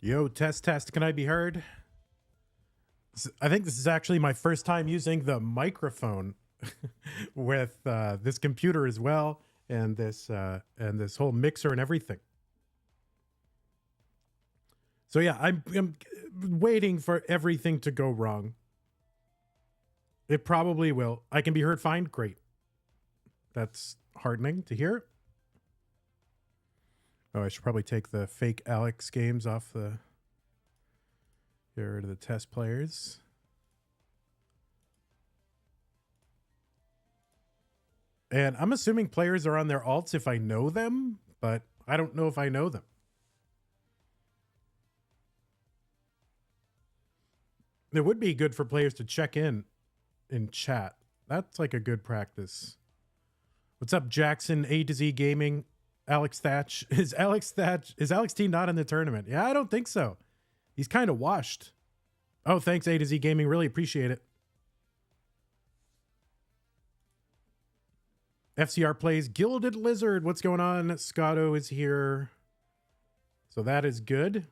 Yo, test, test. Can I be heard? I think this is actually my first time using the microphone with this computer as well, and this whole mixer and everything. So yeah, I'm waiting for everything to go wrong. It probably will. I can be heard fine. Great. That's heartening to hear. Oh, I should probably take the fake Alex games off the... Get rid of the test players. And I'm assuming players are on their alts if I know them, but I don't know if I know them. It would be good for players to check in chat. That's like a good practice. What's up, Jackson, A to Z Gaming, Alex Thatch? Is Alex T not in the tournament? Yeah, I don't think so. He's kind of washed. Oh, thanks, A to Z Gaming. Really appreciate it. FCR plays Gilded Lizard. What's going on? Scotto is here. So that is good.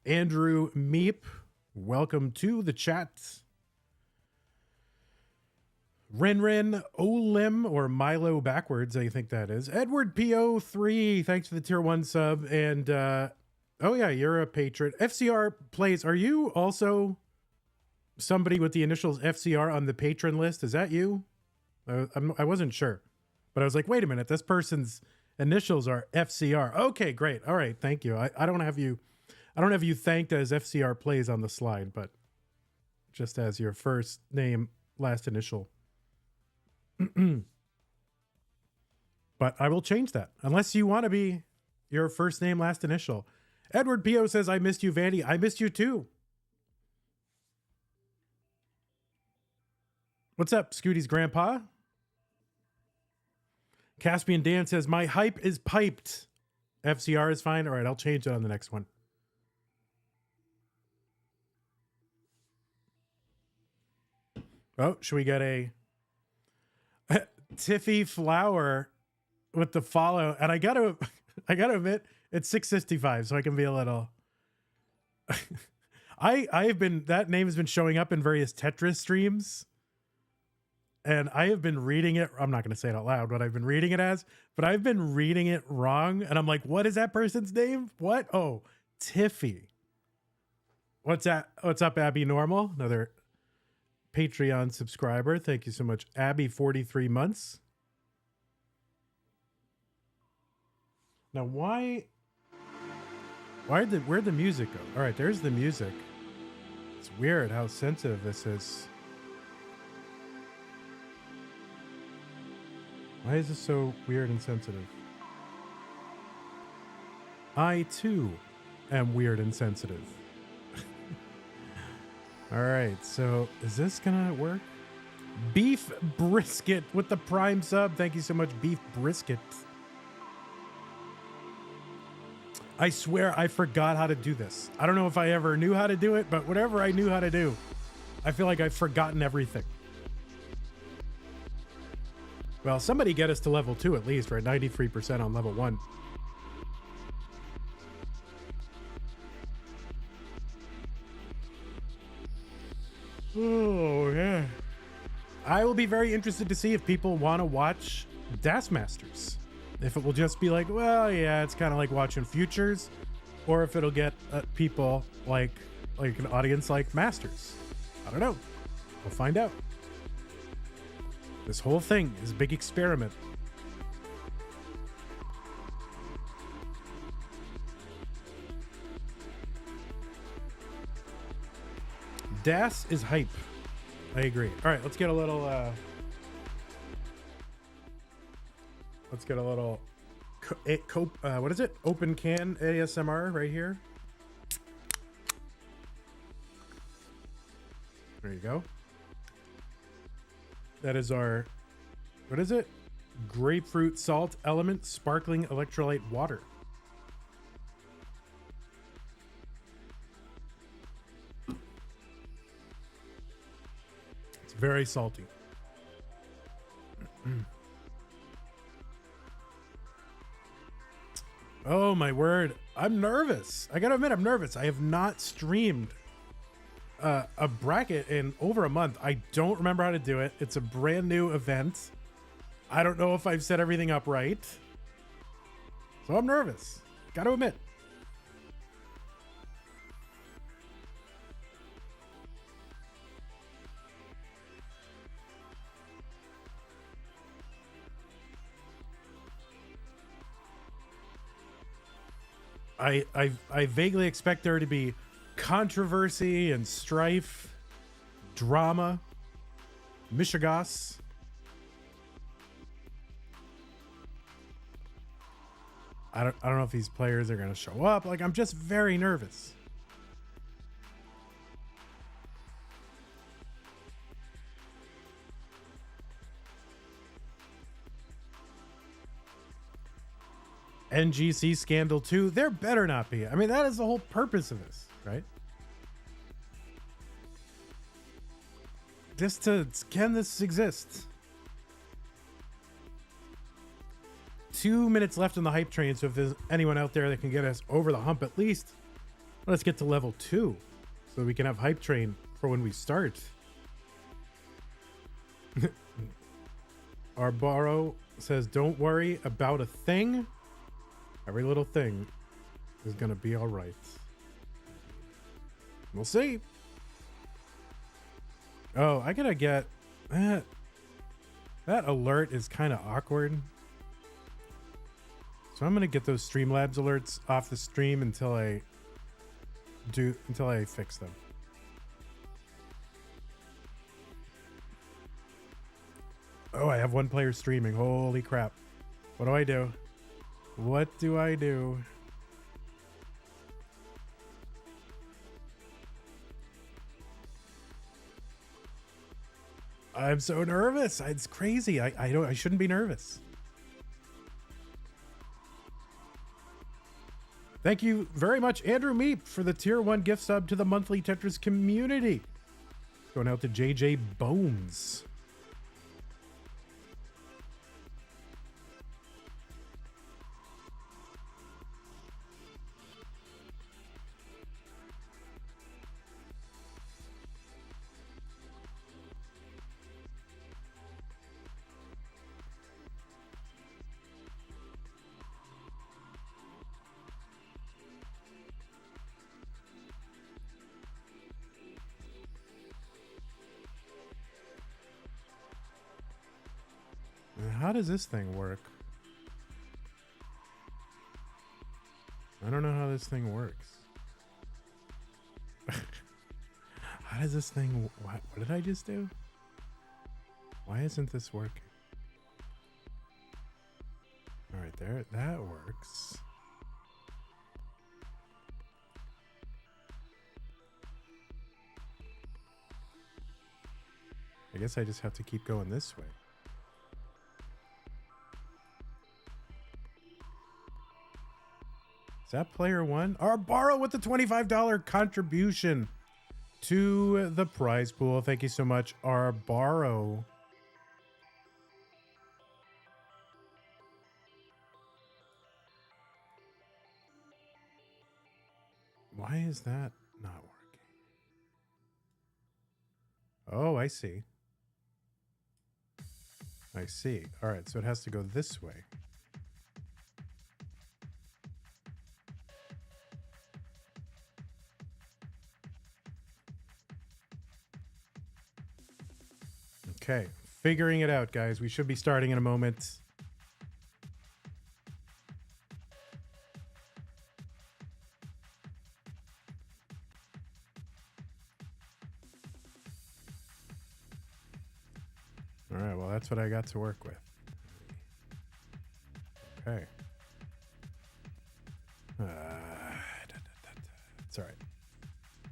Andrew Meep, welcome to the chat. Ren Olim, or Milo backwards, I think that is. Edward PO3, thanks for the tier 1 sub. And oh yeah, you're a patron. FCR plays. Are you also somebody with the initials FCR on the patron list? Is that you? I wasn't sure, but I was like, wait a minute, this person's initials are FCR. Okay, great. All right, thank you. I don't have you thanked as FCR plays on the slide, but just as your first name, last initial. But I will change that unless you want to be your first name, last initial. Edward P.O. says, I missed you, Vandy. I missed you too. What's up, Scooty's grandpa? Caspian Dan says, my hype is piped. FCR is fine. All right, I'll change it on the next one. Oh, should we get a Tiffy Flower with the follow? And I gotta admit, it's 665, so I can be a little. That name has been showing up in various Tetris streams, and I have been reading it. I'm not going to say it out loud what I've been reading it as, but I've been reading it wrong, and I'm like, what is that person's name? What? Oh, Tiffy. What's that? What's up, Abby Normal? Another Patreon subscriber. Thank you so much, Abby. 43 months. Now, where'd the music go? All right, there's the music. It's weird how sensitive this is. Why is this so weird and sensitive? I too am weird and sensitive. All right, so is this gonna work? Beef Brisket with the prime sub. Thank you so much, Beef Brisket. I swear I forgot how to do this. I don't know if I ever knew how to do it, but whatever I knew how to do, I feel like I've forgotten everything. Well, somebody get us to level 2 at least, right? 93% on level 1. Oh, yeah. I will be very interested to see if people want to watch Das Masters. If it will just be like, well, yeah, it's kind of like watching Futures, or if it'll get people like an audience like Masters. I don't know. We'll find out. This whole thing is a big experiment. Das is hype. I agree. All right, let's get a little what is it? Open can ASMR right here. There you go. That is our, what is it? Grapefruit salt element sparkling electrolyte water. It's very salty. Oh my word. I'm nervous. I gotta admit, I'm nervous. I have not streamed a bracket in over a month. I don't remember how to do it. It's a brand new event. I don't know if I've set everything up right. So I'm nervous. Gotta admit. I vaguely expect there to be controversy and strife, drama, mishigas. I don't know if these players are gonna show up. Like, I'm just very nervous. NGC scandal 2. There better not be. I mean, that is the whole purpose of this, right? Just to, can this exist? 2 minutes left on the hype train, so if there's anyone out there that can get us over the hump at least, let's get to level 2 so we can have hype train for when we start. Our borrow says, don't worry about a thing. Every little thing is gonna be all right. We'll see. Oh, I gotta get that. That alert is kind of awkward. So I'm gonna get those Streamlabs alerts off the stream until I fix them. Oh, I have one player streaming. Holy crap. What do I do? What do I do? I'm so nervous. It's crazy. I shouldn't be nervous. Thank you very much, Andrew Meep, for the tier 1 gift sub to the monthly Tetris community. Going out to JJ Bones. How does this thing work? I don't know how this thing works. How does this thing... What did I just do? Why isn't this working? All right, there. That works. I guess I just have to keep going this way. Is that player 1? Our borrow with the $25 contribution to the prize pool. Thank you so much, our borrow. Why is that not working? Oh, I see. I see. All right, so it has to go this way. Okay, figuring it out, guys. We should be starting in a moment. All right, well, that's what I got to work with. Okay. It's all right.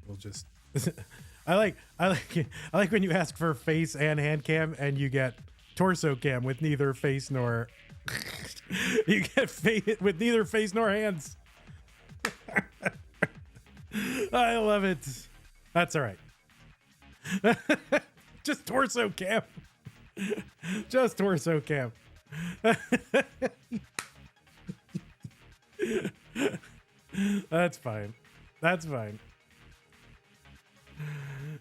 We'll just... I like when you ask for face and hand cam and you get torso cam with neither face nor you get face with neither face nor hands. I love it. That's all right. Just torso cam. Just torso cam. That's fine. That's fine.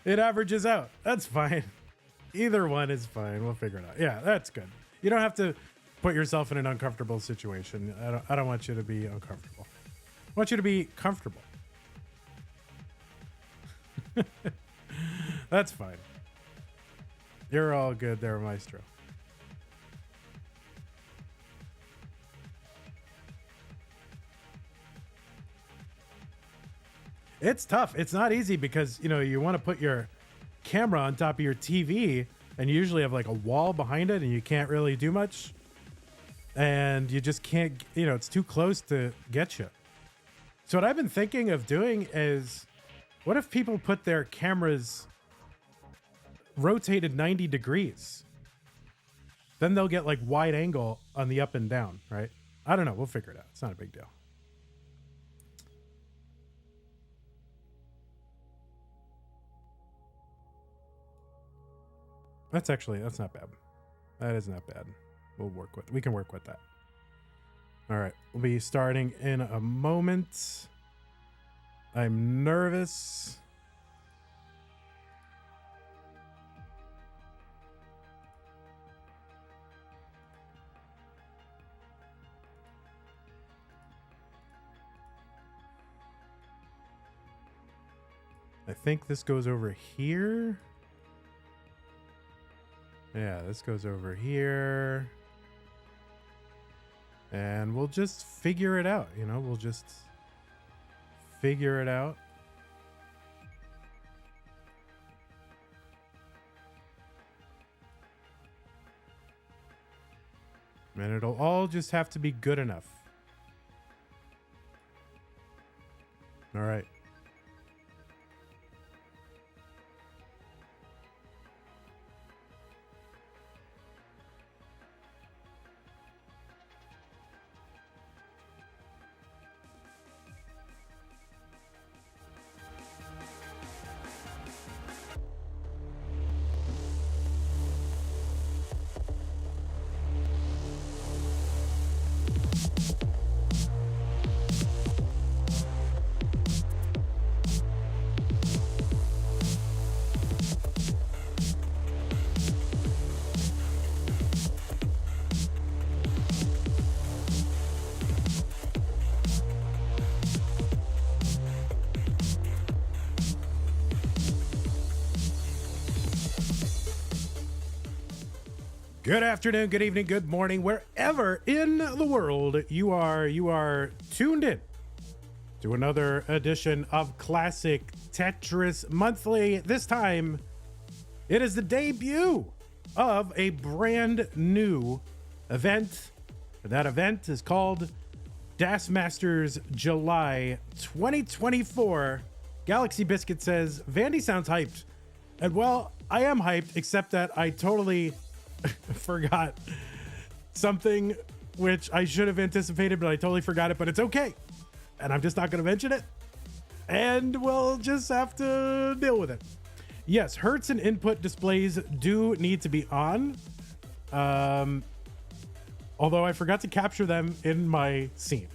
It averages out. That's fine. Either one is fine. We'll figure it out. Yeah, that's good. You don't have to put yourself in an uncomfortable situation. I don't want you to be uncomfortable. I want you to be comfortable. That's fine. You're all good there, Maestro. It's tough. It's not easy because, you know, you want to put your camera on top of your TV and you usually have like a wall behind it and you can't really do much. And you just can't, you know, it's too close to get you. So what I've been thinking of doing is, what if people put their cameras rotated 90 degrees? Then they'll get like wide angle on the up and down, right? I don't know. We'll figure it out. It's not a big deal. That's not bad. That is not bad. We can work with that. All right. We'll be starting in a moment. I'm nervous. I think this goes over here. Yeah, this goes over here. And we'll just figure it out, you know? We'll just figure it out. And it'll all just have to be good enough. All right. Good afternoon, good evening, good morning, wherever in the world you are tuned in to another edition of Classic Tetris Monthly. This time, it is the debut of a brand new event. That event is called Das Masters July 2024. Galaxy Biscuit says, Vandy sounds hyped. And well, I am hyped, except that I totally forgot something which I should have anticipated, but I totally forgot it, but it's okay. And I'm just not going to mention it. And we'll just have to deal with it. Yes, hertz and input displays do need to be on. Although I forgot to capture them in my scene.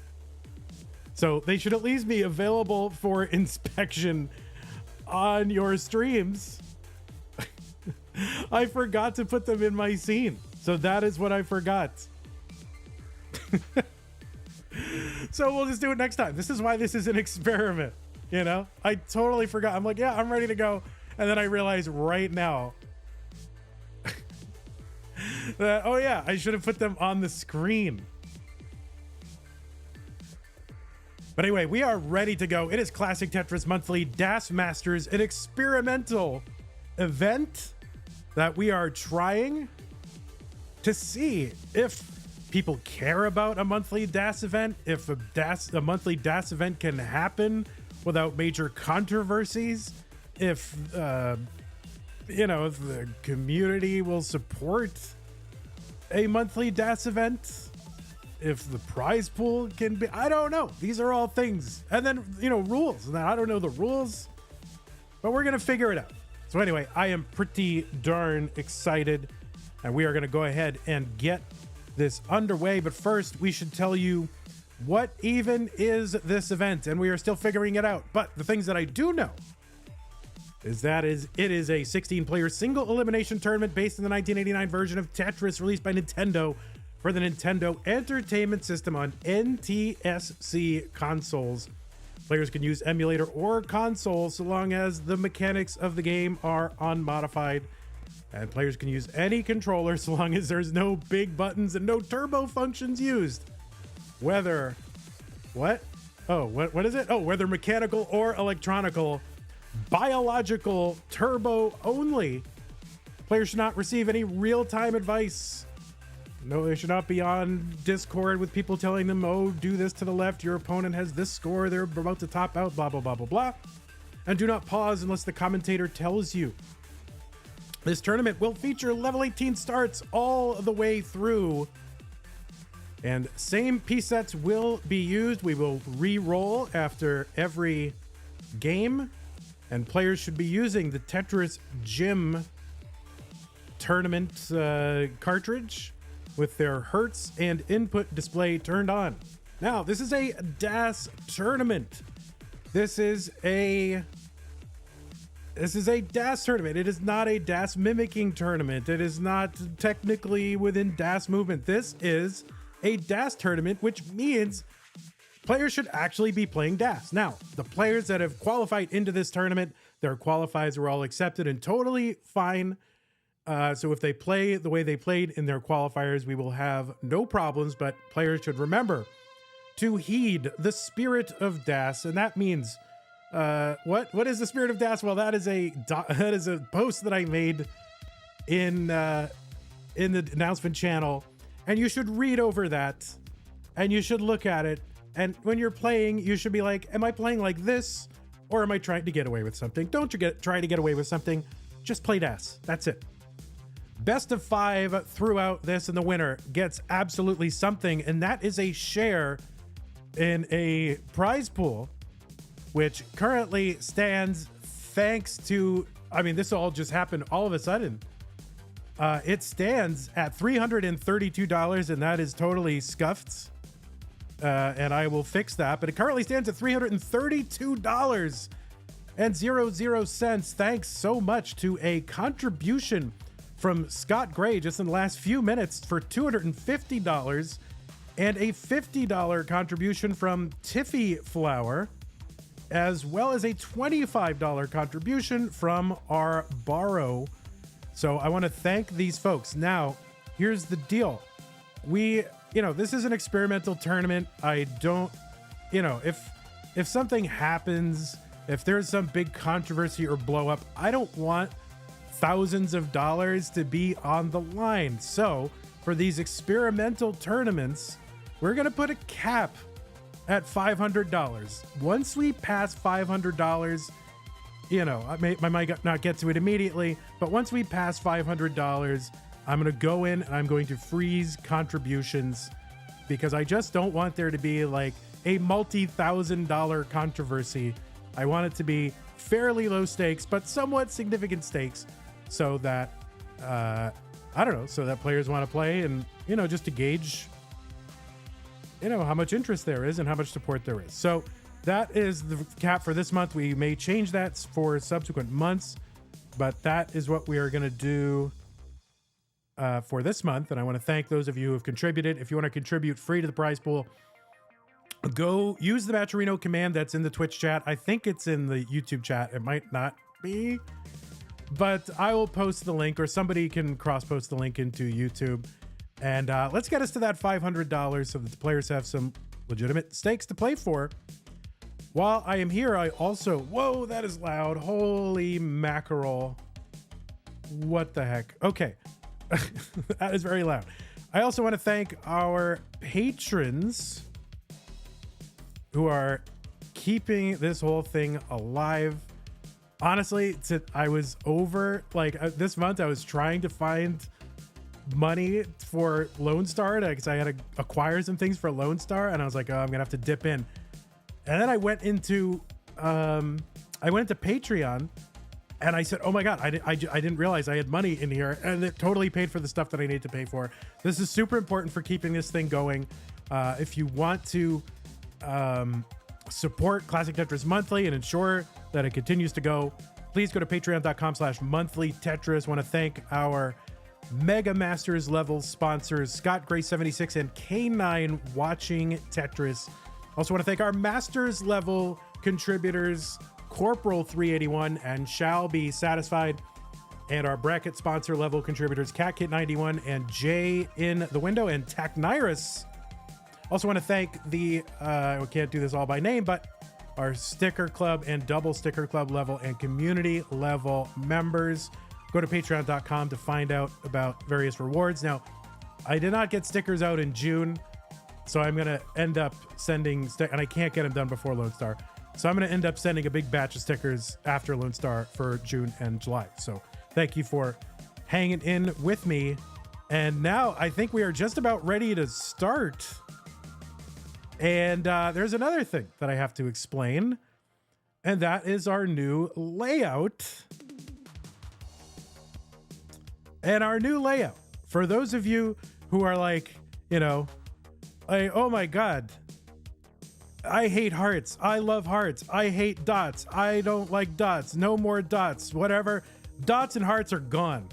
So they should at least be available for inspection on your streams. I forgot to put them in my scene. So that is what I forgot. So we'll just do it next time. This is why this is an experiment. You know, I totally forgot. I'm like, yeah, I'm ready to go. And then I realize right now that, oh yeah, I should have put them on the screen. But anyway, we are ready to go. It is Classic Tetris Monthly Das Masters, an experimental event that we are trying to see if people care about a monthly DAS event, if a monthly DAS event can happen without major controversies, if you know, if the community will support a monthly DAS event, if the prize pool can be, I don't know. These are all things. And then, you know, rules. And I don't know the rules, but we're going to figure it out. So anyway, I am pretty darn excited, and we are going to go ahead and get this underway. But first, we should tell you what even is this event? And we are still figuring it out. But the things that I do know is that it is a 16-player single elimination tournament based on the 1989 version of Tetris released by Nintendo for the Nintendo Entertainment System on NTSC consoles. Players can use emulator or console so long as the mechanics of the game are unmodified. And players can use any controller so long as there's no big buttons and no turbo functions used. Whether what is it? Oh, whether mechanical or electronical, biological turbo only. Players should not receive any real-time advice. No, they should not be on Discord with people telling them, oh, do this to the left, your opponent has this score, they're about to top out, blah, blah, blah, blah, blah. And do not pause unless the commentator tells you. This tournament will feature level 18 starts all the way through. And same piece sets will be used. We will re-roll after every game. And players should be using the Tetris Gym tournament cartridge with their hertz and input display turned on. Now, this is a DAS tournament. This is a DAS tournament. It is not a DAS mimicking tournament. It is not technically within DAS movement. This is a DAS tournament, which means players should actually be playing DAS. Now, the players that have qualified into this tournament, their qualifiers were all accepted and totally fine. So if they play the way they played in their qualifiers, we will have no problems, but players should remember to heed the spirit of DAS. And that means, what is the spirit of DAS? Well, that is a post that I made in the announcement channel, and you should read over that and you should look at it. And when you're playing, you should be like, am I playing like this? Or am I trying to get away with something? Don't you try to get away with something. Just play DAS. That's it. Best of 5 throughout this, and the winner gets absolutely something, and that is a share in a prize pool, which currently stands thanks to, I mean, this all just happened all of a sudden. It stands at $332, and that is totally scuffed. And I will fix that, but it currently stands at $332.00. Thanks so much to a contribution from Scott Gray just in the last few minutes for $250, and a $50 contribution from Tiffy Flower, as well as a $25 contribution from our Borrow. So I want to thank these folks. Now, here's the deal. This is an experimental tournament. I don't, if something happens, if there's some big controversy or blow up, I don't want thousands of dollars to be on the line. So for these experimental tournaments, we're going to put a cap at $500. Once we pass $500, I might not get to it immediately, but once we pass $500, I'm going to go in and I'm going to freeze contributions, because I just don't want there to be like a multi-$1,000 controversy. I want it to be fairly low stakes, but somewhat significant stakes, so that, so that players want to play, and, just to gauge, how much interest there is and how much support there is. So that is the cap for this month. We may change that for subsequent months, but that is what we are going to do for this month. And I want to thank those of you who have contributed. If you want to contribute free to the prize pool, go use the Matcherino command that's in the Twitch chat. I think it's in the YouTube chat. It might not be, but I will post the link, or somebody can cross-post the link into YouTube. And let's get us to that $500 so that the players have some legitimate stakes to play for. While I am here, I also... Whoa, that is loud. Holy mackerel. What the heck? Okay. That is very loud. I also want to thank our patrons who are keeping this whole thing alive. Honestly, I was over, this month I was trying to find money for Lone Star, because I had to acquire some things for Lone Star, and I was like, oh, I'm gonna have to dip in. And then I went into Patreon, and I said, oh my God, I didn't realize I had money in here, and it totally paid for the stuff that I need to pay for. This is super important for keeping this thing going. If you want to support Classic Tetris Monthly and ensure that it continues to go, please go to patreon.com/monthly Tetris. Want to thank our Mega Masters level sponsors, Scott Gray 76 and K9 Watching Tetris. Also want to thank our Masters level contributors, Corporal 381 and Shall Be Satisfied, and our bracket sponsor level contributors, CatKit91 and Jay in the Window and Taknirus. Also want to thank the, we can't do this all by name, but our sticker club and double sticker club level and community level members. Go to patreon.com to find out about various rewards. Now, I did not get stickers out in June, so I'm going to end up sending, and I can't get them done before Lone Star. So I'm going to end up sending a big batch of stickers after Lone Star for June and July. So thank you for hanging in with me. And now I think we are just about ready to start. And there's another thing that I have to explain, and that is our new layout. And our new layout, for those of you who are like, you know, like, oh my God, I hate hearts. I love hearts. I hate dots. I don't like dots. No more dots, whatever. Dots and hearts are gone.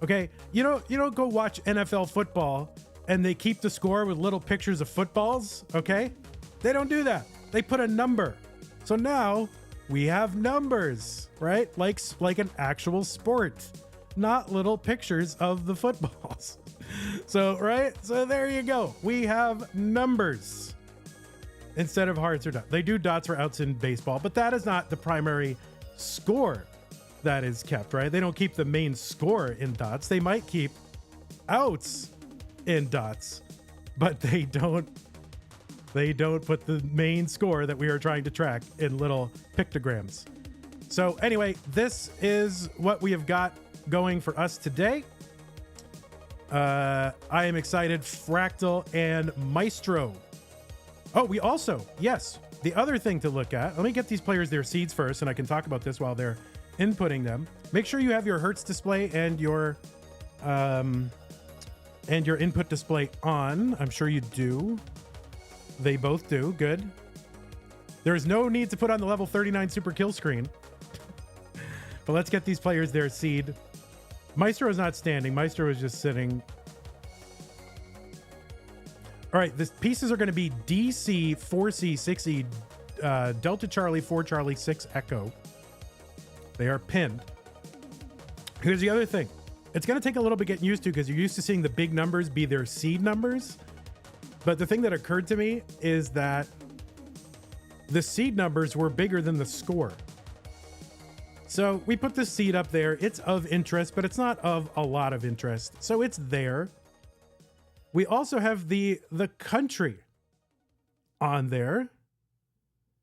Okay. You don't go watch NFL football and they keep the score with little pictures of footballs. Okay. They don't do that. They put a number. So now we have numbers, right? Like an actual sport, not little pictures of the footballs. So, right. So there you go. We have numbers instead of hearts or dots. They do dots for outs in baseball, but that is not the primary score that is kept, right? They don't keep the main score in dots. They might keep outs in dots, but they don't put the main score that we are trying to track in little pictograms. So anyway, this is what we have got going for us today. I am excited. Fractal and Maestro. Oh, we also, yes, the other thing to look at. Let me get these players their seeds first, and I can talk about this while they're inputting them. Make sure you have your Hertz display and your input display on. I'm sure you do. They both do. Good. There is no need to put on the level 39 super kill screen. But let's get these players their seed. Maestro is not standing. Maestro is just sitting. All right, the pieces are going to be DC 4C 6E Delta Charlie 4 Charlie 6 Echo. They are pinned. Here's the other thing. It's going to take a little bit getting used to because you're used to seeing the big numbers be their seed numbers. But the thing that occurred to me is that the seed numbers were bigger than the score. So we put the seed up there. It's of interest, but it's not of a lot of interest. So it's there. We also have the country on there,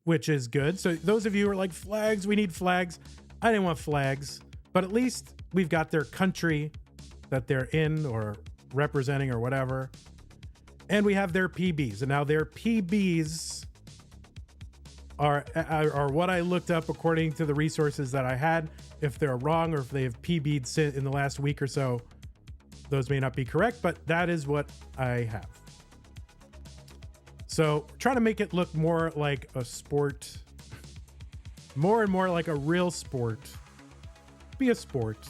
which is good. So those of you who are like, flags, we need flags. I didn't want flags, but at least we've got their country that they're in or representing or whatever. And we have their PBs. And now their PBs are what I looked up according to the resources that I had. If they're wrong or if they have PB'd in the last week or so, those may not be correct, but that is what I have. So trying to make it look more like a sport, more and more like a real sport. Be a sport.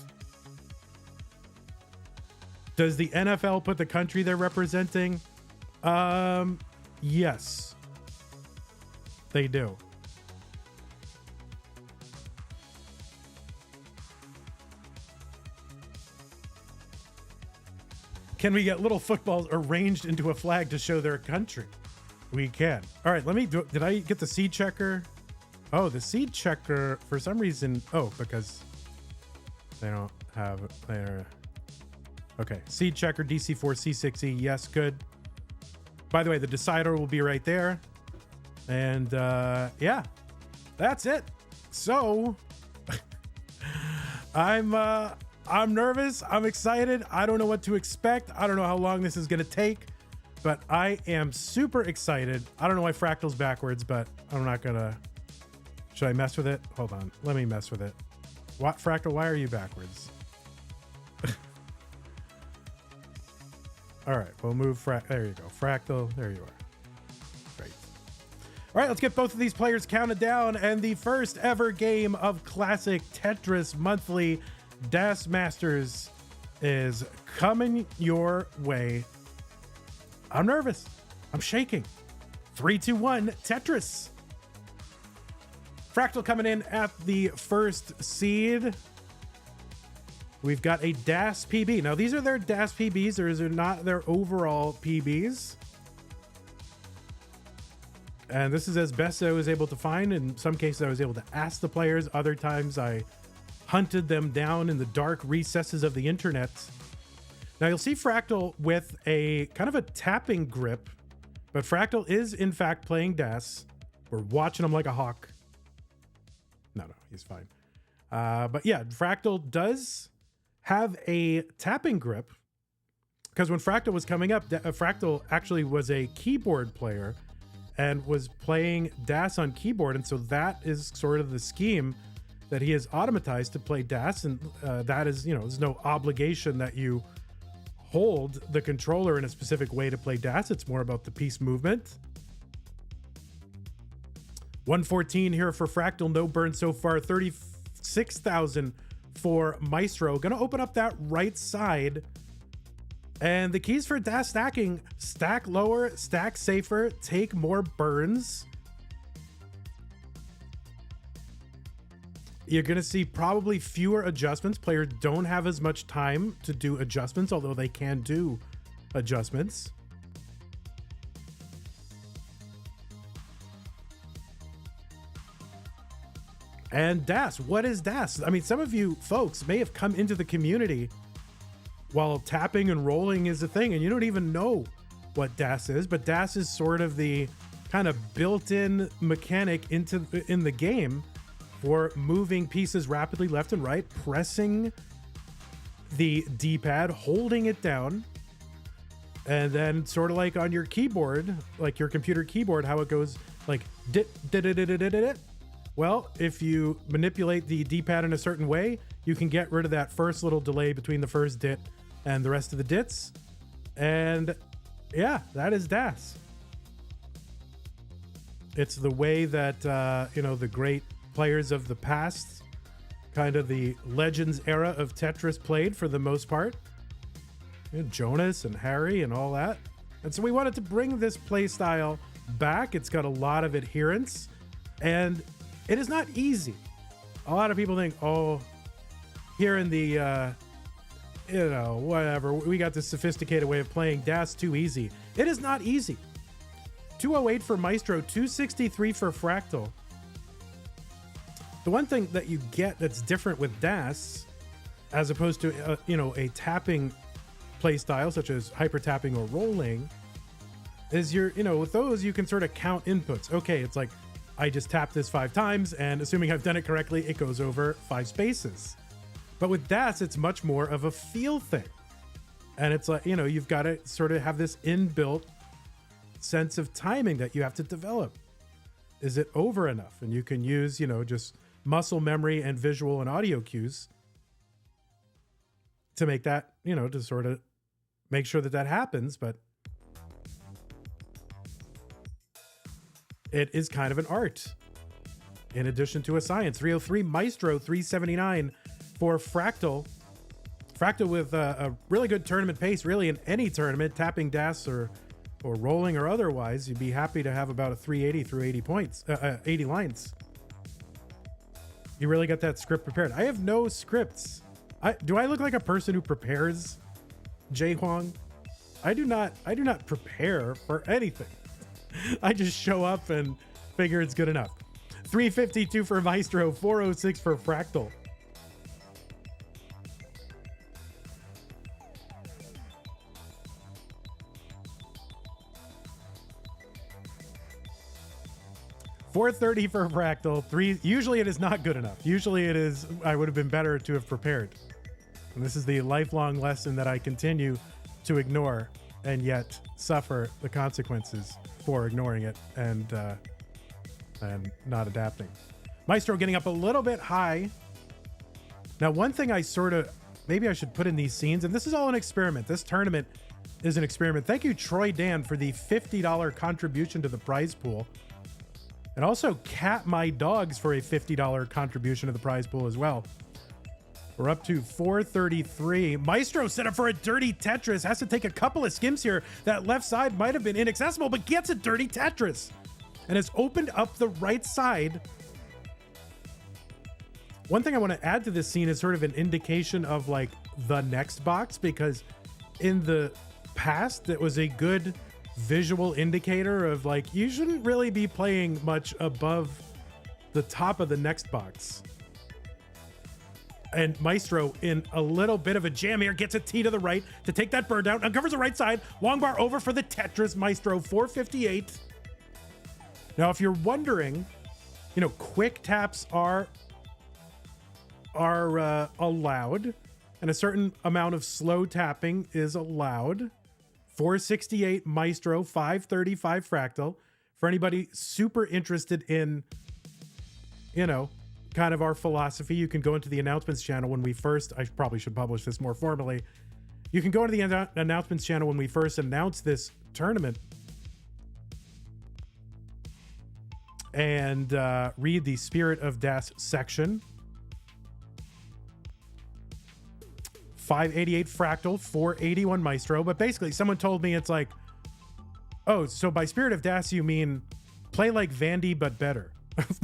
Does the NFL put the country they're representing? Yes, they do. Can we get little footballs arranged into a flag to show their country? We can. All right, let me do. Did I get the seed checker? Oh, the seed checker for some reason. Oh, because they don't have their. Okay, seed checker DC4 C6E. Yes, good. By the way, the decider will be right there. And yeah, that's it. So I'm nervous. I'm excited. I don't know what to expect. I don't know how long this is going to take, but I am super excited. I don't know why Fractal's backwards, but I'm not going to. Should I mess with it? Hold on. Let me mess with it. What, Fractal? Why are you backwards? All right. We'll move. There you go. Fractal. There you are. All right, let's get both of these players counted down. And the first ever game of classic Tetris Monthly Das Masters is coming your way. I'm nervous. I'm shaking. 3, 2, 1, Tetris. Fractal coming in at the first seed. We've got a DAS PB. Now, these are their DAS PBs, or is it not their overall PBs? And this is as best I was able to find. In some cases, I was able to ask the players. Other times, I hunted them down in the dark recesses of the internet. Now, you'll see Fractal with a kind of a tapping grip, but Fractal is, in fact, playing DAS. We're watching him like a hawk. No, he's fine. But yeah, Fractal does have a tapping grip, because when Fractal was coming up, Fractal actually was a keyboard player and was playing DAS on keyboard. And so that is sort of the scheme that he has automatized to play DAS. And that is, there's no obligation that you hold the controller in a specific way to play DAS. It's more about the piece movement. 114 here for Fractal, no burn so far. 36,000 for Maestro. Gonna open up that right side. And the keys for DAS stacking: stack lower, stack safer, take more burns. You're going to see probably fewer adjustments. Players don't have as much time to do adjustments, although they can do adjustments. And DAS, what is DAS? I mean, some of you folks may have come into the community while tapping and rolling is a thing, and you don't even know what DAS is, but DAS is sort of the kind of built-in mechanic in the game for moving pieces rapidly left and right, pressing the D-pad, holding it down, and then sort of like on your keyboard, like your computer keyboard, how it goes like dit, dit, dit, dit, dit, dit, dit. Well, if you manipulate the D-pad in a certain way, you can get rid of that first little delay between the first dit and the rest of the dits. And yeah, that is DAS. It's the way that, the great players of the past, kind of the Legends era of Tetris played for the most part. Jonas and Harry and all that. And so we wanted to bring this play style back. It's got a lot of adherence, and it is not easy. A lot of people think, oh, here in the, whatever, we got this sophisticated way of playing DAS, too easy. It is not easy. 208 for Maestro, 263 for Fractal. The one thing that you get that's different with DAS, as opposed to, a tapping play style, such as hyper tapping or rolling, is with those, you can sort of count inputs. Okay, it's like, I just tap this 5 times, and assuming I've done it correctly, it goes over 5 spaces. But with DAS, it's much more of a feel thing. And it's like, you've got to sort of have this inbuilt sense of timing that you have to develop. Is it over enough? And you can use, just muscle memory and visual and audio cues to make that, to sort of make sure that happens. But it is kind of an art in addition to a science. 303 Maestro, 379 for Fractal. Fractal with a really good tournament pace, really in any tournament, tapping DAS or rolling or otherwise. You'd be happy to have about a 380 through 80 points, 80 lines. You really got that script prepared. I have no scripts. Do I look like a person who prepares, Jay Huang? I do not prepare for anything. I just show up and figure it's good enough. 352 for Maestro, 406 for Fractal. $430 for Fractal. 3. Usually it is not good enough. Usually it is, I would have been better to have prepared. And this is the lifelong lesson that I continue to ignore and yet suffer the consequences for ignoring it and not adapting. Maestro getting up a little bit high. Now, one thing I maybe I should put in these scenes, and this is all an experiment. This tournament is an experiment. Thank you, Troy Dan, for the $50 contribution to the prize pool. And also Cat My Dogs for a $50 contribution to the prize pool as well. We're up to 433. Maestro set up for a dirty Tetris. Has to take a couple of skims here. That left side might have been inaccessible, but gets a dirty Tetris. And has opened up the right side. One thing I want to add to this scene is sort of an indication of like the next box, because in the past, it was a good visual indicator of like, you shouldn't really be playing much above the top of the next box. And Maestro, in a little bit of a jam here, gets a T to the right to take that burn down, uncovers the right side, long bar over for the Tetris. Maestro, 458. Now, if you're wondering, you know, quick taps are allowed, and a certain amount of slow tapping is allowed. 468 Maestro, 535 Fractal. For anybody super interested in, you know, kind of our philosophy, you can go into the announcements channel when we first, I probably should publish this more formally. You can go into the announcements channel when we first announced this tournament and read the Spirit of Das section. 588 Fractal, 481 Maestro. But basically, someone told me it's like, oh, so by Spirit of Das, you mean play like Vandy, but better.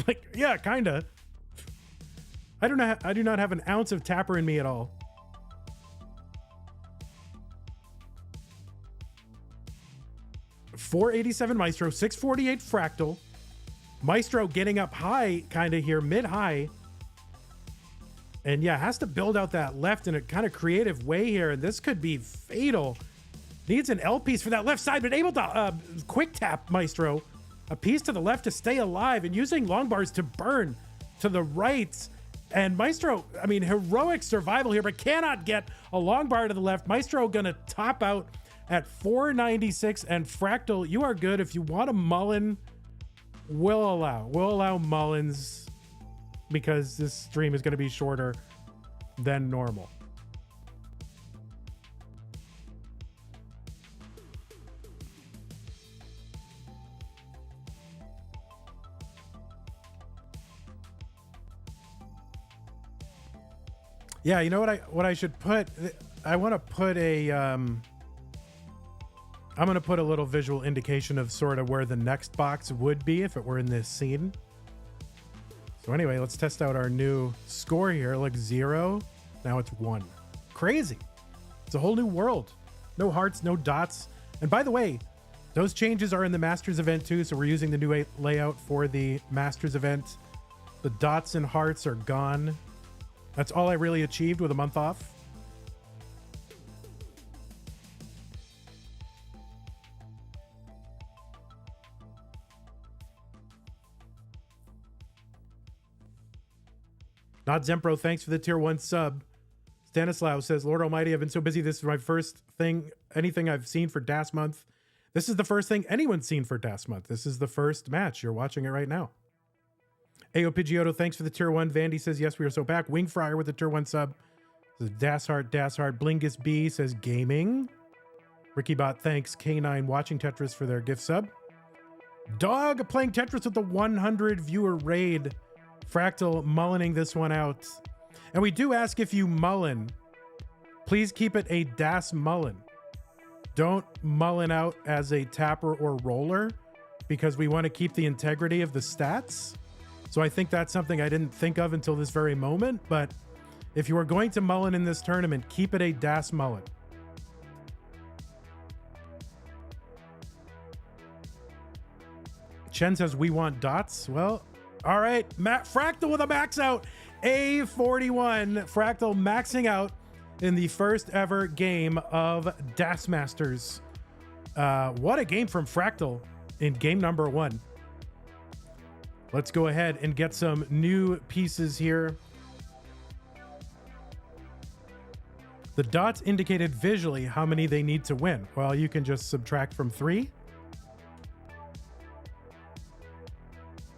Like, yeah, kind of. I do not have an ounce of tapper in me at all. $487 Maestro, 648 Fractal. Maestro getting up high, kind of here, mid-high. And yeah, has to build out that left in a kind of creative way here. And this could be fatal. Needs an L piece for that left side, but able to quick tap Maestro. A piece to the left to stay alive and using long bars to burn to the right. And Maestro, I mean, heroic survival here, but cannot get a long bar to the left. Maestro gonna top out at 496. And Fractal, you are good. If you want a mullen, we'll allow mullins, because this stream is going to be shorter than normal. Yeah, you know what I should put? I want to put a I'm going to put a little visual indication of sort of where the next box would be if it were in this scene. So anyway, let's test out our new score here. Look, 0. Now it's 1. Crazy. It's a whole new world. No hearts, no dots. And by the way, those changes are in the Masters event too. So we're using the new layout for the Masters event. The dots and hearts are gone. That's all I really achieved with a month off. Not Zempro, thanks for the tier 1 sub. Stanislaw says, Lord Almighty, I've been so busy. This is my first thing, anything I've seen for Das Month. This is the first thing anyone's seen for Das Month. This is the first match. You're watching it right now. Ayo Pidgeotto, thanks for the tier 1. Vandy says, yes, we are so back. Wing Fryer with the tier 1 sub. Says, Das Heart. Blingus B says, gaming. Ricky Bot, thanks. K9 watching Tetris for their gift sub. Dog playing Tetris with the 100 viewer raid. Fractal mullening this one out. And we do ask, if you mullen, please keep it a Das mullen. Don't mullen out as a tapper or roller, because we want to keep the integrity of the stats. So I think that's something I didn't think of until this very moment. But if you are going to mullen in this tournament, keep it a Das mullen. Chen says, we want dots. Well, all right, Fractal with a max out. A41. Fractal maxing out in the first ever game of Das Masters. What a game from Fractal in game number 1. Let's go ahead and get some new pieces here. The dots indicated visually how many they need to win. Well, you can just subtract from 3.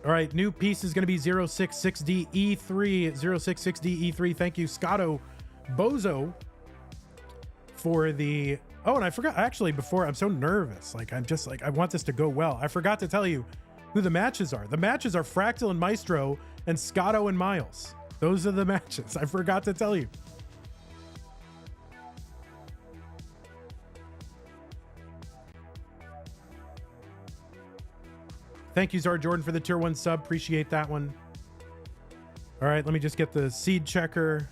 All right, new piece is going to be 066DE3. 066DE3. Thank you, Scotto Bozo, for the... Oh, and I forgot, actually, before, I'm so nervous. Like, I'm just like, I want this to go well. I forgot to tell you, who the matches are. The matches are Fractal and Maestro and Scotto and myles. Those are the matches. I forgot to tell you. Thank you, Zar Jordan, for the tier 1 sub. Appreciate that one. All right, let me just get the seed checker.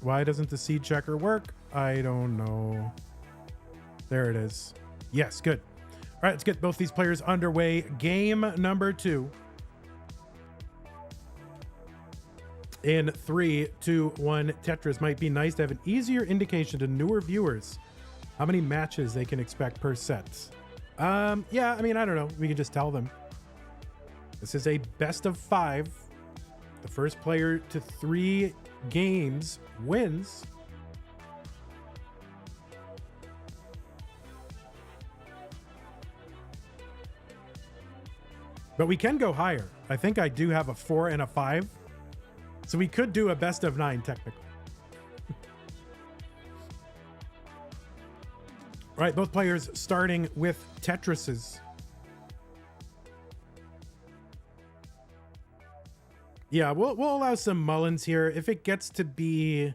Why doesn't the seed checker work? I don't know. There it is. Yes, good. All right, let's get both these players underway. Game number 2. In 3, 2, 1, Tetris. Might be nice to have an easier indication to newer viewers how many matches they can expect per set. Yeah, I mean, I don't know. We can just tell them. This is a best of 5. The first player to 3 games wins. But we can go higher. I think I do have a 4 and a 5. So we could do a best of 9 technically. All right, both players starting with Tetrises. Yeah, we'll allow some mullins here. If it gets to be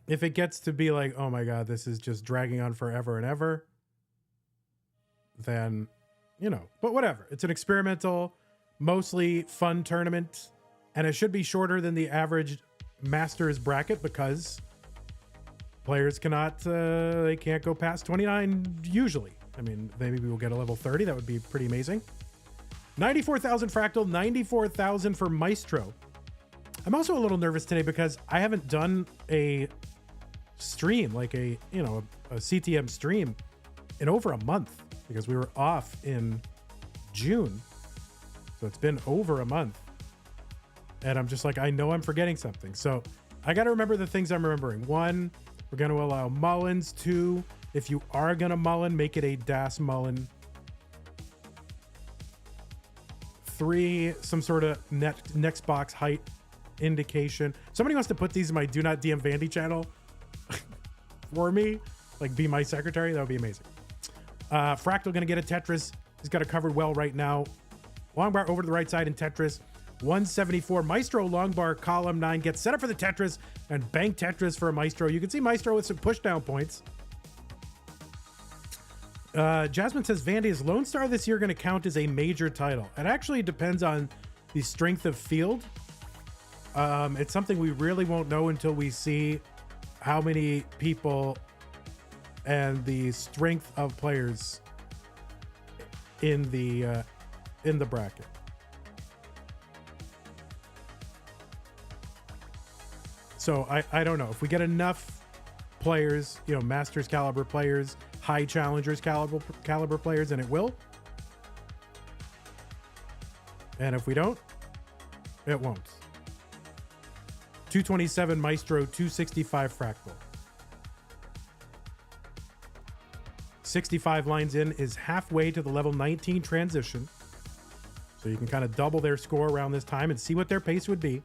like, oh my god, this is just dragging on forever and ever, then, you know, but whatever. It's an experimental, mostly fun tournament, and it should be shorter than the average Masters bracket because players cannot, they can't go past 29 usually. I mean, maybe we'll get a level 30. That would be pretty amazing. 94,000 Fractal, 94,000 for Maestro. I'm also a little nervous today because I haven't done a stream, like a CTM stream in over a month because we were off in June. So it's been over a month. And I'm just like, I know I'm forgetting something. So I got to remember the things I'm remembering. 1, we're going to allow mullins. 2, if you are going to mullin, make it a DAS mullin. 3, some sort of next box height indication. Somebody wants to put these in my Do Not DM Vandy channel for me, like be my secretary. That would be amazing. Fractal going to get a Tetris. He's got it covered well right now. Long bar over to the right side in Tetris. 174. Maestro long bar column 9 gets set up for the Tetris and bank Tetris for a Maestro. You can see Maestro with some push down points. Jasmine says Vandy, is Lone Star this year going to count as a major title? It actually depends on the strength of field. It's something we really won't know until we see how many people and the strength of players in the bracket. So I don't know if we get enough players, you know, Masters caliber players, high challengers caliber players, and it will. And if we don't, it won't. 227 Maestro, 265 Fractal. 65 lines in is halfway to the level 19 transition. So you can kind of double their score around this time and see what their pace would be.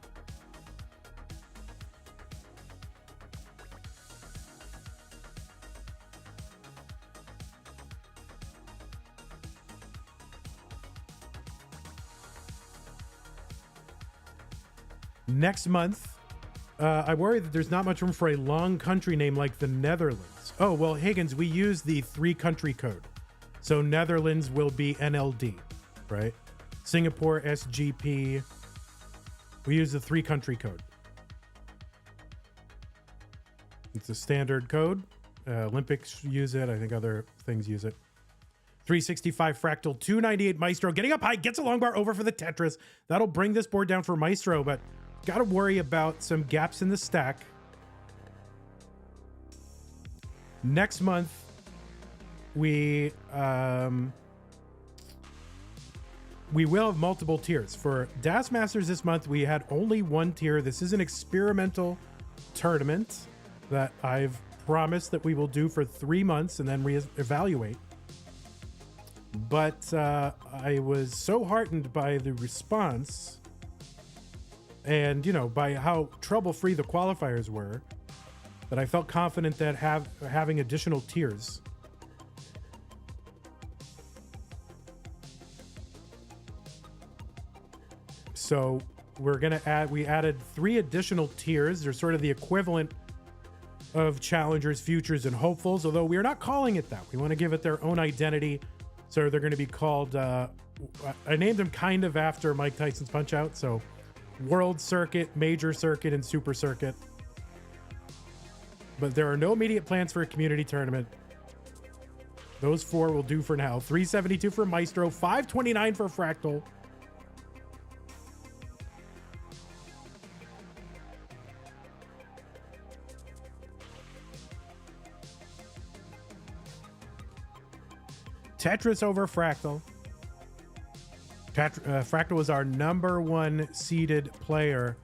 Next month, I worry that there's not much room for a long country name like the Netherlands. Oh, well, Higgins, we use the 3-country code. So Netherlands will be NLD, right? Singapore, SGP. We use the 3-country code. It's a standard code. Olympics use it. I think other things use it. 365 Fractal, 298 Maestro. Getting up high, gets a long bar over for the Tetris. That'll bring this board down for Maestro, but got to worry about some gaps in the stack. Next month, we will have multiple tiers. For DAS Masters this month, we had only 1 tier. This is an experimental tournament that I've promised that we will do for 3 months and then reevaluate. But I was so heartened by the response and, you know, by how trouble-free the qualifiers were, that I felt confident that having additional tiers So we added 3 additional tiers. They're sort of the equivalent of challengers, futures, and hopefuls, although we're not calling it that. We want to give it their own identity. So they're going to be called, I named them kind of after Mike Tyson's Punch-Out. So World Circuit, Major Circuit, and Super Circuit. But there are no immediate plans for a community tournament. Those 4 will do for now. 372 for Maestro, 529 for Fractal. Tetris over Fractal. Fractal was our number 1 seeded player,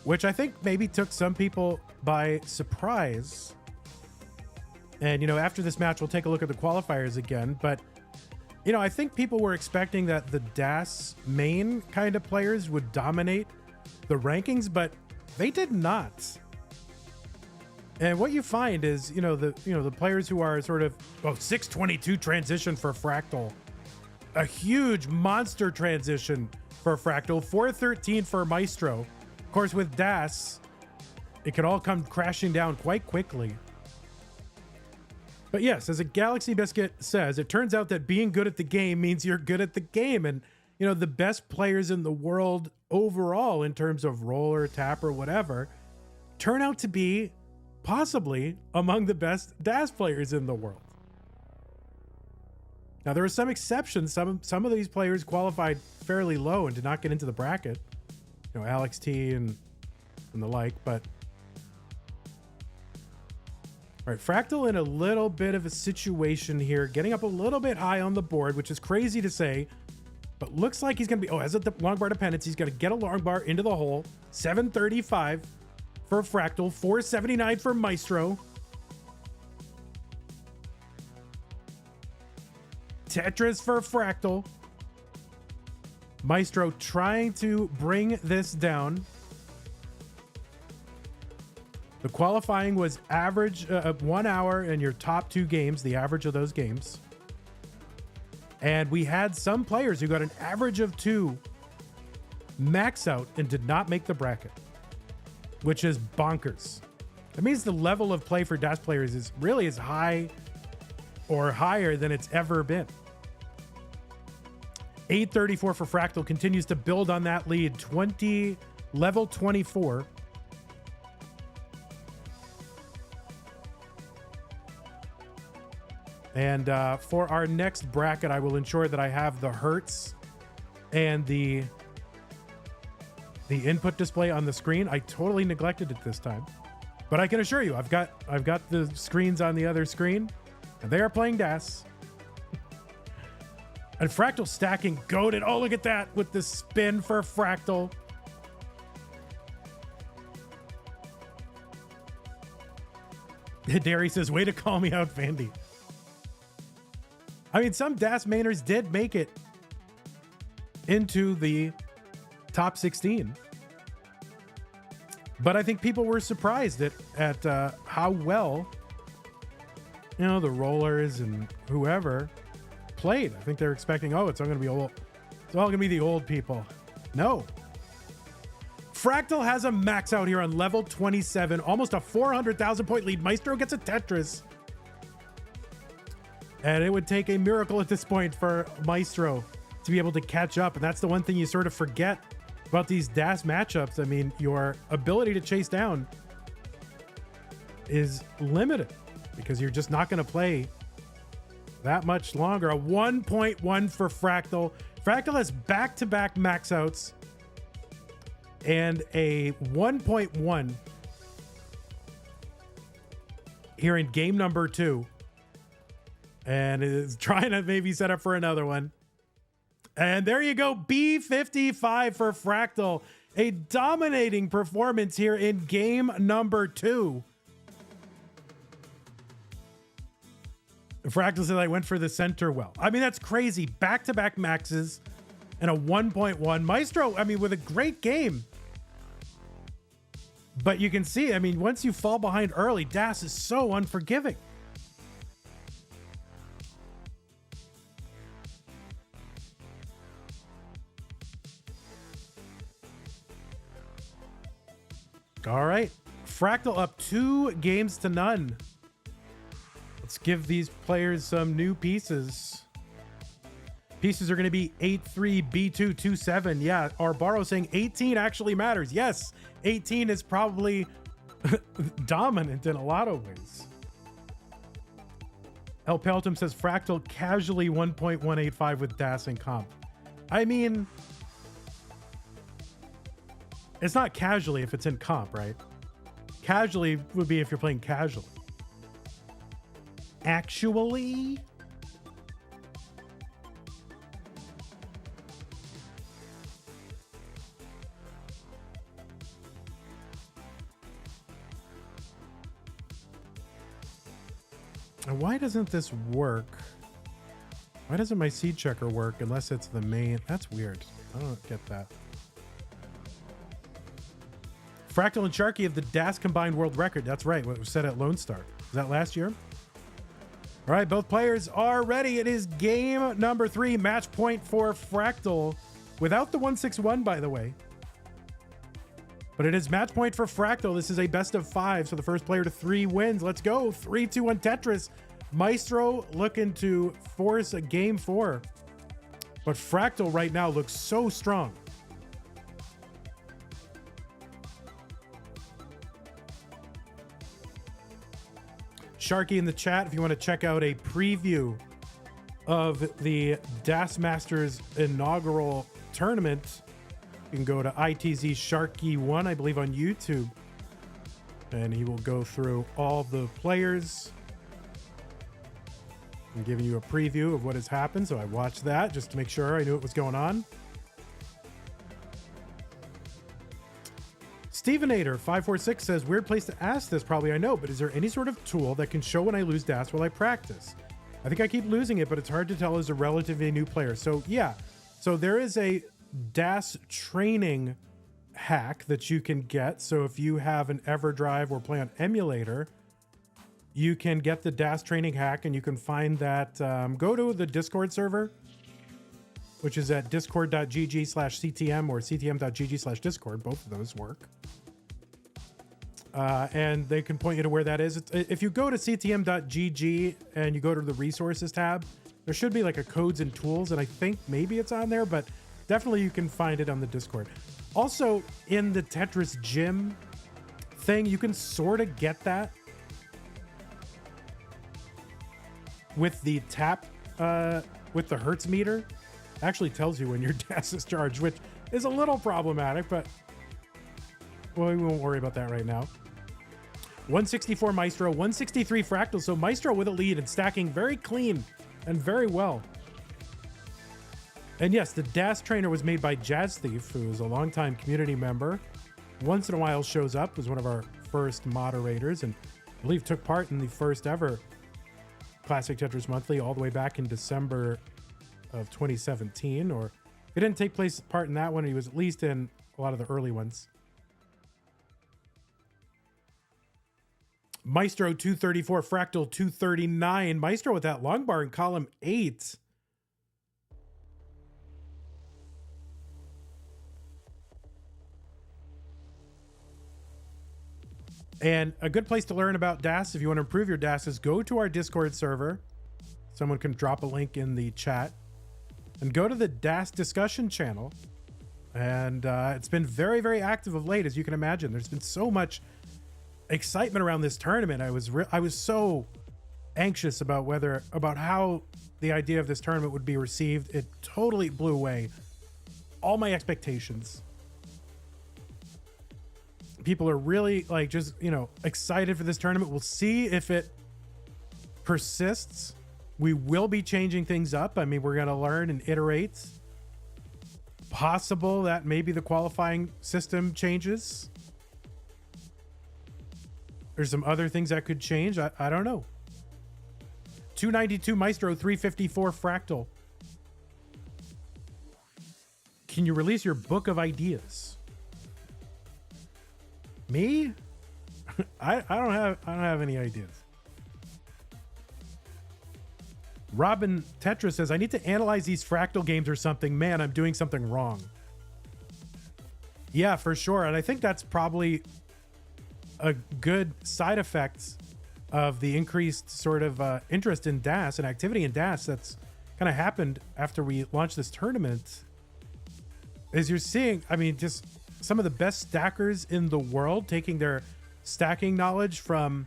which I think maybe took some people by surprise. And, after this match, we'll take a look at the qualifiers again. But, I think people were expecting that the DAS main kind of players would dominate the rankings, but they did not. And what you find is, the players who are sort of 622 transition for Fractal, a huge monster transition for Fractal, 413 for Maestro. Of course, with DAS, it can all come crashing down quite quickly. But yes, as a Galaxy Biscuit says, it turns out that being good at the game means you're good at the game. And, the best players in the world overall, in terms of roller, tap, or whatever, turn out to be possibly among the best DAS players in the world. Now, there are some exceptions. Some of these players qualified fairly low and did not get into the bracket. Alex T and the like, but... All right, Fractal in a little bit of a situation here, getting up a little bit high on the board, which is crazy to say, but looks like he's going to be... has a long bar dependence. He's going to get a long bar into the hole. 735 for Fractal, 479 for Maestro. Tetris for Fractal. Maestro trying to bring this down. The qualifying was average of 1 hour in your top 2 games, the average of those games. And we had some players who got an average of 2 max out and did not make the bracket, which is bonkers. That means the level of play for DAS players is really as high or higher than it's ever been. 834 for Fractal continues to build on that lead. Level 24. And for our next bracket, I will ensure that I have the hertz and the input display on the screen. I totally neglected it this time, but I can assure you, I've got the screens on the other screen, and they are playing DAS. And Fractal stacking goated. Oh, look at that with the spin for Fractal. Derry says, way to call me out, Vandy. I mean, some DAS mainers did make it into the top 16. But I think people were surprised at how well, the rollers and whoever played. I think they're expecting, it's all going to be old. It's all going to be the old people. No. Fractal has a max out here on level 27, almost a 400,000 point lead. Maestro gets a Tetris. And it would take a miracle at this point for Maestro to be able to catch up. And that's the one thing you sort of forget about these DAS matchups. I mean, your ability to chase down is limited because you're just not going to play that much longer. A 1.1 for Fractal. Fractal has back-to-back max outs and a 1.1 here in game number 2. And is trying to maybe set up for another one. And there you go, B55 for Fractal. A dominating performance here in game number 2. Fractal said I went for the center well. I mean, that's crazy. Back-to-back maxes and a 1.1. Maestro, I mean, with a great game. But you can see, I mean, once you fall behind early, DAS is so unforgiving. All right. Fractal up 2-0. Let's give these players some new pieces. Pieces are going to be 8-3, B2, 2-7. Yeah, Arbaro saying 18 actually matters. Yes, 18 is probably dominant in a lot of ways. El Peltum says Fractal casually 1.185 with DAS and comp. I mean, it's not casually if it's in comp, right? Casually would be if you're playing casually. Actually, why doesn't this work? Why doesn't my seed checker work unless it's the main? That's weird. I don't get that. Fractal and Sharky have the DAS combined world record. That's right. What was set at Lone Star. Was that last year? All right, both players are ready. It is game number 3, match point for Fractal, without the 161, by the way. But it is match point for Fractal. This is a best of 5, so the first player to 3 wins. Let's go. 3-2-1 Tetris. Maestro looking to force a game 4. But Fractal right now looks so strong. Sharky in the chat, if you want to check out a preview of the DAS Masters inaugural tournament, you can go to ITZ Sharky1, I believe, on YouTube. And he will go through all the players and giving you a preview of what has happened. So I watched that just to make sure I knew what was going on. Stevenator 546 says, weird place to ask this, probably I know, but is there any sort of tool that can show when I lose DAS while I practice? I think I keep losing it, but it's hard to tell as a relatively new player. So yeah, so there is a DAS training hack that you can get. So if you have an EverDrive or play on emulator, you can get the DAS training hack, and you can find that, go to the Discord server, which is at discord.gg/CTM or ctm.gg/discord. Both of those work. And they can point you to where that is. If you go to ctm.gg and you go to the resources tab, there should be like a codes and tools, and I think maybe it's on there, but definitely you can find it on the Discord. Also, in the Tetris Gym thing, you can sort of get that with the tap, with the Hertz meter. Actually tells you when your DAS is charged, which is a little problematic, but well, we won't worry about that right now. 164 Maestro, 163 Fractal. So Maestro with a lead and stacking very clean and very well. And yes, the DAS trainer was made by Jazz Thief, who is a longtime community member. Once in a while shows up, was one of our first moderators, and I believe took part in the first ever Classic Tetris Monthly all the way back in December of 2017, or he didn't take part in that one. He was at least in a lot of the early ones. Maestro 234, Fractal 239. Maestro with that long bar in column 8. And a good place to learn about DAS, if you want to improve your DAS, is go to our Discord server. Someone can drop a link in the chat. And go to the DAS discussion channel. And it's been very, very active of late, as you can imagine. There's been so much excitement around this tournament. I was so anxious about how the idea of this tournament would be received. It totally blew away all my expectations. People are really like just, excited for this tournament. We'll see if it persists. We will be changing things up. I mean, we're going to learn and iterate. Possible that maybe the qualifying system changes. There's some other things that could change. I don't know. 292 Maestro, 354 Fractal. Can you release your book of ideas? Me? I don't have any ideas. Robin Tetra says, I need to analyze these Fractal games or something. Man, I'm doing something wrong. Yeah, for sure. And I think that's probably a good side effect of the increased sort of interest in DAS and activity in DAS that's kind of happened after we launched this tournament is you're seeing, I mean, just some of the best stackers in the world taking their stacking knowledge from,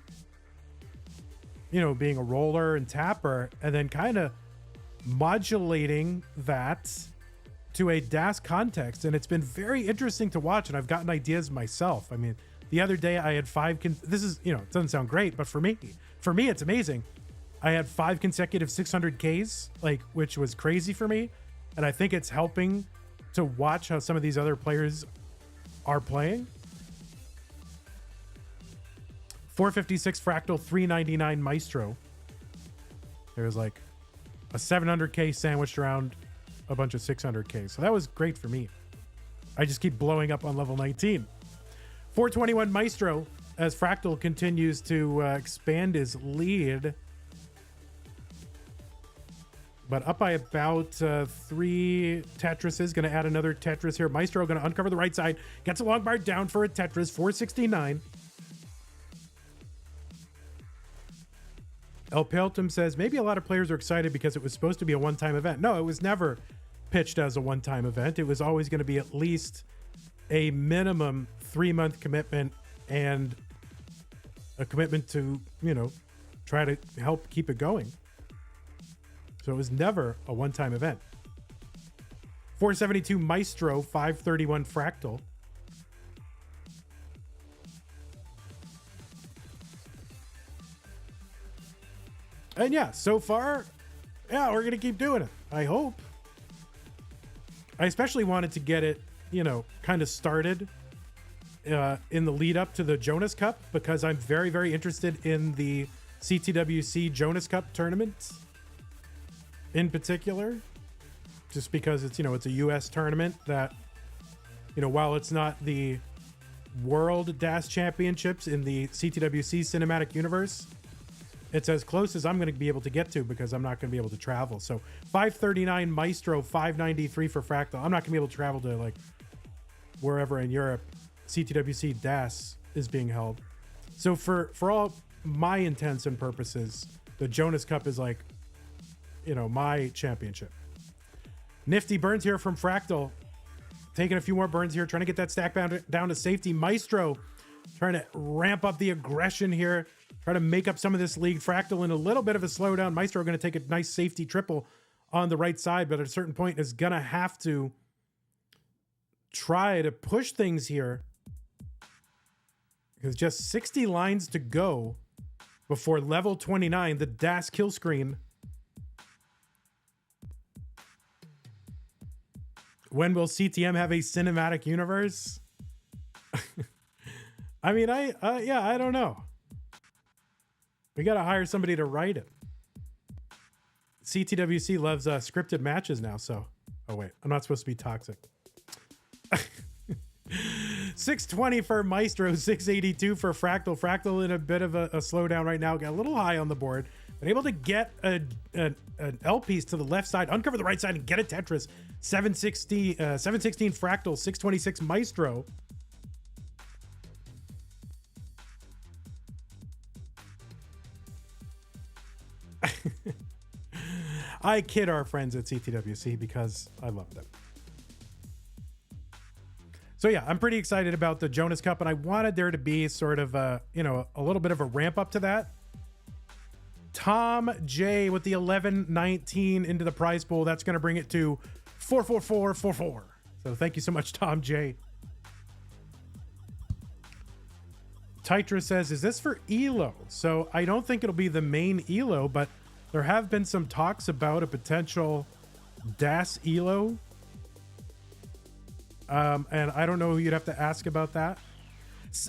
you know, being a roller and tapper, and then kind of modulating that to a DAS context. And it's been very interesting to watch, and I've gotten ideas myself. I mean, the other day I had this is, you know, it doesn't sound great, but for me, it's amazing. I had 5 consecutive 600Ks, like, which was crazy for me. And I think it's helping to watch how some of these other players are playing. 456 Fractal, 399 Maestro. There's like a 700K sandwiched around a bunch of 600K. So that was great for me. I just keep blowing up on level 19. 421 Maestro as Fractal continues to expand his lead. But up by about 3 Tetrises. Going to add another Tetris here. Maestro going to uncover the right side. Gets a long bar down for a Tetris. 469. El Peltum says, maybe a lot of players are excited because it was supposed to be a one-time event. No, it was never pitched as a one-time event. It was always going to be at least a minimum 3-month commitment and a commitment to, you know, try to help keep it going. So it was never a one-time event. 472 Maestro, 531 Fractal. And yeah, so far, yeah, we're going to keep doing it. I hope. I especially wanted to get it, you know, kind of started in the lead up to the Jonas Cup, because I'm very, very interested in the CTWC Jonas Cup tournament in particular, just because it's, you know, it's a US tournament that, you know, while it's not the World DAS Championships in the CTWC Cinematic Universe, it's as close as I'm going to be able to get to, because I'm not going to be able to travel. So 539 Maestro, 593 for Fractal. I'm not going to be able to travel to like wherever in Europe CTWC DAS is being held. So for all my intents and purposes, the Jonas Cup is like, you know, my championship. Nifty burns here from Fractal. Taking a few more burns here, trying to get that stack down to safety. Maestro trying to ramp up the aggression here. Try to make up some of this lead. Fractal in a little bit of a slowdown. Maestro going to take a nice safety triple on the right side, but at a certain point is going to have to try to push things here, because just 60 lines to go before level 29, the DAS kill screen. When will CTM have a cinematic universe? I mean, yeah, I don't know. We got to hire somebody to write it. CTWC loves scripted matches now, so... Oh, wait. I'm not supposed to be toxic. 620 for Maestro, 682 for Fractal. Fractal in a bit of a slowdown right now. Got a little high on the board. Been able to get an L piece to the left side, uncover the right side, and get a Tetris. 716 Fractal, 626 Maestro. I kid our friends at CTWC because I love them. So yeah, I'm pretty excited about the Jonas Cup, and I wanted there to be sort of a, you know, a little bit of a ramp up to that. Tom J with the 1119 into the prize pool. That's going to bring it to 44444. So thank you so much, Tom J. Titra says, is this for ELO? So I don't think it'll be the main ELO, but there have been some talks about a potential DAS ELO. And I don't know who you'd have to ask about that.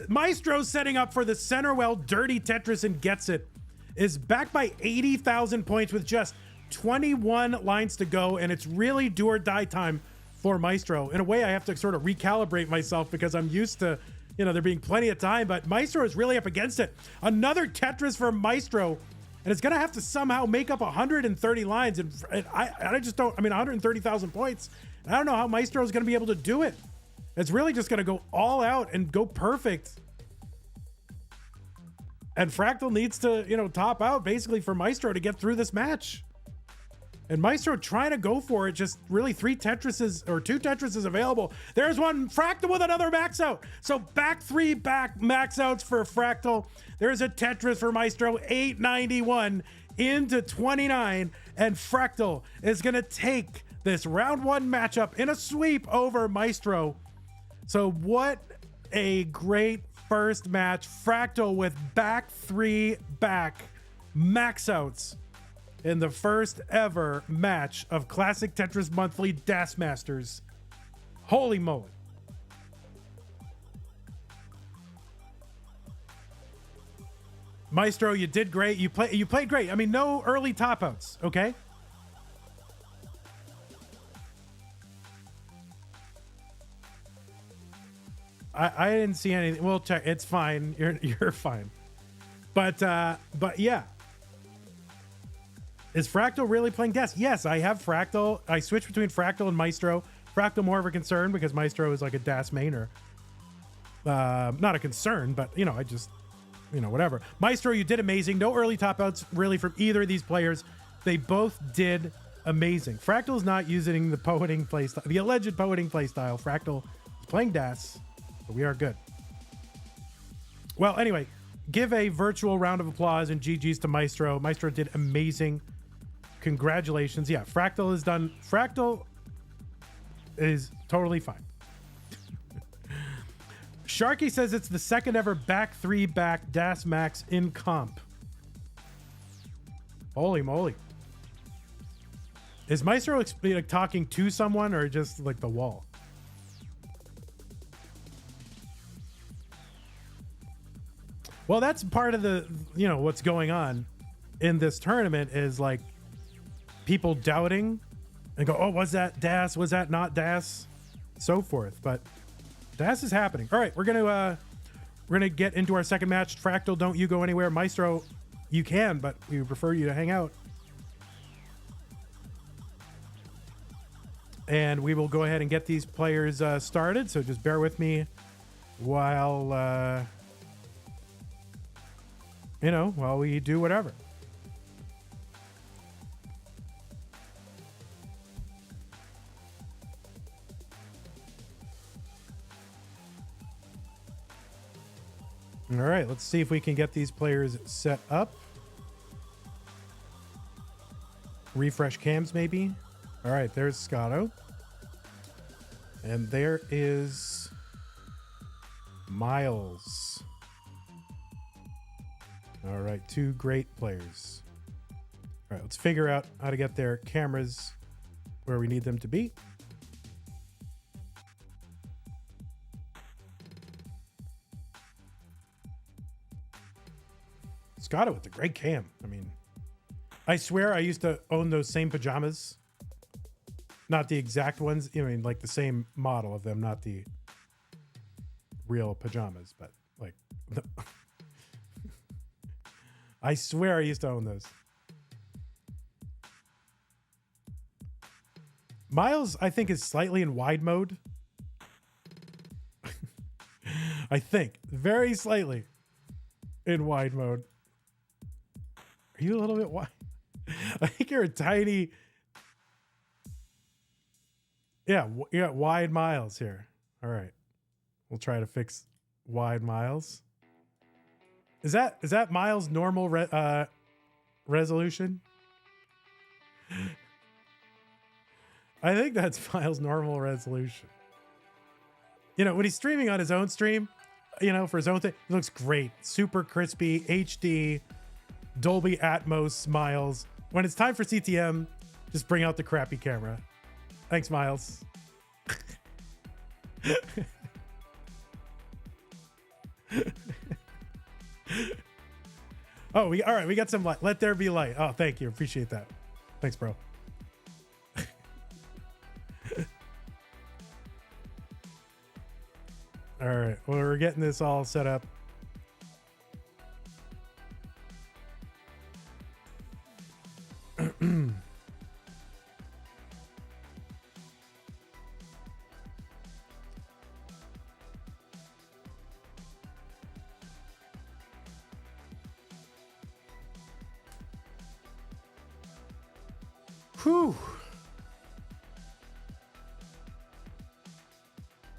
Maestro setting up for the center well, dirty Tetris, and gets it. Is back by 80,000 points with just 21 lines to go, and it's really do or die time for Maestro. In a way, I have to sort of recalibrate myself because I'm used to, you know, there being plenty of time, but Maestro is really up against it. Another Tetris for Maestro, and it's going to have to somehow make up 130 lines, and I just don't, I mean, 130,000 points. I don't know how Maestro is going to be able to do it. It's really just going to go all out and go perfect And Fractal needs to, you know, top out basically for Maestro to get through this match. And Maestro trying to go for it, just really 3 Tetrises or 2 Tetrises available. There's one, Fractal with another max out. So back 3 max outs for Fractal. There's a Tetris for Maestro, 891 into 29. And Fractal is gonna take this round 1 matchup in a sweep over Maestro. So what a great first match. Fractal with back 3 max outs in the first ever match of Classic Tetris Monthly Das Masters. Holy moly. Maestro, you did great. You played great. I mean, no early top outs, okay? I didn't see anything. We'll check. It's fine. You're fine. But yeah. Is Fractal really playing Des? Yes, I have Fractal. I switched between Fractal and Maestro. Fractal more of a concern because Maestro is like a Das mainer. Not a concern, but you know, I just, you know, whatever. Maestro, you did amazing. No early top outs really from either of these players. They both did amazing. Fractal is not using the poeting playstyle, the alleged poeting playstyle. Fractal is playing Das, but we are good. Well, anyway, give a virtual round of applause and GG's to Maestro. Maestro did amazing. Congratulations. Yeah, Fractal is done. Fractal is totally fine. Sharky says it's the second ever back 3 Das Max in comp. Holy moly. Is Maestro like talking to someone or just like the wall? Well, that's part of the, you know, what's going on in this tournament is like people doubting and go, oh, was that Das? Was that not Das? So forth. But Das is happening. All right, we're gonna get into our second match. Fractal, don't you go anywhere. Maestro, you can, but we prefer you to hang out. And we will go ahead and get these players started. So just bear with me while you know, while we do whatever. All right, let's see if we can get these players set up. Refresh cams, maybe. All right, there's Scotto. And there is myles. All right, 2 great players. All right, let's figure out how to get their cameras where we need them to be. Scotto with the great cam. I mean, I swear I used to own those same pajamas. Not the exact ones. I mean, like the same model of them, not the real pajamas, but like, I swear I used to own those. myles, I think, is slightly in wide mode. I think very slightly in wide mode. Are you a little bit wide? I think you're a tiny. Yeah, wide myles here. All right. We'll try to fix wide myles. Is that myles normal resolution? I think that's myles normal resolution. You know, when he's streaming on his own stream, you know, for his own thing, it looks great. Super crispy, HD, Dolby Atmos myles. When it's time for CTM, just bring out the crappy camera. Thanks, myles. Oh, all right, we got some light. Let there be light. Oh, thank you. Appreciate that. Thanks, bro. All right, well, we're getting this all set up. Whew.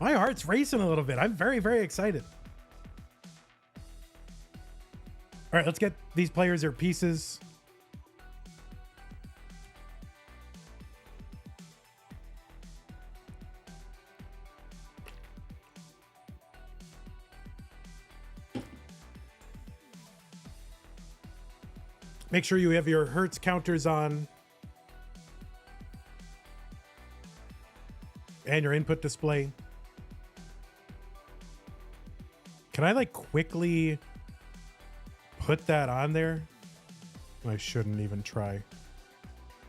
My heart's racing a little bit. I'm very, very excited. All right, let's get these players their pieces. Make sure you have your hertz counters on. And your input display. Can I like quickly put that on there? I shouldn't even try.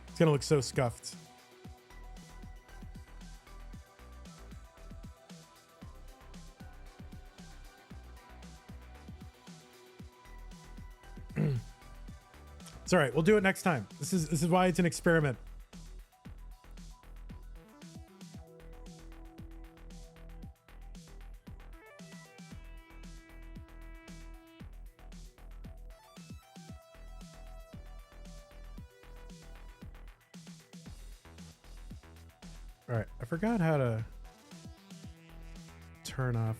It's gonna look so scuffed. It's all right. We'll do it next time. This is why it's an experiment. All right, I forgot how to turn off.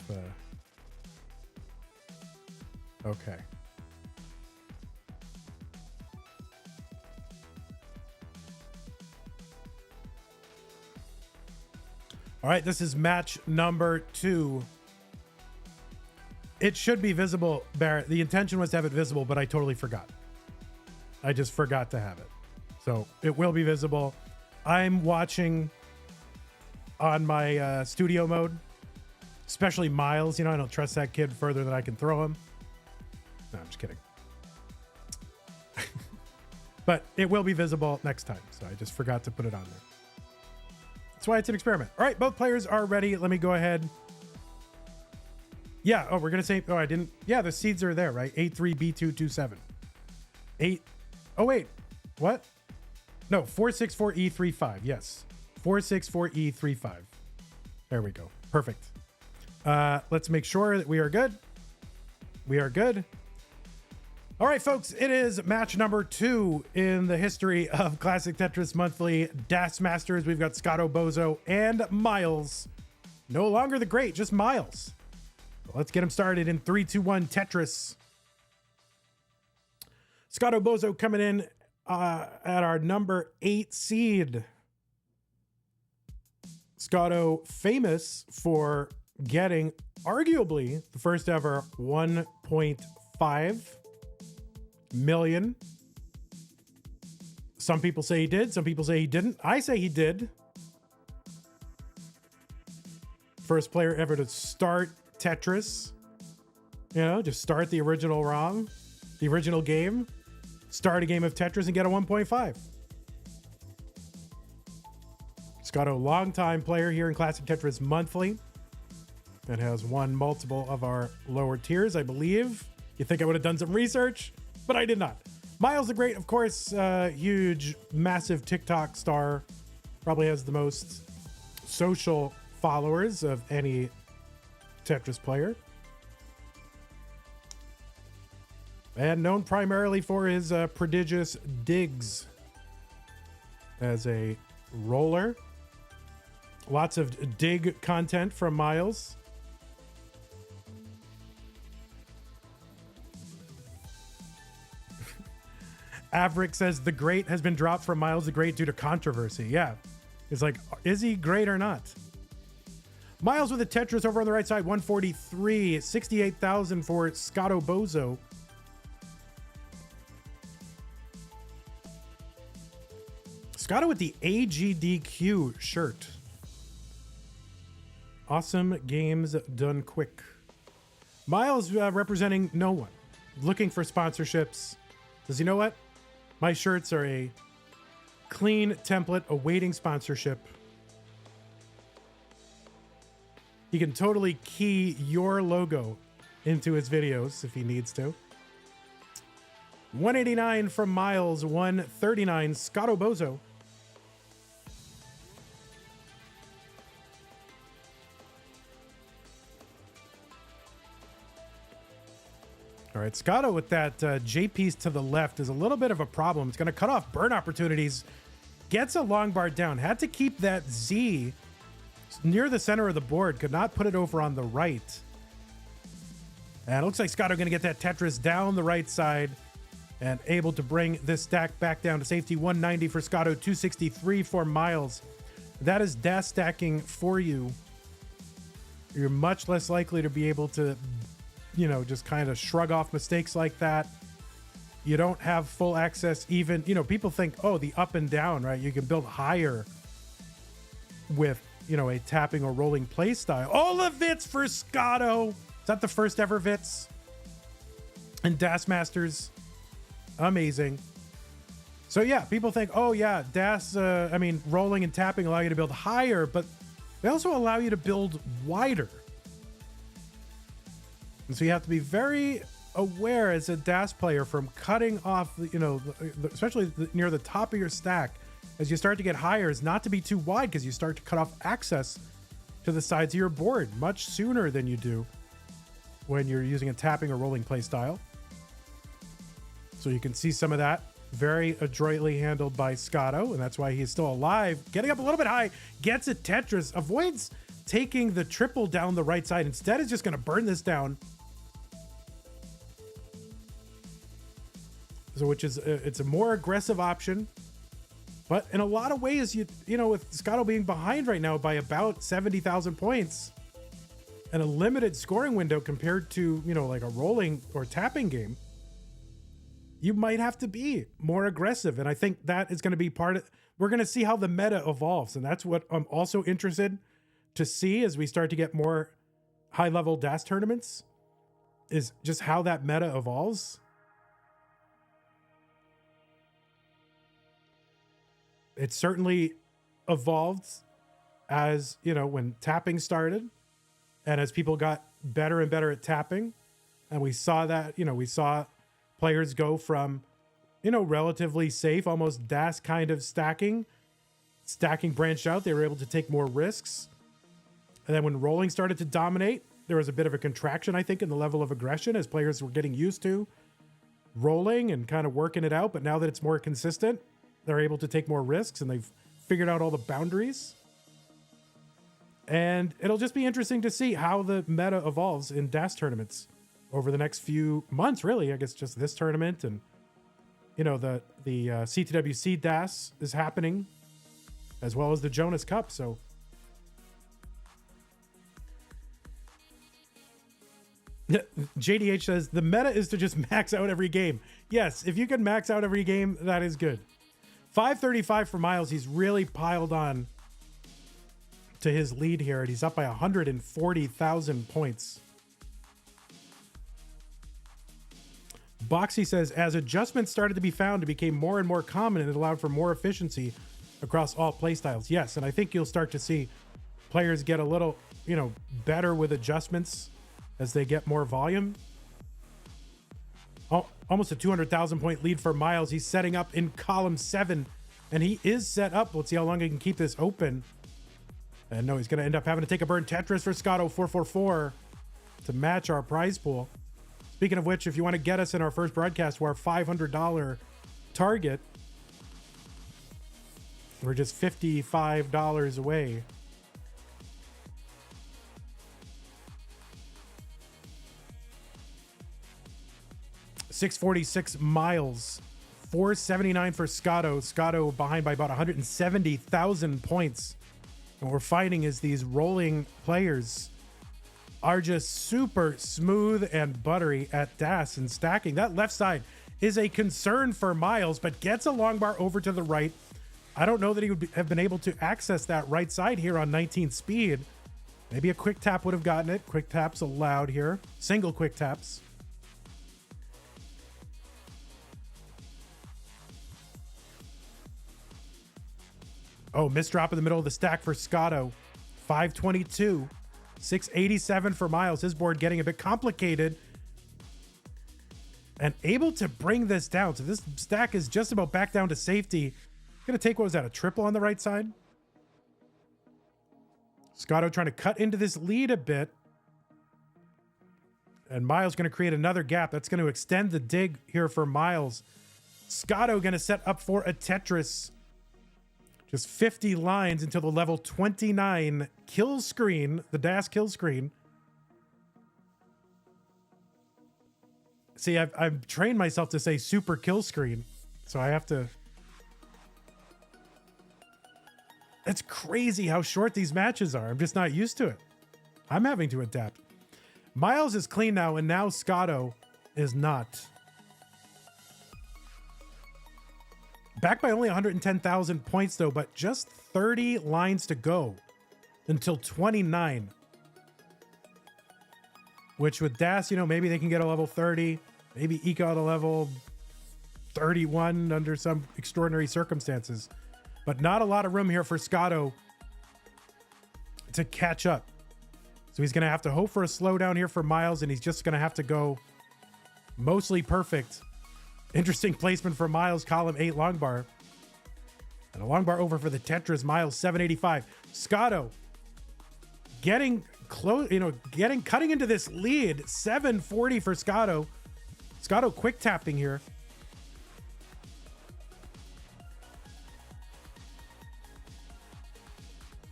Okay. All right, this is match number 2. It should be visible, Barrett. The intention was to have it visible, but I totally forgot. I just forgot to have it. So it will be visible. I'm watching on my studio mode, especially Miles. You know, I don't trust that kid further than I can throw him. No, I'm just kidding. But it will be visible next time. So I just forgot to put it on there. That's why it's an experiment. All right, both players are ready. Let me go ahead. Yeah, oh, we're going to say, oh, I didn't. Yeah, the seeds are there, right? 83B227. 8. Oh, wait. What? No, 464E35. Yes. 464E35. There we go. Perfect. Let's make sure that we are good. We are good. All right, folks, it is match number 2 in the history of Classic Tetris Monthly Das Masters. We've got Scotto, Bozo, and Miles. No longer the great, just Miles. Let's get him started in 3, 2, 1 Tetris. Scotto Bozo coming in at our number 8 seed. Scotto famous for getting arguably the first ever 1.5 million. Some people say he did. Some people say he didn't. I say he did. First player ever to start Tetris. You know, just start the original ROM, the original game, start a game of Tetris and get a 1.5. Scotto, longtime player here in Classic Tetris Monthly that has won multiple of our lower tiers, I believe. You think I would have done some research, but I did not. Miles the Great, of course, huge, massive TikTok star. Probably has the most social followers of any Tetris player. And known primarily for his prodigious digs as a roller. Lots of dig content from Miles. Averick says the Great has been dropped from Miles the Great due to controversy. Yeah. It's like, is he great or not? Miles with a Tetris over on the right side, 143, 68,000 for Scotto Bozo. Scotto with the AGDQ shirt. Awesome games done quick. Miles representing no one. Looking for sponsorships. Says, you know what? My shirts are a clean template awaiting sponsorship. He can totally key your logo into his videos if he needs to. 189 from Miles, 139 Scotto Bozo. All right, Scotto with that J piece to the left is a little bit of a problem. It's going to cut off burn opportunities. gets a long bar down. Had to keep that Z near the center of the board. Could not put it over on the right. And it looks like Scotto going to get that Tetris down the right side and able to bring this stack back down to safety. 190 for Scotto, 263 for myles. That is dash stacking for you. You're much less likely to be able to, you know, just kind of shrug off mistakes like that. You don't have full access even, you know, people think, oh, the up and down, right? You can build higher with, you know, a tapping or rolling play style. All the Vits for Scotto. Is that the first ever Vits? And Das Masters. Amazing. So yeah, people think, oh yeah, rolling and tapping allow you to build higher, but they also allow you to build wider. And so you have to be very aware as a DAS player from cutting off, you know, especially near the top of your stack as you start to get higher, is not to be too wide because you start to cut off access to the sides of your board much sooner than you do when you're using a tapping or rolling play style. So you can see some of that very adroitly handled by Scotto, and that's why he's still alive. Getting up a little bit high, gets a Tetris, avoids taking the triple down the right side. Instead is just going to burn this down. So which is it's a more aggressive option, but in a lot of ways, you know, with Scotto being behind right now by about 70,000 points and a limited scoring window compared to, you know, like a rolling or tapping game, you might have to be more aggressive. And I think that is going to be part of, we're going to see how the meta evolves. And that's what I'm also interested to see as we start to get more high level DAS tournaments, is just how that meta evolves. It certainly evolved as, you know, when tapping started and as people got better and better at tapping. And we saw that, you know, we saw players go from, you know, relatively safe, almost DAS kind of stacking branched out. They were able to take more risks. And then when rolling started to dominate, there was a bit of a contraction, I think, in the level of aggression as players were getting used to rolling and kind of working it out. But now that it's more consistent, they're able to take more risks and they've figured out all the boundaries. And it'll just be interesting to see how the meta evolves in DAS tournaments over the next few months, really. I guess just this tournament, and, you know, the CTWC DAS is happening as well as the Jonas Cup. So JDH says the meta is to just max out every game. Yes, if you can max out every game, that is good. 535 for myles. He's really piled on to his lead here, and he's up by 140,000 points. Boxy says, as adjustments started to be found, it became more and more common and it allowed for more efficiency across all playstyles. Yes, and I think you'll start to see players get a little, you know, better with adjustments as they get more volume. Almost a 200,000 point lead for myles. He's setting up in column 7, and he is set up. Let's see how long he can keep this open. And no, he's going to end up having to take a burn. Tetris for Scotto, 444 to match our prize pool. Speaking of which, if you want to get us in our first broadcast to our $500 target, we're just $55 away. $646 myles, $479 for Scotto. Scotto behind by about 170,000 points. And what we're finding is these rolling players are just super smooth and buttery at DAS and stacking. That left side is a concern for myles, but gets a long bar over to the right. I don't know that he would have been able to access that right side here on 19 speed. Maybe a quick tap would have gotten it. Quick taps allowed here. Single quick taps. Oh, misdrop in the middle of the stack for Scotto. 522. 687 for myles. His board getting a bit complicated. And able to bring this down. So this stack is just about back down to safety. Going to take, what was that, a triple on the right side? Scotto trying to cut into this lead a bit. And myles going to create another gap. That's going to extend the dig here for myles. Scotto going to set up for a Tetris. Just 50 lines until the level 29 kill screen, the DAS kill screen. See, I've trained myself to say super kill screen, so I have to... It's crazy how short these matches are. I'm just not used to it. I'm having to adapt. Myles is clean now, and now Scotto is not. Back by only 110,000 points, though, but just 30 lines to go until 29. Which with DAS, you know, maybe they can get a level 30, maybe eke out a level 31 under some extraordinary circumstances. But not a lot of room here for Scotto to catch up. So he's going to have to hope for a slowdown here for Myles, and he's just going to have to go mostly perfect. Interesting placement for Myles, column 8 long bar. And a long bar over for the Tetris, Myles 785. Scotto getting close, you know, cutting into this lead. 740 for Scotto. Scotto quick tapping here.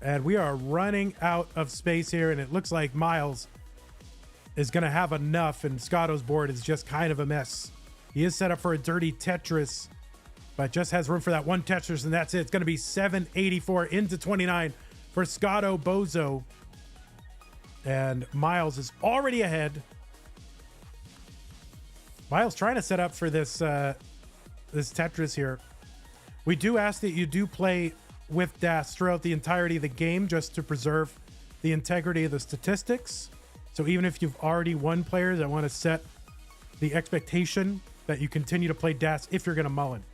And we are running out of space here, and it looks like Myles is going to have enough, and Scotto's board is just kind of a mess. He is set up for a dirty Tetris, but just has room for that one Tetris, and that's it. It's going to be 784 into 29 for Scotto Bozo. And Myles is already ahead. Myles trying to set up for this this Tetris here. We do ask that you do play with DAS throughout the entirety of the game, just to preserve the integrity of the statistics. So even if you've already won players, I want to set the expectation that you continue to play DAS if you're going to mullen.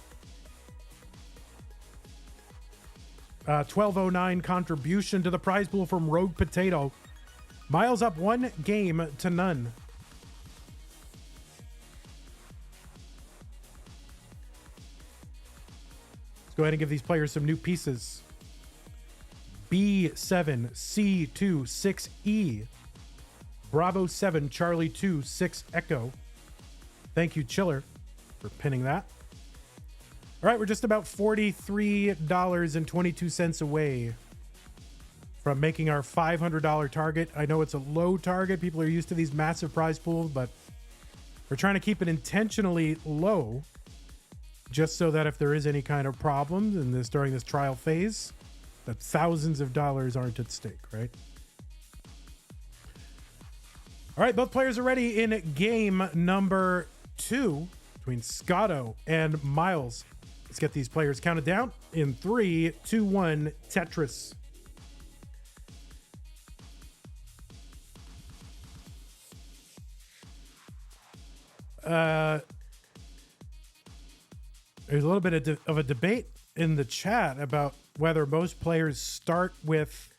1209 contribution to the prize pool from Rogue Potato. Myles up 1 game to none. Go ahead and give these players some new pieces. B7, C2, 6E. Bravo 7, Charlie 2, 6 Echo. Thank you, Chiller, for pinning that. All right, we're just about $43.22 away from making our $500 target. I know it's a low target. People are used to these massive prize pools, but we're trying to keep it intentionally low, just so that if there is any kind of problems in this during this trial phase, that thousands of dollars aren't at stake, right? All right, both players are ready in game number 2 between Scotto and Myles. Let's get these players counted down in 3, 2, 1, Tetris. There's a little bit of a debate in the chat about whether most players start with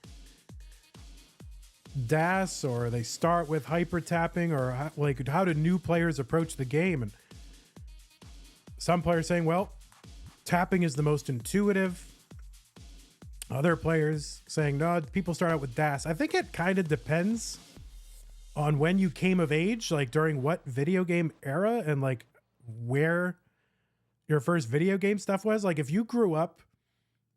DAS or they start with hyper tapping, or how do new players approach the game? And some players saying, well, tapping is the most intuitive. Other players saying, no, people start out with DAS. I think it kind of depends on when you came of age, like during what video game era and like where your first video game stuff was. Like if you grew up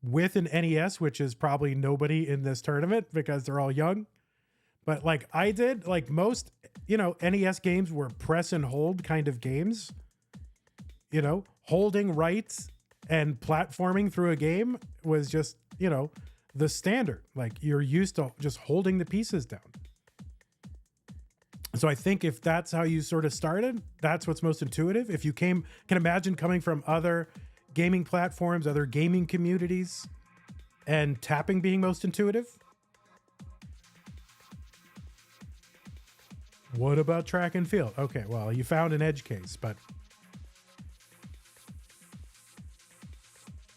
with an NES, which is probably nobody in this tournament because they're all young, but like I did, like most, you know, NES games were press and hold kind of games, you know, holding right and platforming through a game was just, you know, the standard. Like you're used to just holding the pieces down. So I think if that's how you sort of started, that's what's most intuitive. If you can imagine coming from other gaming platforms, other gaming communities, and tapping being most intuitive. What about track and field? Okay, well, you found an edge case, but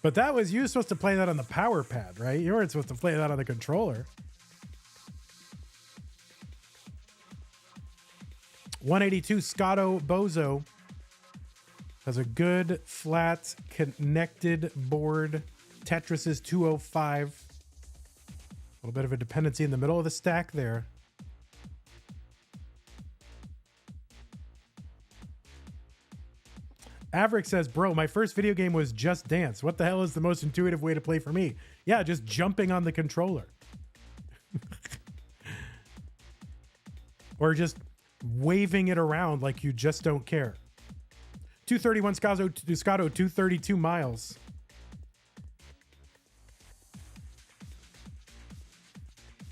that was, you were supposed to play that on the power pad, right? You weren't supposed to play that on the controller. 182 Scotto Bozo has a good flat connected board. Tetris is 205. A little bit of a dependency in the middle of the stack there. Averick says, bro, my first video game was Just Dance. What the hell is the most intuitive way to play for me? Yeah, just jumping on the controller. Or just waving it around like you just don't care. 231 Scotto, 232 miles.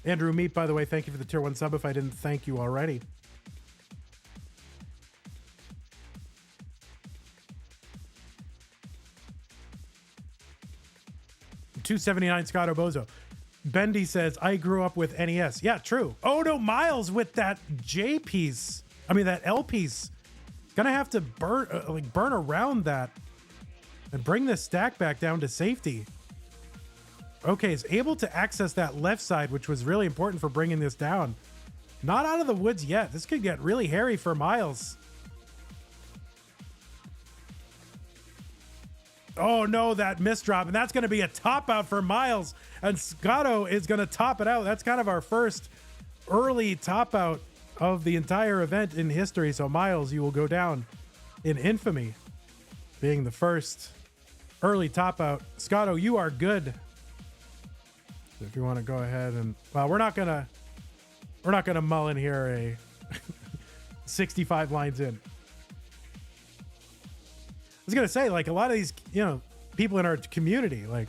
Andrew Meat, by the way, thank you for the tier 1 sub if I didn't thank you already. $279 Scotto Bozo. Bendy says, I grew up with NES. Yeah, true. Oh no, Miles with that J piece. I mean, that L piece. Gonna have to burn around that and bring the stack back down to safety. Okay, is able to access that left side, which was really important for bringing this down. Not out of the woods yet. This could get really hairy for Miles. Oh no, that misdrop, and that's going to be a top out for Miles, and Scotto is going to top it out. That's kind of our first early top out of the entire event in history. So Miles, you will go down in infamy, being the first early top out. Scotto, you are good. If you want to go ahead and, well, we're not gonna mull in here a 65 lines in. I was gonna say, like, a lot of these, you know, people in our community, like,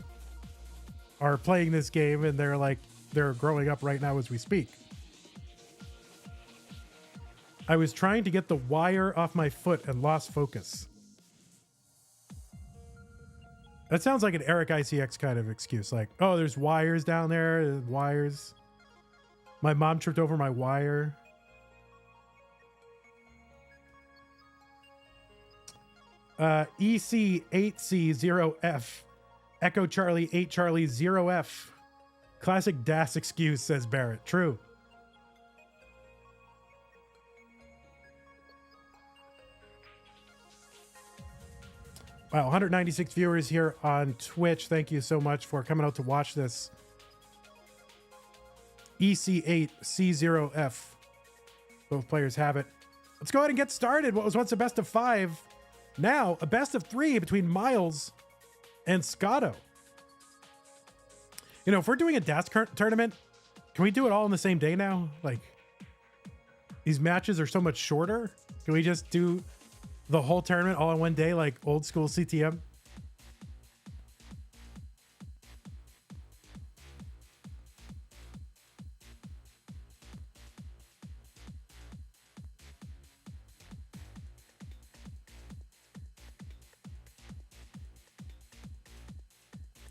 are playing this game, and they're growing up right now as we speak. I was trying to get the wire off my foot and lost focus. That sounds like an Eric ICX kind of excuse. Like, oh, there's wires down there. Wires. My mom tripped over my wire. EC8C0F. Echo Charlie 8 Charlie 0F. Classic DAS excuse, says Barrett. True. Wow, 196 viewers here on Twitch. Thank you so much for coming out to watch this. EC8C0F. Both players have it. Let's go ahead and get started. What was once a best of 5, now a best of 3 between Miles and Scotto. You know, if we're doing a DAS tournament, can we do it all in the same day now? Like, these matches are so much shorter. Can we just do the whole tournament all in one day, like old school CTM?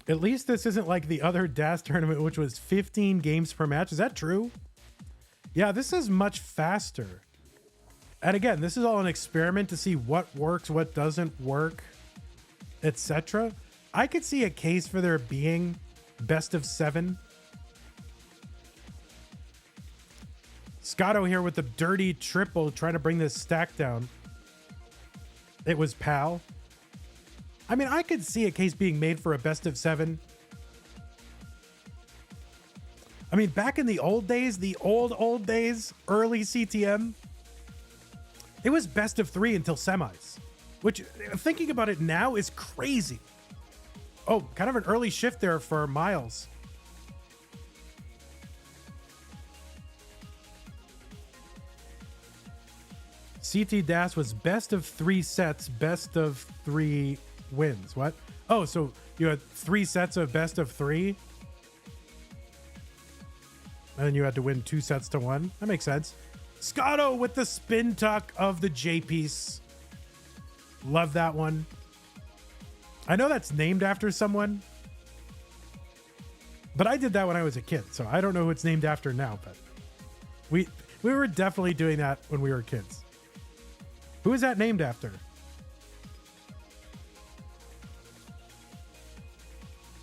At least this isn't like the other DAS tournament, which was 15 games per match. Is that true? Yeah, this is much faster. And again, this is all an experiment to see what works, what doesn't work, etc. I could see a case for there being best of 7. Scotto here with the dirty triple, trying to bring this stack down. It was Pal. I mean, I could see a case being made for a best of 7. I mean, back in the old days, the old days, early CTM, it was best of 3 until semis, which, thinking about it now, is crazy. Oh, kind of an early shift there for Miles. CT DAS was best of 3 sets, best of 3 wins. What? Oh, so you had 3 sets of best of 3, and then you had to win 2 sets to 1. That makes sense. Scotto with the spin tuck of the J piece. Love that one. I know that's named after someone, but I did that when I was a kid, so I don't know who it's named after now, but we were definitely doing that when we were kids. Who is that named after?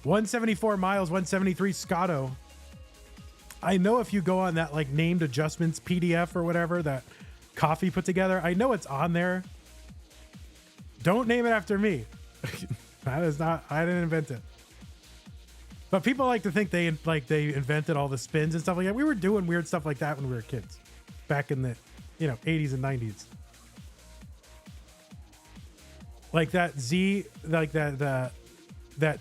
174 Miles, 173 Scotto. I know if you go on that like named adjustments PDF or whatever that Coffee put together, I know it's on there. Don't name it after me. That is not, I didn't invent it. But people like to think they invented all the spins and stuff like that. We were doing weird stuff like that when we were kids, back in the 80s and 90s. Like that Z, like that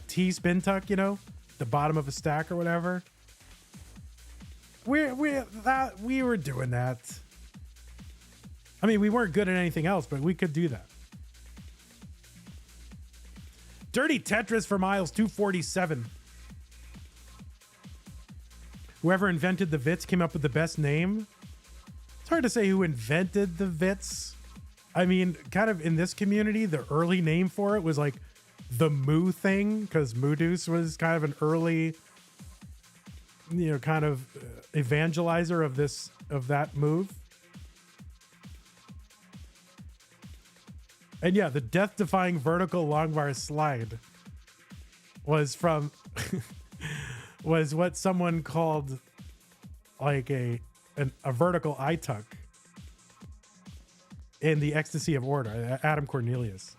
T spin tuck, you know, the bottom of a stack or whatever. We were doing that. I mean, we weren't good at anything else, but we could do that. Dirty Tetris for Miles 247. Whoever invented the Vits came up with the best name. It's hard to say who invented the Vits. I mean, kind of in this community, the early name for it was like the Moo thing, because Moodoo's was kind of an early, you know, kind of evangelizer of that move. And yeah, the death-defying vertical long bar slide was from was what someone called like a vertical eye tuck in the Ecstasy of Order, Adam Cornelius.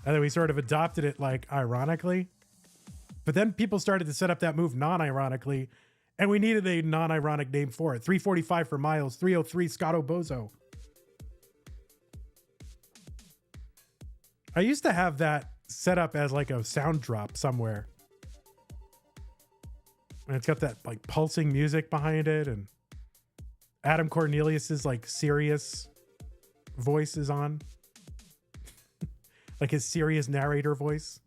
And then we sort of adopted it like ironically. But then people started to set up that move non-ironically, and we needed a non-ironic name for it. 345 for Miles, 303 Scotto Bozo. I used to have that set up as like a sound drop somewhere. And it's got that like pulsing music behind it, and Adam Cornelius's like serious voice is on. Like his serious narrator voice.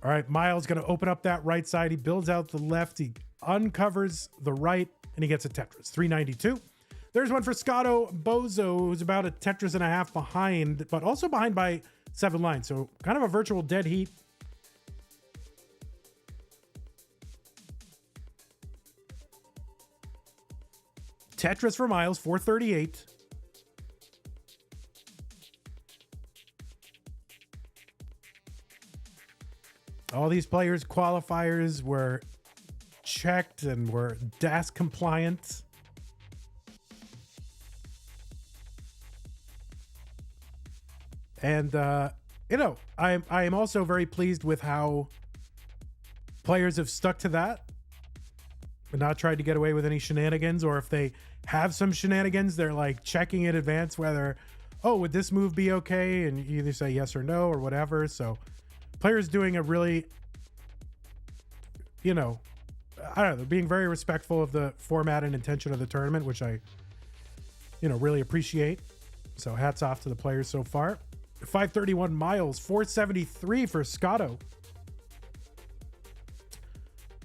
All right, Miles going to open up that right side. He builds out the left. He uncovers the right, and he gets a Tetris. 392. There's one for Scotto Bozo, who's about a Tetris and a half behind, but also behind by 7 lines. So kind of a virtual dead heat. Tetris for Miles, 438. All these players' qualifiers were checked and were DAS compliant. And, you know, I am also very pleased with how players have stuck to that and not tried to get away with any shenanigans, or if they have some shenanigans, they're like checking in advance whether, oh, would this move be okay? And you either say yes or no or whatever. So players doing a really, you know, I don't know, being very respectful of the format and intention of the tournament, which I, you know, really appreciate. So hats off to the players so far. 531 Miles, 473 for Scotto.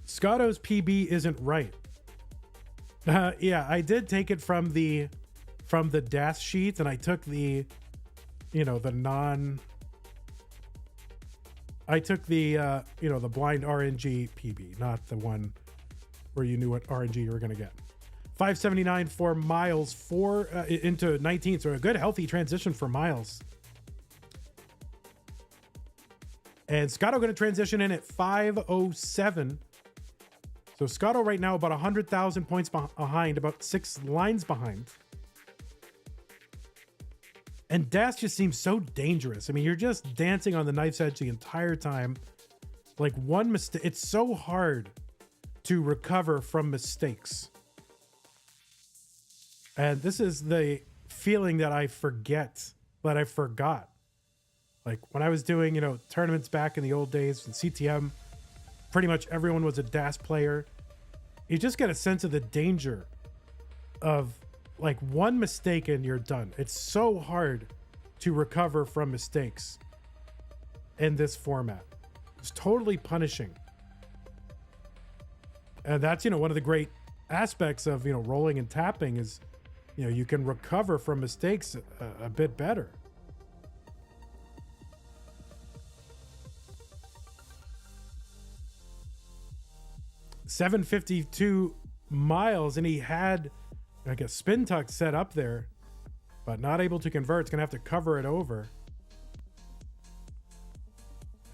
Scotto's PB isn't right. Yeah, I did take it from the DAS sheet, and I took the, you know, the I took the, you know, the blind RNG PB, not the one where you knew what RNG you were going to get. 579 for Miles, 4 into 19. So a good, healthy transition for Miles. And Scotto going to transition in at 507. So Scotto right now about 100,000 points behind, about 6 lines behind. And DAS just seems so dangerous. I mean, you're just dancing on the knife's edge the entire time. Like one mistake, it's so hard to recover from mistakes. And this is the feeling that I forgot. Like when I was doing, you know, tournaments back in the old days in CTM, pretty much everyone was a DAS player. You just get a sense of the danger of like one mistake and you're done. It's so hard to recover from mistakes in this format. It's totally punishing. And that's, you know, one of the great aspects of, you know, rolling and tapping is, you know, you can recover from mistakes a bit better. $752 Miles, and he had like a spin tuck set up there, but not able to convert. It's gonna have to cover it over.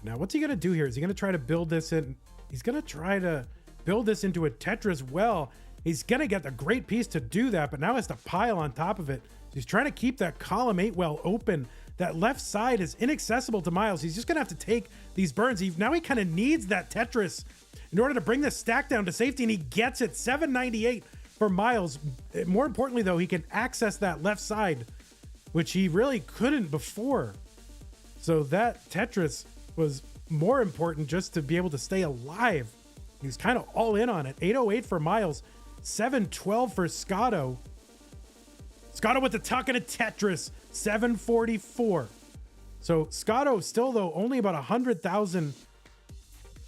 Now, what's he gonna do here? Is he gonna try to build this in? He's gonna try to build this into a Tetris well. He's gonna get a great piece to do that, but now has to pile on top of it. He's trying to keep that column 8 well open. That left side is inaccessible to Miles. He's just gonna have to take these burns. Now he kind of needs that Tetris in order to bring this stack down to safety, and he gets it. 798 for Miles. More importantly, though, he can access that left side which he really couldn't before. So that Tetris was more important just to be able to stay alive. He's kind of all in on it. 808 for myles, 712 for Scotto. Scotto with the tuck and a Tetris, 744. So Scotto still, though, only about 100,000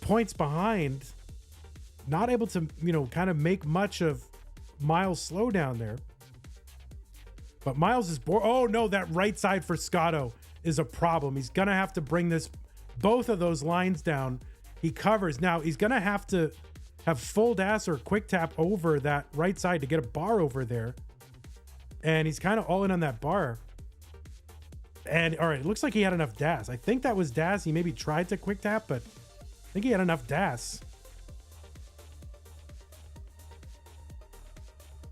points behind. Not able to, kind of make much of myles' slowdown there. But myles is bored. Oh, no, that right side for Scotto is a problem. He's going to have to bring both of those lines down. He covers. Now, he's going to have full dash or quick tap over that right side to get a bar over there. And he's kind of all in on that bar. And, all right, it looks like he had enough dash. I think that was dash. He maybe tried to quick tap, but I think he had enough dash.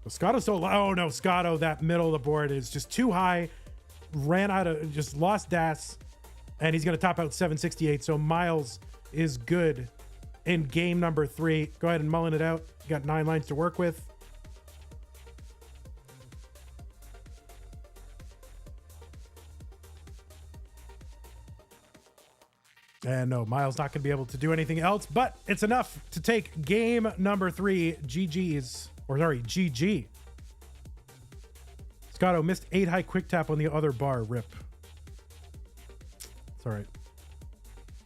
Scotto's so low. Oh, no, Scotto, that middle of the board is just too high. Just lost dash. And he's going to top out 768. So myles is good in game number 3. Go ahead and mullen it out. You got 9 lines to work with. And no, myles not going to be able to do anything else, but it's enough to take game number 3. GG. Scotto missed 8 high quick tap on the other bar. Rip. It's all right.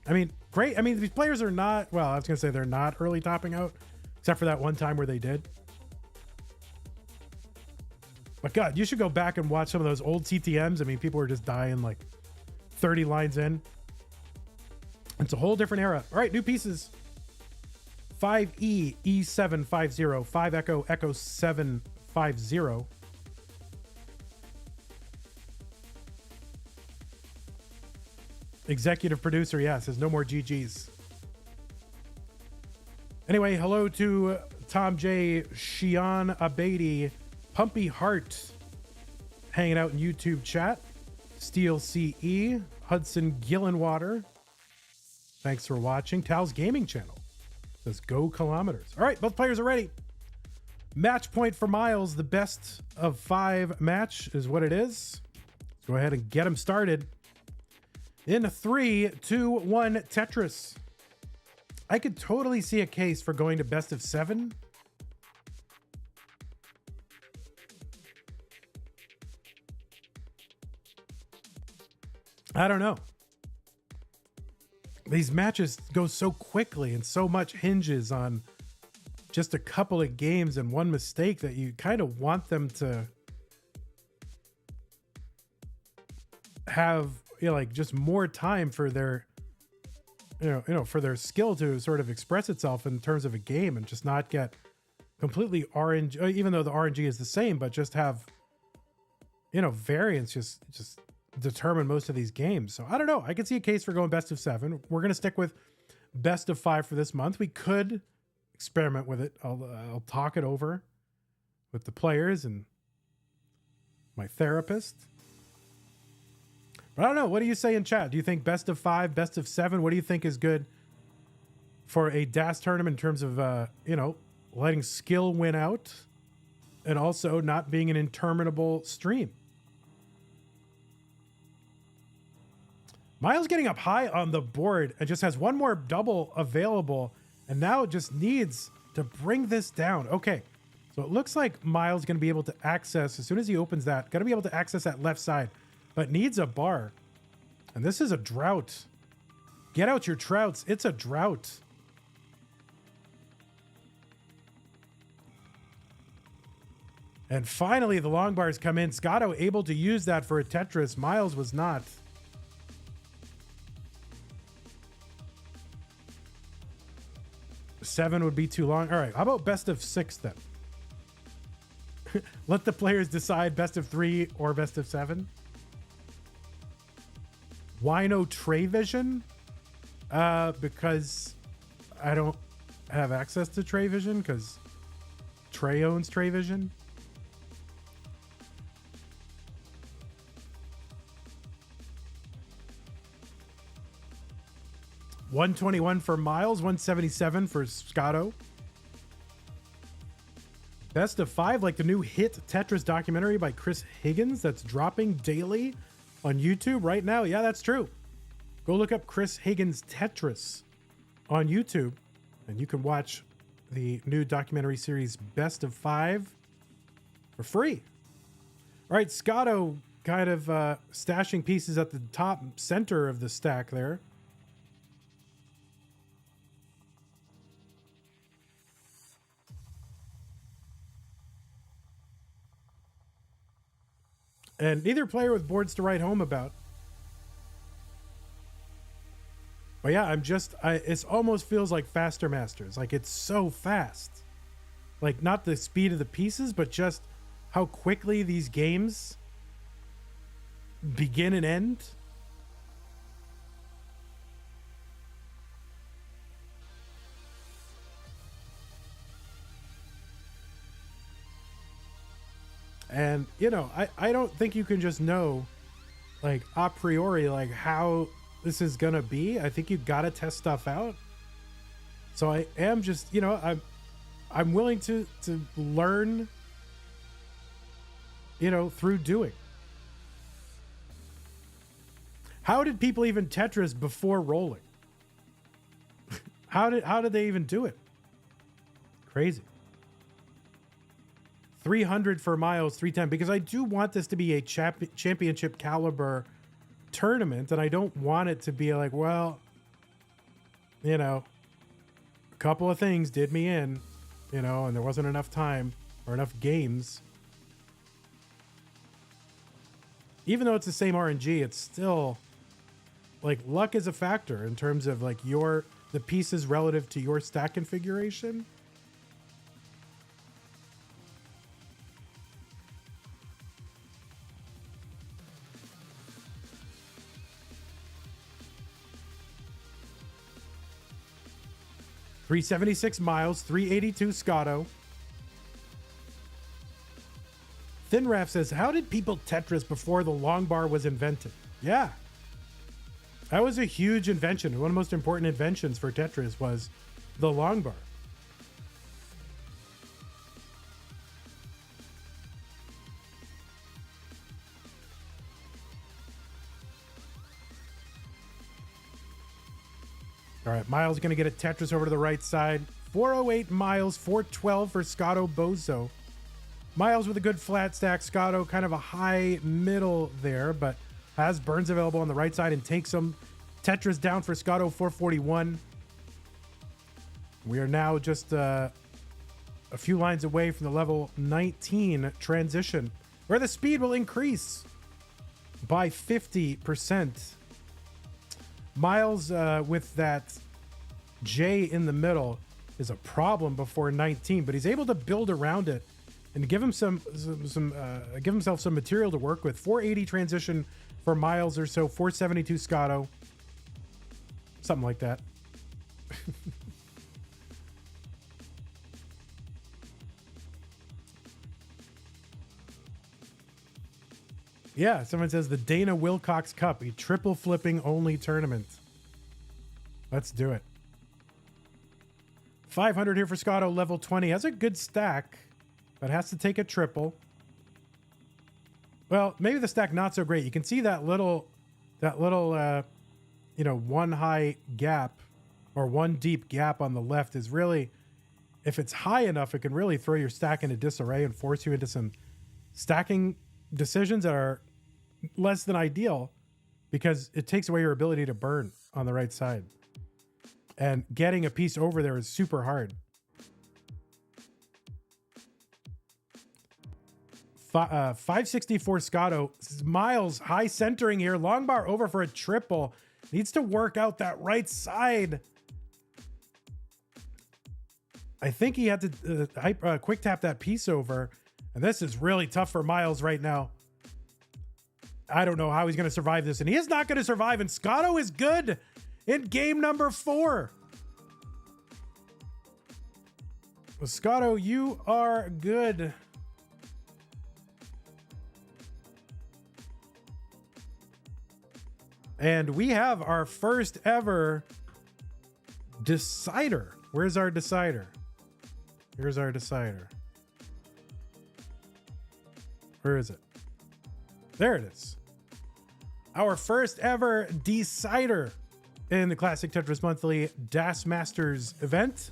I mean, great. I mean, these players are not, well, I was going to say they're not early topping out, except for that one time where they did. But God, you should go back and watch some of those old TTMs. I mean, people were just dying like 30 lines in. It's a whole different era. All right, new pieces. 5E, E750, 5 Echo, Echo 750. Executive producer, yeah, says no more GGs. Anyway, hello to Tom J, Shion Abadi, Pumpy Heart, hanging out in YouTube chat. Steel CE, Hudson Gillenwater. Thanks for watching. Tal's Gaming Channel says go kilometers. All right, both players are ready. Match point for myles. The best of 5 match is what it is. Let's go ahead and get him started. In 3, 2, 1, Tetris. I could totally see a case for going to best of 7. I don't know. These matches go so quickly and so much hinges on just a couple of games and one mistake that you kind of want them to have, like just more time for their, for their skill to sort of express itself in terms of a game and just not get completely orange, even though the RNG is the same, but just have, variance just determine most of these games. So I don't know. I can see a case for going best of 7. We're going to stick with best of 5 for this month. We could experiment with it. I'll talk it over with the players and my therapist. But I don't know. What do you say in chat? Do you think best of 5, best of 7? What do you think is good for a DAS tournament in terms of, letting skill win out and also not being an interminable stream? myles getting up high on the board and just has one more double available, and now it just needs to bring this down. Okay, so it looks like myles going to be able to access, as soon as he opens that, going to be able to access that left side, but needs a bar. And this is a drought. Get out your trouts. It's a drought. And finally, the long bars come in. Scotto able to use that for a Tetris. myles was not. Seven would be too long. All right, how about best of 6 then? Let the players decide best of 3 or best of 7. Why no Tray Vision? Because I don't have access to Tray Vision because Trey owns Tray Vision. $121 for myles, $177 for Scotto. Best of 5, like the new hit Tetris documentary by Chris Higgins that's dropping daily on YouTube right now. Yeah, that's true. Go look up Chris Higgins Tetris on YouTube, and you can watch the new documentary series Best of 5 for free. All right, Scotto kind of stashing pieces at the top center of the stack there. And neither player with boards to write home about. But yeah, it almost feels like Faster Masters. Like, it's so fast. Like, not the speed of the pieces, but just how quickly these games begin and end. And, you know, I don't think you can just know, like, a priori, like, how this is gonna be. I think you've got to test stuff out. So I am just, you know, I'm willing to learn, you know, through doing. How did people even Tetris before rolling? How did they even do it? Crazy. 300 for Miles, 310, because I do want this to be a championship caliber tournament, and I don't want it to be like, well, you know, a couple of things did me in, you know, and there wasn't enough time or enough games. Even though it's the same RNG, it's still like luck is a factor in terms of like the pieces relative to your stack configuration. $376 Miles, $382 Scotto. Thinraf says, how did people Tetris before the long bar was invented? Yeah. That was a huge invention. One of the most important inventions for Tetris was the long bar. All right, Miles is going to get a Tetris over to the right side. 408 Miles, 412 for Scotto Bozo. Miles with a good flat stack. Scotto kind of a high middle there, but has burns available on the right side and takes them. Tetris down for Scotto, 441. We are now just a few lines away from the level 19 transition, where the speed will increase by 50%. Miles with that J in the middle is a problem before 19, but he's able to build around it and give him give himself some material to work with. 480 transition for Miles or so, 472 Scotto, something like that. Yeah, someone says the Dana Wilcox Cup, a triple flipping only tournament. Let's do it. 500 here for Scotto, level 20. Has a good stack, but has to take a triple. Well, maybe the stack not so great. You can see that little, you know, one high gap or one deep gap on the left is really, if it's high enough, it can really throw your stack into disarray and force you into some stacking decisions that are less than ideal, because it takes away your ability to burn on the right side. And getting a piece over there is super hard. 564 Scotto. Miles high centering here. Long bar over for a triple. Needs to work out that right side. I think he had to quick tap that piece over. And this is really tough for Miles right now. I don't know how he's going to survive this. And he is not going to survive. And Scotto is good in game number 4. Well, Scotto, you are good. And we have our first ever decider. Where's our decider? Here's our decider. Where is it? There it is. Our first ever decider in the Classic Tetris Monthly Das Masters event.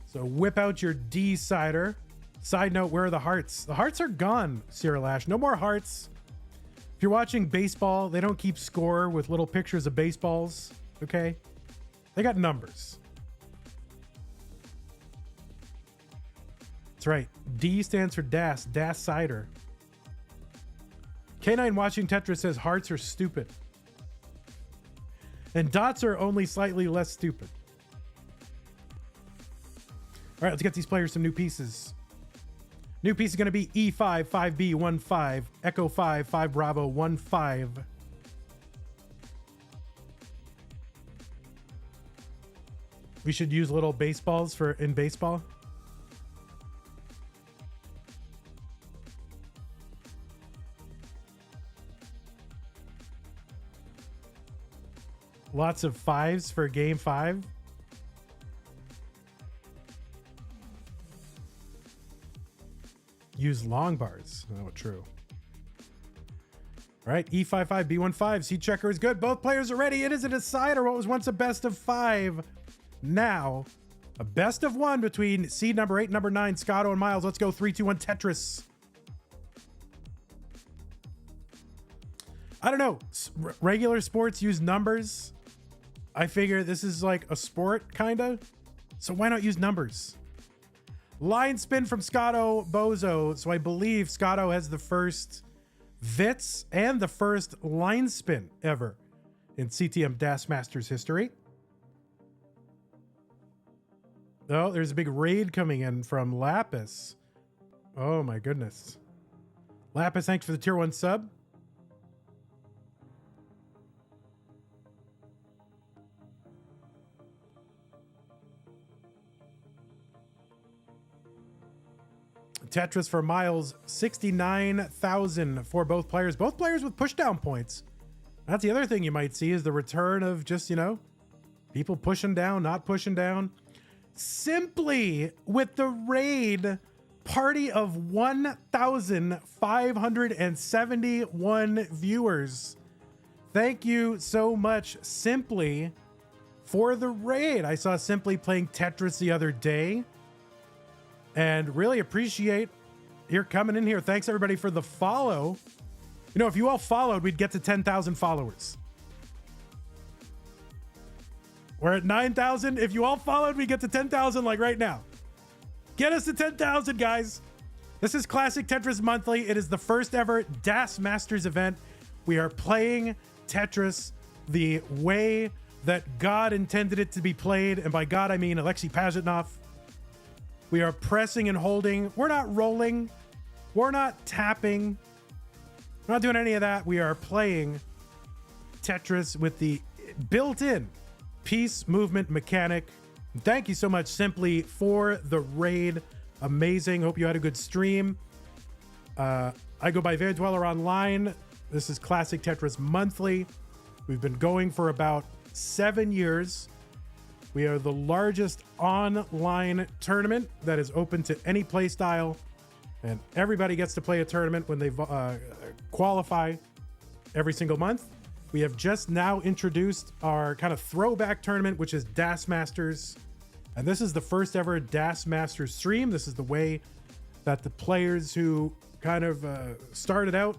So whip out your decider. Side note, where are the hearts? The hearts are gone, Cyril Ash. No more hearts. If you're watching baseball, they don't keep score with little pictures of baseballs, okay? They got numbers. That's right. D stands for Das, Das Cider. K9 watching Tetris says hearts are stupid. And dots are only slightly less stupid. All right, let's get these players some new pieces. New piece is going to be E5, 5B, 1, 5, Echo 5, 5 Bravo, 1, 5. We should use little baseballs for in baseball. Lots of 5s for game 5. Use long bars. Oh, true. All right, E55, B15. Seed checker is good. Both players are ready. It is a decider. What was once a best of 5. Now, a best of 1 between seed number 8 and number 9, Scotto and Myles. Let's go 3, 2, 1, Tetris. I don't know. Regular sports use numbers. I figure this is like a sport, kind of. So why not use numbers? Line spin from Scotto Bozo. So I believe Scotto has the first Vits and the first line spin ever in CTM Das Masters history. Oh, there's a big raid coming in from Lapis. Oh my goodness. Lapis, thanks for the tier 1 sub. Tetris for Myles, 69,000 for both players. Both players with pushdown points. That's the other thing you might see is the return of just, you know, people pushing down, not pushing down. Simply with the raid party of 1,571 viewers. Thank you so much, Simply, for the raid. I saw Simply playing Tetris the other day. And really appreciate your coming in here. Thanks everybody for the follow. You know, if you all followed, we'd get to 10,000 followers. We're at 9,000. If you all followed, we get to 10,000 like right now. Get us to 10,000, guys. This is Classic Tetris Monthly. It is the first ever Das Masters event. We are playing Tetris the way that God intended it to be played. And by God, I mean Alexei Pajitnov. We are pressing and holding. We're not rolling. We're not tapping. We're not doing any of that. We are playing Tetris with the built-in piece movement mechanic. Thank you so much, Simply, for the raid. Amazing. Hope you had a good stream. I go by Van Dweller Online. This is Classic Tetris Monthly. We've been going for about 7 years. We are the largest online tournament that is open to any play style, and everybody gets to play a tournament when they qualify every single month. We have just now introduced our kind of throwback tournament, which is Das Masters, and this is the first ever Das Masters stream. This is the way that the players who kind of started out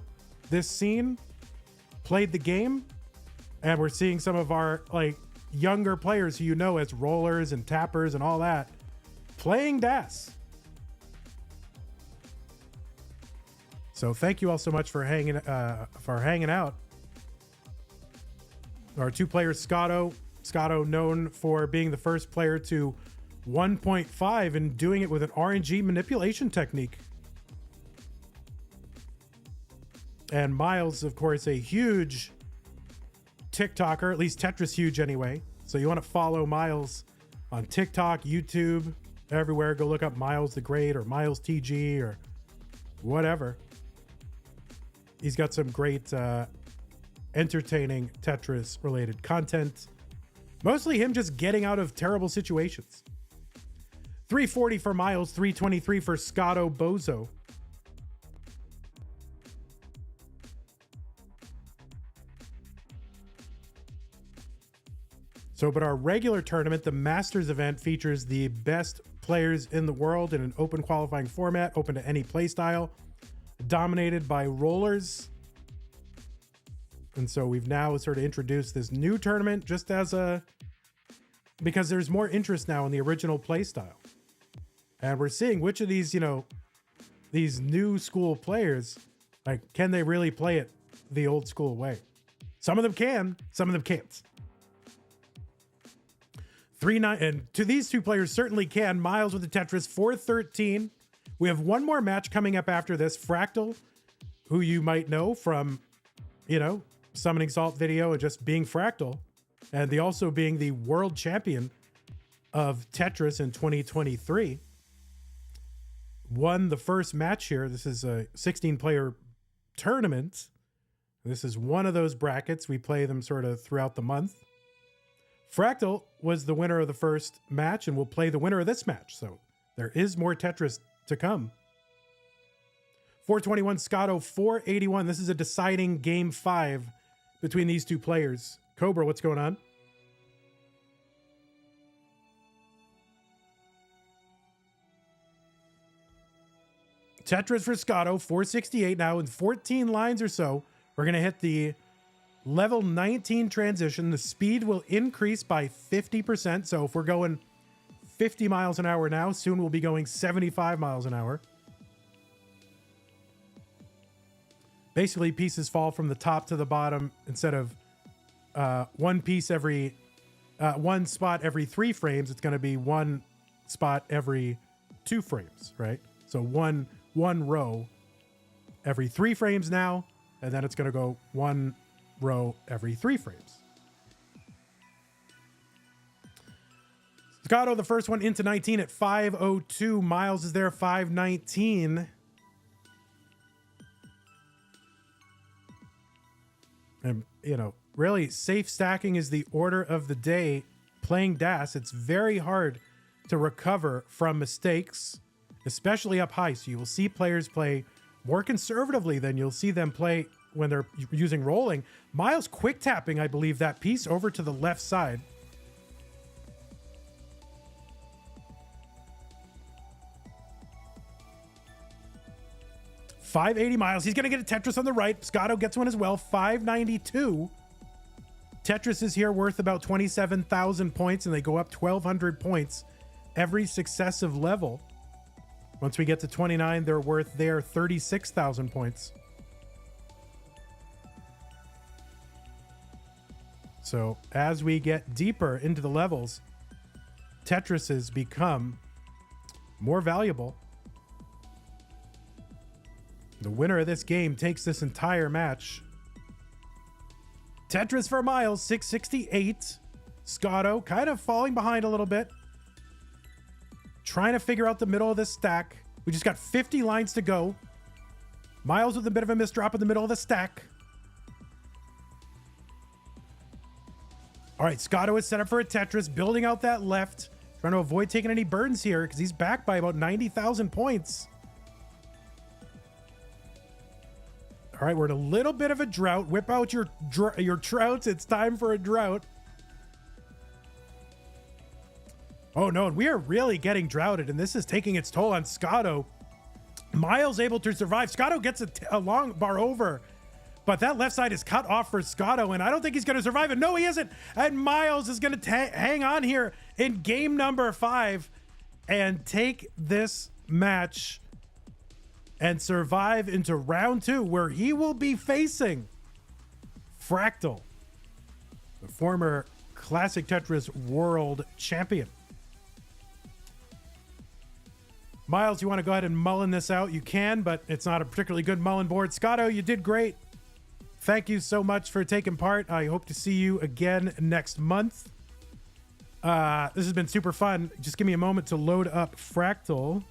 this scene played the game, and we're seeing some of our like younger players who you know as rollers and tappers and all that playing Das. So thank you all so much for hanging out. Our 2 players, Scotto known for being the first player to 1.5 and doing it with an RNG manipulation technique. And Myles, of course, a huge TikToker, at least Tetris huge anyway. So you want to follow Myles on TikTok, YouTube, everywhere. Go look up Myles the Great or Myles TG or whatever. He's got some great entertaining Tetris related content. Mostly him just getting out of terrible situations. 340 for Myles, 323 for Scotto Bozo. So, but our regular tournament, the Masters event, features the best players in the world in an open qualifying format, open to any play style, dominated by rollers. And so we've now sort of introduced this new tournament just as because there's more interest now in the original play style. And we're seeing which of these, these new school players, like, can they really play it the old school way? Some of them can, some of them can't. 3-9, and to these two players certainly can. Myles with the Tetris, 4-13. We have one more match coming up after this. Fractal, who you might know from, Summoning Salt video and just being Fractal, and the also being the world champion of Tetris in 2023, won the first match here. This is a 16-player tournament. This is one of those brackets. We play them sort of throughout the month. Fractal was the winner of the first match and will play the winner of this match. So there is more Tetris to come. 421 Scotto, 481. This is a deciding game 5 between these two players. Cobra, what's going on? Tetris for Scotto, 468 now in 14 lines or so. We're going to hit the level 19 transition. The speed will increase by 50%. So if we're going 50 miles an hour now, soon we'll be going 75 miles an hour. Basically, pieces fall from the top to the bottom instead of one spot every 3 frames. It's going to be one spot every 2 frames, right? So one row every 3 frames now, and then it's going to go one row every 3 frames. Scotto, the first one into 19 at 5:02. Myles is there, 5:19. And, really safe stacking is the order of the day. Playing DAS, it's very hard to recover from mistakes, especially up high. So you will see players play more conservatively than you'll see them play when they're using rolling. Myles quick tapping, I believe, that piece over to the left side. $580 Myles. He's going to get a Tetris on the right. Scotto gets one as well. $592. Tetris is here worth about 27,000 points, and they go up 1,200 points every successive level. Once we get to 29, they're worth 36,000 points. So as we get deeper into the levels, Tetrises become more valuable. The winner of this game takes this entire match. Tetris for Myles, 668. Scotto kind of falling behind a little bit. Trying to figure out the middle of this stack. We just got 50 lines to go. Myles with a bit of a misdrop in the middle of the stack. All right, Scotto is set up for a Tetris, building out that left. Trying to avoid taking any burns here because he's back by about 90,000 points. All right, we're in a little bit of a drought. Whip out your trouts. It's time for a drought. Oh, no, and we are really getting droughted, and this is taking its toll on Scotto. Myles able to survive. Scotto gets a long bar over, but that left side is cut off for Scotto, and I don't think he's going to survive it. No, he isn't. And Myles is going to hang on here in game number 5 and take this match and survive into round 2, where he will be facing Fractal, the former Classic Tetris world champion. Myles, you want to go ahead and mullen this out? You can, but it's not a particularly good mullen board. Scotto, you did great. Thank you so much for taking part. I hope to see you again next month. This has been super fun. Just give me a moment to load up Fractal.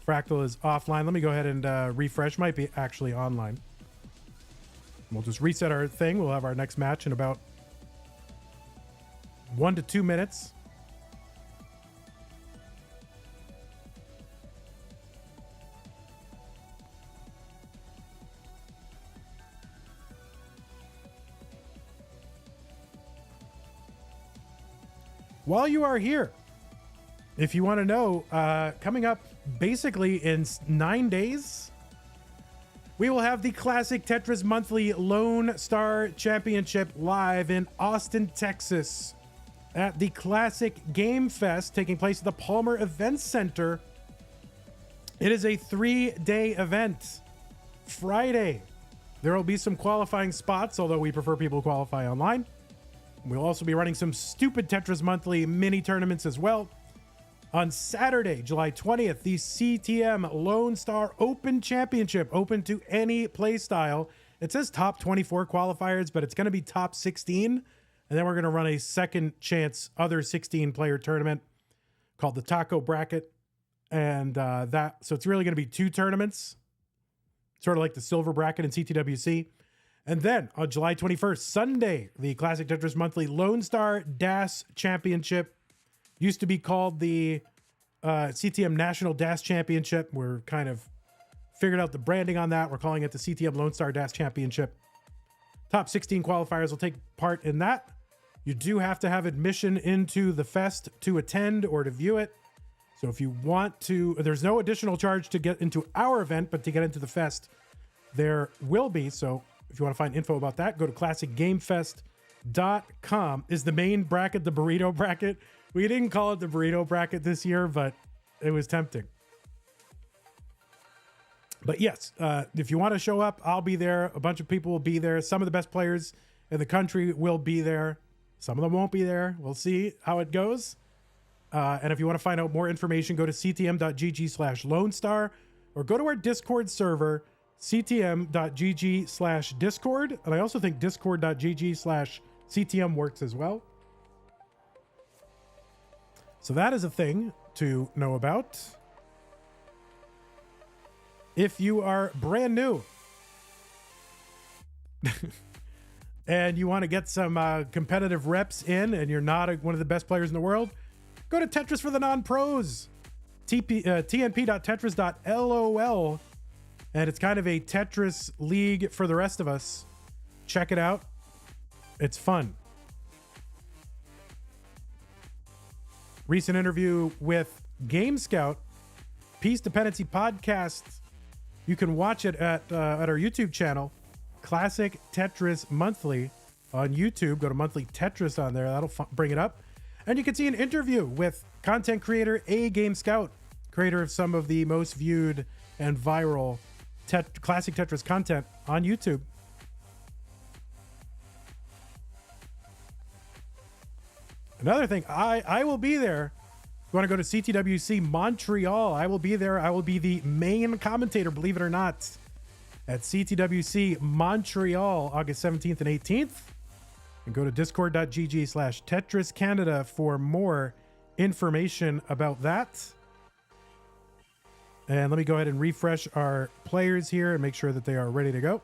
Fractal is offline. Let me go ahead and refresh. Might be actually online. We'll just reset our thing. We'll have our next match in about 1 to 2 minutes. while you are here, if you want to know, coming up basically in 9 days, we will have the Classic Tetris Monthly Lone Star Championship live in Austin, Texas at the Classic Game Fest taking place at the Palmer Events Center. It is a 3-day event. Friday, there will be some qualifying spots, although we prefer people to qualify online. We'll also be running some stupid Tetris Monthly mini tournaments as well. On Saturday, July 20th, the CTM Lone Star Open Championship, open to any play style. It says top 24 qualifiers, but it's going to be top 16. And then we're going to run a second chance other 16 player tournament called the Taco Bracket. And so it's really going to be 2 tournaments, sort of like the Silver Bracket and CTWC. And then on July 21st, Sunday, the Classic Tetris Monthly Lone Star DAS Championship. Used to be called the CTM National DAS Championship. We're kind of figured out the branding on that. We're calling it the CTM Lone Star DAS Championship. Top 16 qualifiers will take part in that. You do have to have admission into the fest to attend or to view it. So if you want to, there's no additional charge to get into our event, but to get into the fest, there will be. So if you want to find info about that, go to classicgamefest.com. Is the main bracket the burrito bracket? We didn't call it the burrito bracket this year, but it was tempting. But yes, if you want to show up, I'll be there. A bunch of people will be there. Some of the best players in the country will be there. Some of them won't be there. We'll see how it goes. And if you want to find out more information, go to ctm.gg/Lone Star or go to our Discord server, ctm.gg/Discord. And I also think discord.gg/CTM works as well. So that is a thing to know about. If you are brand new and you want to get some competitive reps in and you're not one of the best players in the world, go to Tetris for the Non-Pros, tnp.tetris.lol, and it's kind of a Tetris league for the rest of us. Check it out. It's fun. Recent interview with Game Scout, Peace Dependency Podcast. You can watch it at our YouTube channel, Classic Tetris Monthly on YouTube. Go to Monthly Tetris on there. That'll bring it up. And you can see an interview with content creator Game Scout, creator of some of the most viewed and viral Classic Tetris content on YouTube. Another thing, I will be there. You want to go to CTWC Montreal? I will be there. I will be the main commentator, believe it or not, at CTWC Montreal, August 17th and 18th. And go to discord.gg/Tetris Canada for more information about that. And let me go ahead and refresh our players here and make sure that they are ready to go.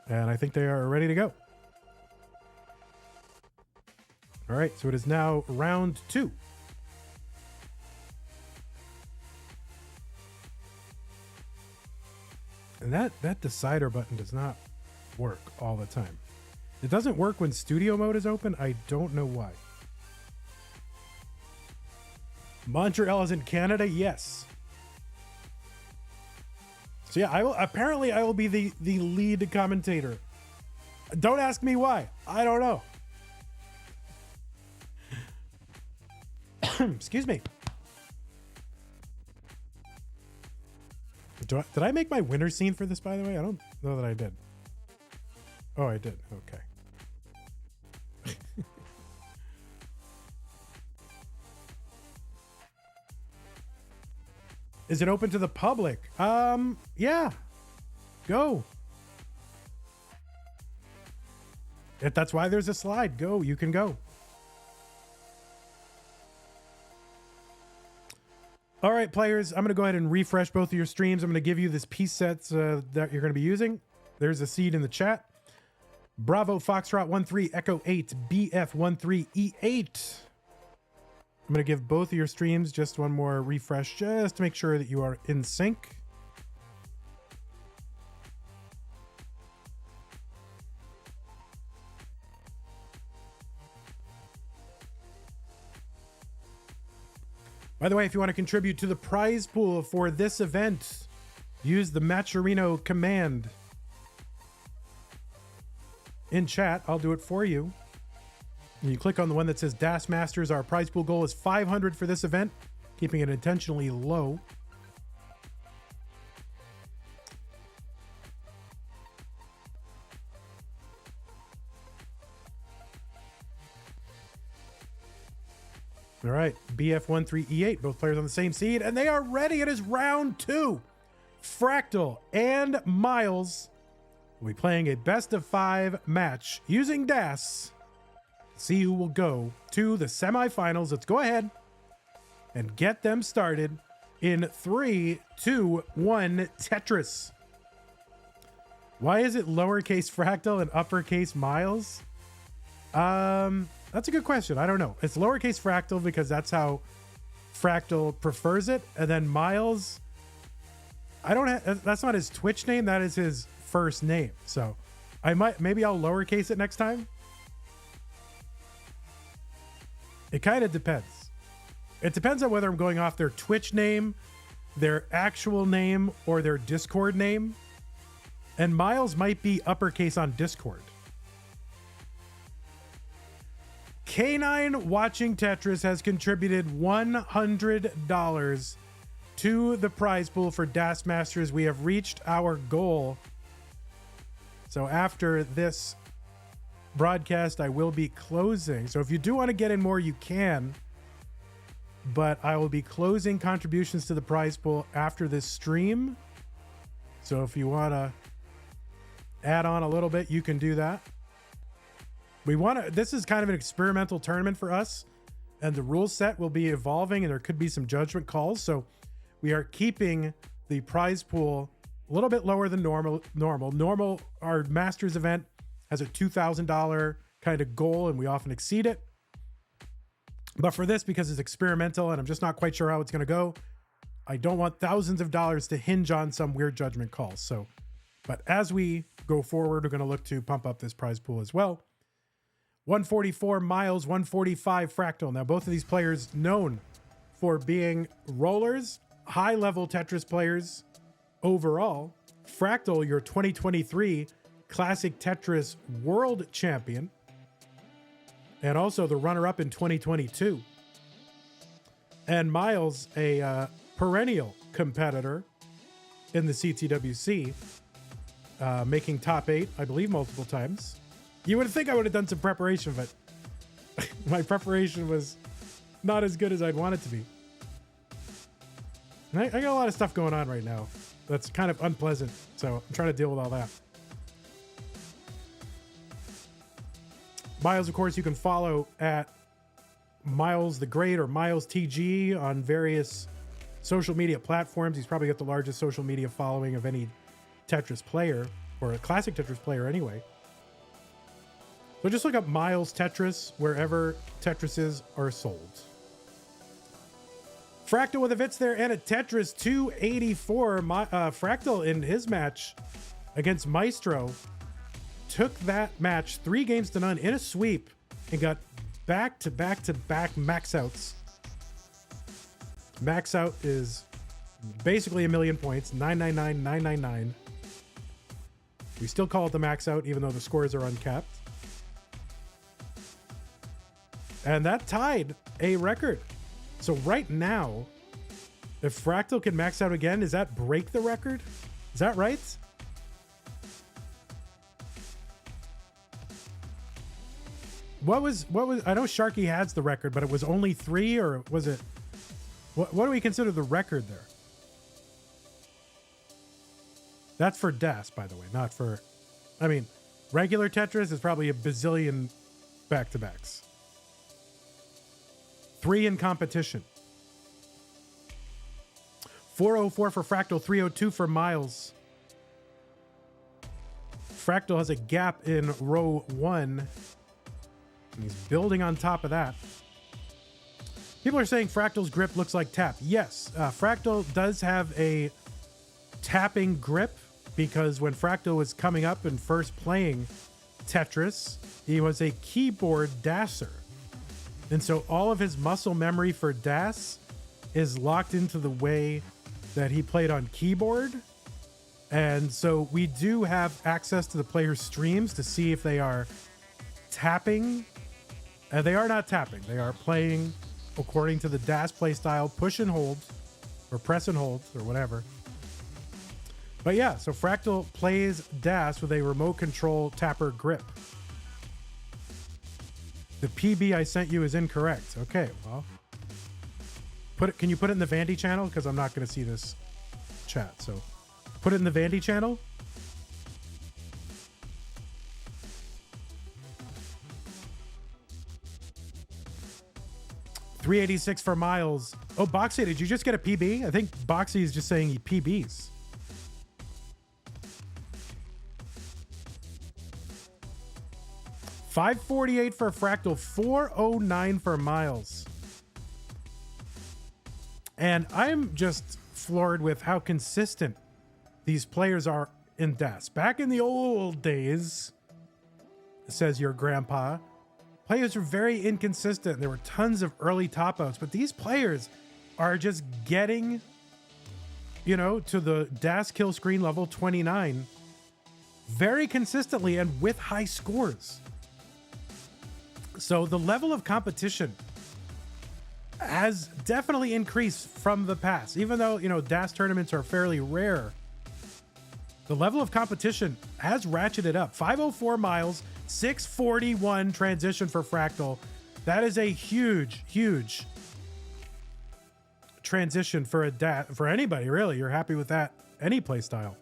And I think they are ready to go. All right, so it is now round 2. And that decider button does not work all the time. It doesn't work when studio mode is open. I don't know why. Montreal is in Canada? Yes. So yeah, I will be the lead commentator. Don't ask me why. I don't know. Excuse me. Did I make my winner scene for this, by the way? I don't know that I did. Oh, I did. Okay. Is it open to the public? Yeah. Go. If that's why there's a slide. Go. You can go. All right, players. I'm going to go ahead and refresh both of your streams. I'm going to give you this piece sets that you're going to be using. There's a seed in the chat. Bravo Foxtrot 13 Echo 8 BF 13 E8. I'm going to give both of your streams just one more refresh just to make sure that you are in sync. By the way, if you want to contribute to the prize pool for this event, use the Matcherino command in chat. I'll do it for you. And you click on the one that says DAS Masters. Our prize pool goal is 500 for this event, keeping it intentionally low. All right, BF13E8, both players on the same seed, and they are ready. It is round 2. Fractal and Myles will be playing a best-of-5 match using DAS. See who will go to the semifinals. Let's go ahead and get them started in 3, 2, 1, Tetris. Why is it lowercase Fractal and uppercase Myles? That's a good question. I don't know. It's lowercase Fractal because that's how Fractal prefers it. And then Myles, that's not his Twitch name. That is his first name. So maybe I'll lowercase it next time. It kind of depends. It depends on whether I'm going off their Twitch name, their actual name, or their Discord name. And Myles might be uppercase on Discord. K9 Watching Tetris has contributed $100 to the prize pool for DAS Masters. We have reached our goal. So after this broadcast, I will be closing. So if you do want to get in more, you can. But I will be closing contributions to the prize pool after this stream. So if you want to add on a little bit, you can do that. This is kind of an experimental tournament for us, and the rule set will be evolving, and there could be some judgment calls. So we are keeping the prize pool a little bit lower than normal. Our Masters event has a $2,000 kind of goal, and we often exceed it. But for this, because it's experimental and I'm just not quite sure how it's going to go, I don't want thousands of dollars to hinge on some weird judgment calls. But as we go forward, we're going to look to pump up this prize pool as well. 144 Myles, 145 Fractal. Now, both of these players known for being rollers, high-level Tetris players overall. Fractal, your 2023 Classic Tetris World Champion, and also the runner-up in 2022. And Myles, a perennial competitor in the CTWC, making top 8, I believe, multiple times. You would think I would have done some preparation, but my preparation was not as good as I'd want it to be. I got a lot of stuff going on right now that's kind of unpleasant, so I'm trying to deal with all that. Myles, of course, you can follow at Myles the Great or Myles TG on various social media platforms. He's probably got the largest social media following of any Tetris player, or a classic Tetris player anyway. So just look up Myles Tetris wherever Tetrises are sold. Fractal with a Vitz there and a Tetris 284. Fractal in his match against Maestro took that match 3 games to none in a sweep and got back-to-back max outs. Max out is basically 1,000,000 points, 999,999. We still call it the max out even though the scores are uncapped. And that tied a record. So right now, if Fractal can max out again, does that break the record? Is that right? What was I know Sharky has the record, but it was only 3, or was it what do we consider the record there? That's for DAS, by the way, not for, I mean, regular Tetris is probably a bazillion back-to-backs. 3 in competition. 404 for Fractal, 302 for Myles. Fractal has a gap in row 1. And he's building on top of that. People are saying Fractal's grip looks like tap. Yes, Fractal does have a tapping grip because when Fractal was coming up and first playing Tetris, he was a keyboard dasser. And so all of his muscle memory for DAS is locked into the way that he played on keyboard. And so we do have access to the player's streams to see if they are tapping. And they are not tapping. They are playing according to the DAS play style, push and hold, or press and hold, or whatever. But yeah, so Fractal plays DAS with a remote control tapper grip. The PB I sent you is incorrect. Okay, well, can you put it in the Vandy channel? Because I'm not going to see this chat. So put it in the Vandy channel. $386 for Miles. Oh, Boxy, did you just get a PB? I think Boxy is just saying he PBs. $548 for Fractal, $409 for Miles. And I'm just floored with how consistent these players are in DAS. Back in the old days, says your grandpa, players were very inconsistent. There were tons of early top outs, but these players are just getting, you know, to the DAS kill screen level 29 very consistently and with high scores. So the level of competition has definitely increased from the past. Even though, you know, DAS tournaments are fairly rare, the level of competition has ratcheted up. 504 Miles, 641 transition for Fractal. That is a huge, huge transition for a DAS, for anybody, really. You're happy with that, any play style.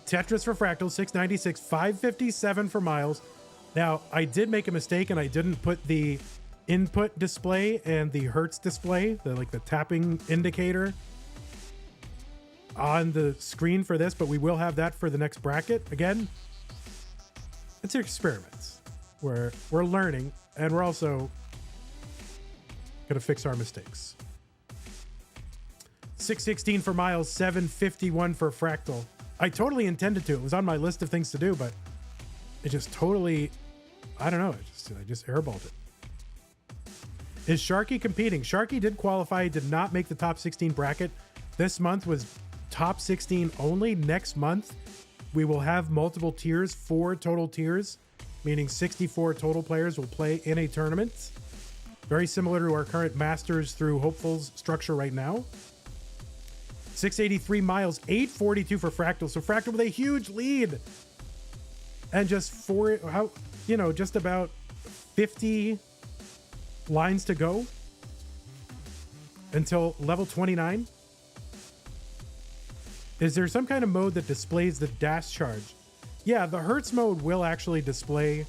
Tetris for Fractal, 696, 557 for Miles. Now, I did make a mistake and I didn't put the input display and the Hertz display, the tapping indicator on the screen for this, but we will have that for the next bracket. Again, it's an experiment where we're learning and we're also gonna fix our mistakes. 616 for Miles, 751 for Fractal. I totally intended to. It was on my list of things to do, but it just totally, I don't know. I just airballed it. Is Sharky competing? Sharky did qualify, did not make the top 16 bracket. This month was top 16 only. Next month, we will have multiple tiers, 4 total tiers, meaning 64 total players will play in a tournament. Very similar to our current Masters through Hopefuls structure right now. 683 Miles, 842 for Fractal. So Fractal with a huge lead. And just just about 50 lines to go until level 29. Is there some kind of mode that displays the DAS charge? Yeah, the Hertz mode will actually display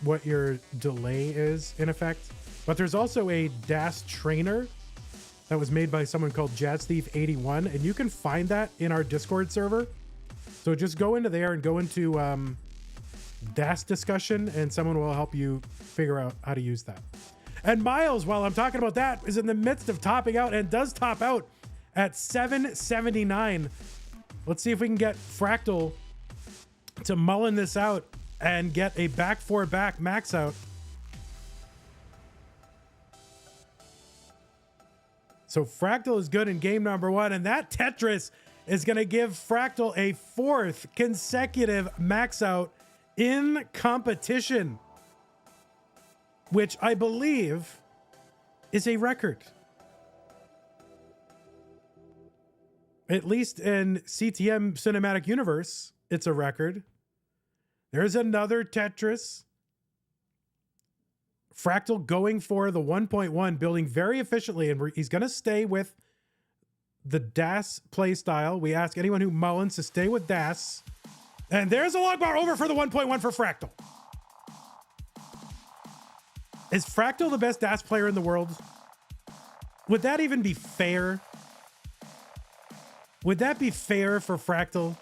what your delay is in effect. But there's also a DAS trainer that was made by someone called JazzThief81, and you can find that in our Discord server. So just go into there and go into DAS discussion, and someone will help you figure out how to use that. And Miles, while I'm talking about that, is in the midst of topping out and does top out at 779. Let's see if we can get Fractal to mullen this out and get a back 4 back max out. So Fractal is good in game number 1, and that Tetris is going to give Fractal a 4th consecutive max out in competition, which I believe is a record. At least in CTM Cinematic Universe, it's a record. There's another Tetris. Fractal going for the 1.1, building very efficiently, and he's going to stay with the DAS play style. We ask anyone who mullins to stay with DAS. And there's a log bar over for the 1.1 for Fractal. Is Fractal the best DAS player in the world? Would that even be fair? Would that be fair for Fractal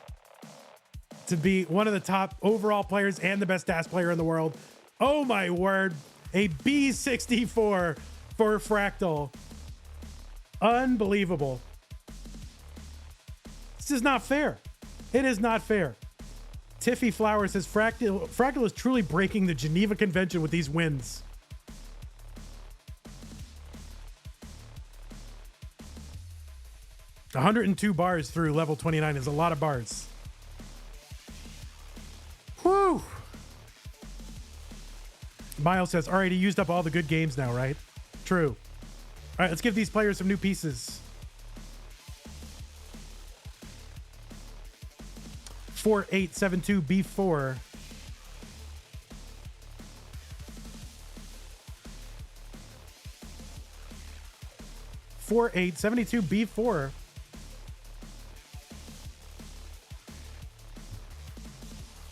to be one of the top overall players and the best DAS player in the world? Oh my word. A B64 for Fractal. Unbelievable. This is not fair. It is not fair. Tiffy Flower says Fractal is truly breaking the Geneva Convention with these wins. $102 bars through level 29 is a lot of bars. Whew. Miles says, all right, he used up all the good games now, right? True. All right, let's give these players some new pieces. 4872B4. B4.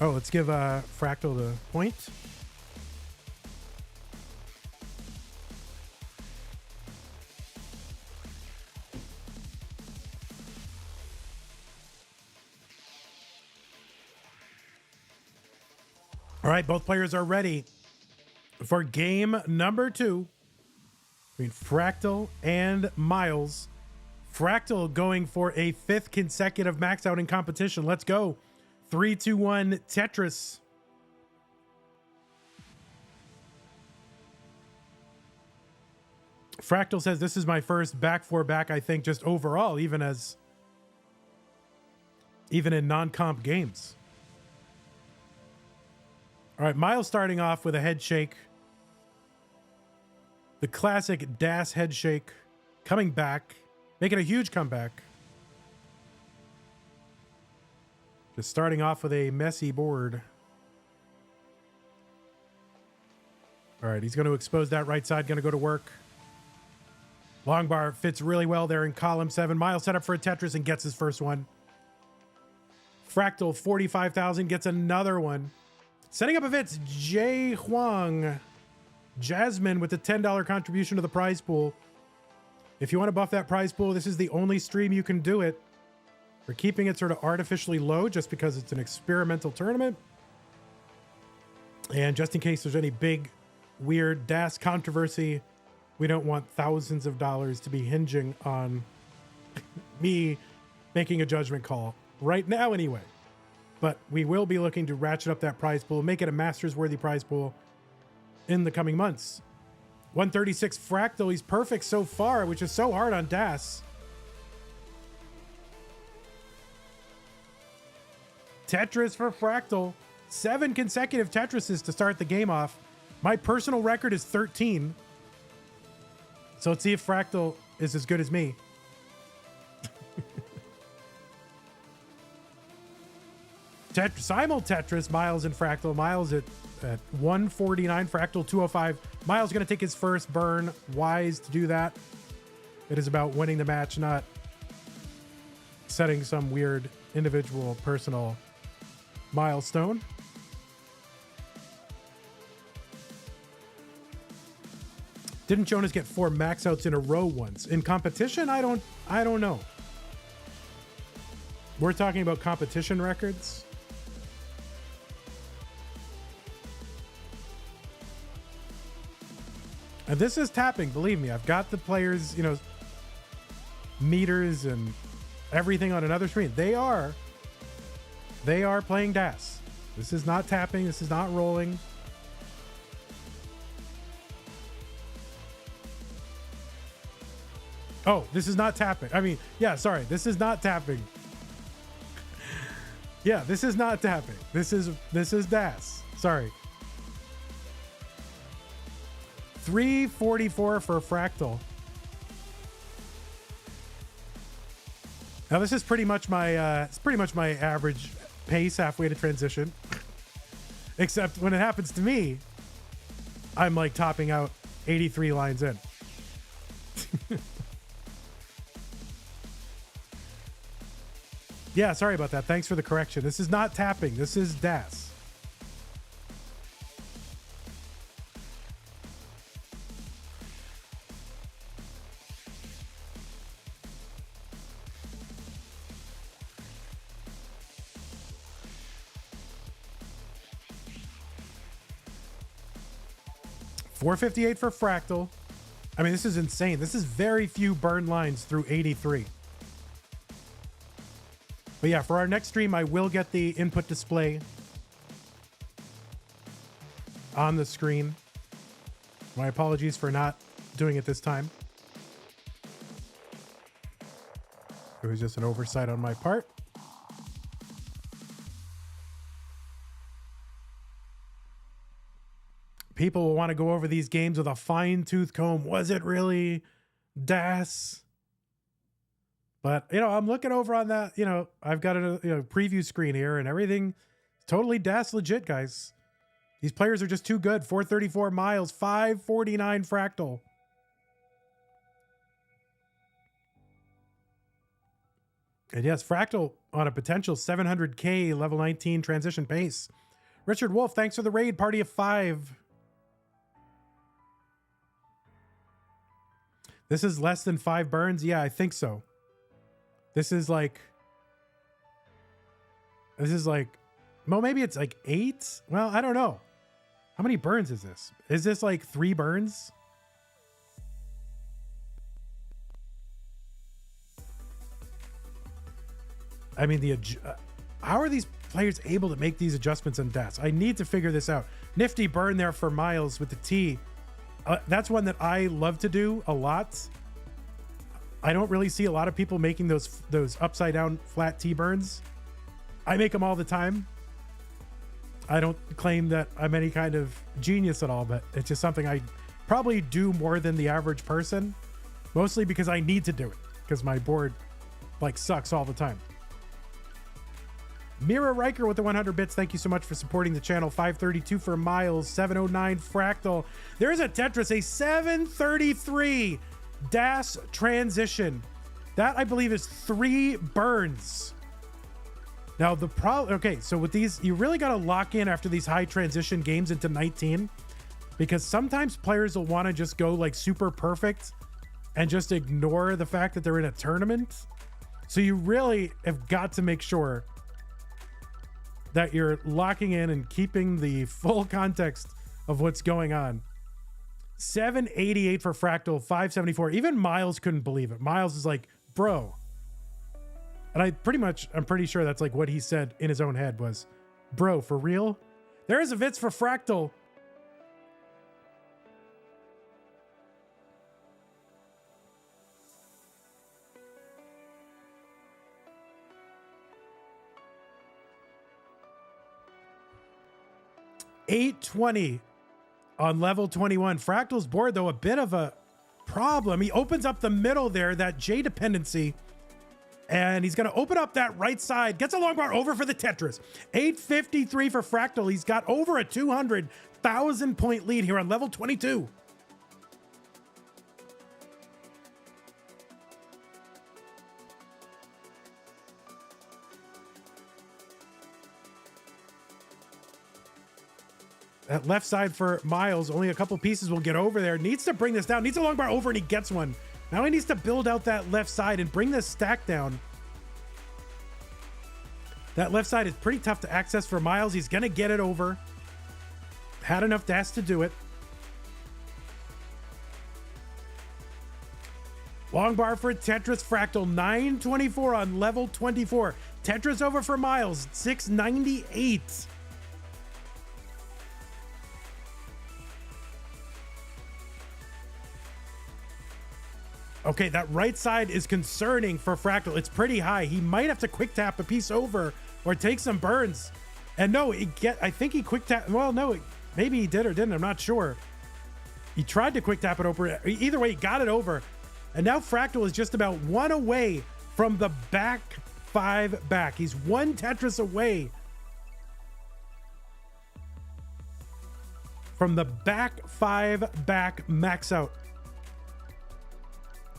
Oh, let's give Fractal the point. All right, both players are ready for game number 2 between Fractal and Miles. Fractal going for a 5th consecutive max out in competition. Let's go. 3, 2, 1, Tetris. Fractal says this is my first back 4 back, I think, just overall, even in non-comp games. All right, Miles starting off with a head shake. The classic DAS head shake. Coming back. Making a huge comeback. Just starting off with a messy board. All right, he's going to expose that right side. Going to go to work. Long bar fits really well there in column 7. Miles set up for a Tetris and gets his first one. Fractal, 45,000, gets another one. Setting up a Fitz, Jay Huang. Jasmine with the $10 contribution to the prize pool. If you want to buff that prize pool, this is the only stream you can do it. We're keeping it sort of artificially low just because it's an experimental tournament. And just in case there's any big, weird DAS controversy, we don't want thousands of dollars to be hinging on me making a judgment call right now anyway. But we will be looking to ratchet up that prize pool, make it a Masters-worthy prize pool in the coming months. 136 Fractal, he's perfect so far, which is so hard on DAS. Tetris for Fractal. 7 consecutive Tetrises to start the game off. My personal record is 13. So let's see if Fractal is as good as me. Simul Tetris, Miles and Fractal. Miles at 149, Fractal 205. Miles going to take his first burn. Wise to do that. It is about winning the match, not setting some weird individual personal milestone. Didn't Jonas get 4 max outs in a row once? In competition? I don't know. We're talking about competition records. And this is tapping, believe me. I've got the players, meters and everything on another screen. They are playing DAS. This is not tapping. This is not rolling. Oh, this is not tapping. I mean, yeah, sorry. This is not tapping. Yeah, this is not tapping. This is DAS. Sorry. 344 for Fractal. Now this is pretty much my it's pretty much my average pace halfway to transition. Except when it happens to me, I'm like topping out 83 lines in. Yeah, sorry about that. Thanks for the correction. This is not tapping. This is DAS. $458 for Fractal. I mean, this is insane. This is very few burn lines through 83. But yeah, for our next stream, I will get the input display on the screen. My apologies for not doing it this time. It was just an oversight on my part. People will want to go over these games with a fine-tooth comb. Was it really DAS? But, you know, I'm looking over on that, you know, I've got a preview screen here and everything. Totally DAS legit, guys. These players are just too good. 434 myles, 549 Fractal. And yes, Fractal on a potential 700K level 19 transition pace. Richard Wolf, thanks for the raid. Party of 5. This is less than 5 burns? Yeah, I think so. This is like, well, maybe it's like 8? Well, I don't know. How many burns is this? Is this like 3 burns? I mean, how are these players able to make these adjustments on DAS? I need to figure this out. Nifty burn there for myles with the T. That's one that I love to do a lot. I don't really see a lot of people making those upside down flat T burns. I make them all the time. I don't claim that I'm any kind of genius at all, but it's just something I probably do more than the average person, mostly because I need to do it because my board like sucks all the time. Mira Riker with the 100 bits. Thank you so much for supporting the channel. 532 for myles, 709 Fractal. There's a Tetris, a 733 DAS transition. That I believe is 3 burns. Now the problem, okay, so with these, you really got to lock in after these high transition games into 19, because sometimes players will want to just go like super perfect and just ignore the fact that they're in a tournament. So you really have got to make sure that you're locking in and keeping the full context of what's going on. 788 for Fractal, 574. Even myles couldn't believe it. Myles is like, bro. And I'm pretty sure that's like what he said in his own head was, bro, for real? There is a Vitz for Fractal. $820 on level 21. Fractal's board, though, a bit of a problem. He opens up the middle there, that J dependency, and he's going to open up that right side. Gets a long bar over for the Tetris. 853 for Fractal. He's got over a 200,000 point lead here on level 22. That left side for myles, only a couple pieces will get over there. Needs to bring this down. Needs a long bar over, and he gets one. Now he needs to build out that left side and bring this stack down. That left side is pretty tough to access for myles. He's going to get it over. Had enough DAS to do it. Long bar for Tetris Fractal. 924 on level 24. Tetris over for myles. 698. Okay, that right side is concerning for Fractal. It's pretty high. He might have to quick tap a piece over or take some burns. And no, I think he quick tap. Well, no, maybe he did or didn't. I'm not sure. He tried to quick tap it over. Either way, he got it over. And now Fractal is just about 1 away from the back 5 back. He's 1 Tetris away from the back 5 back max out.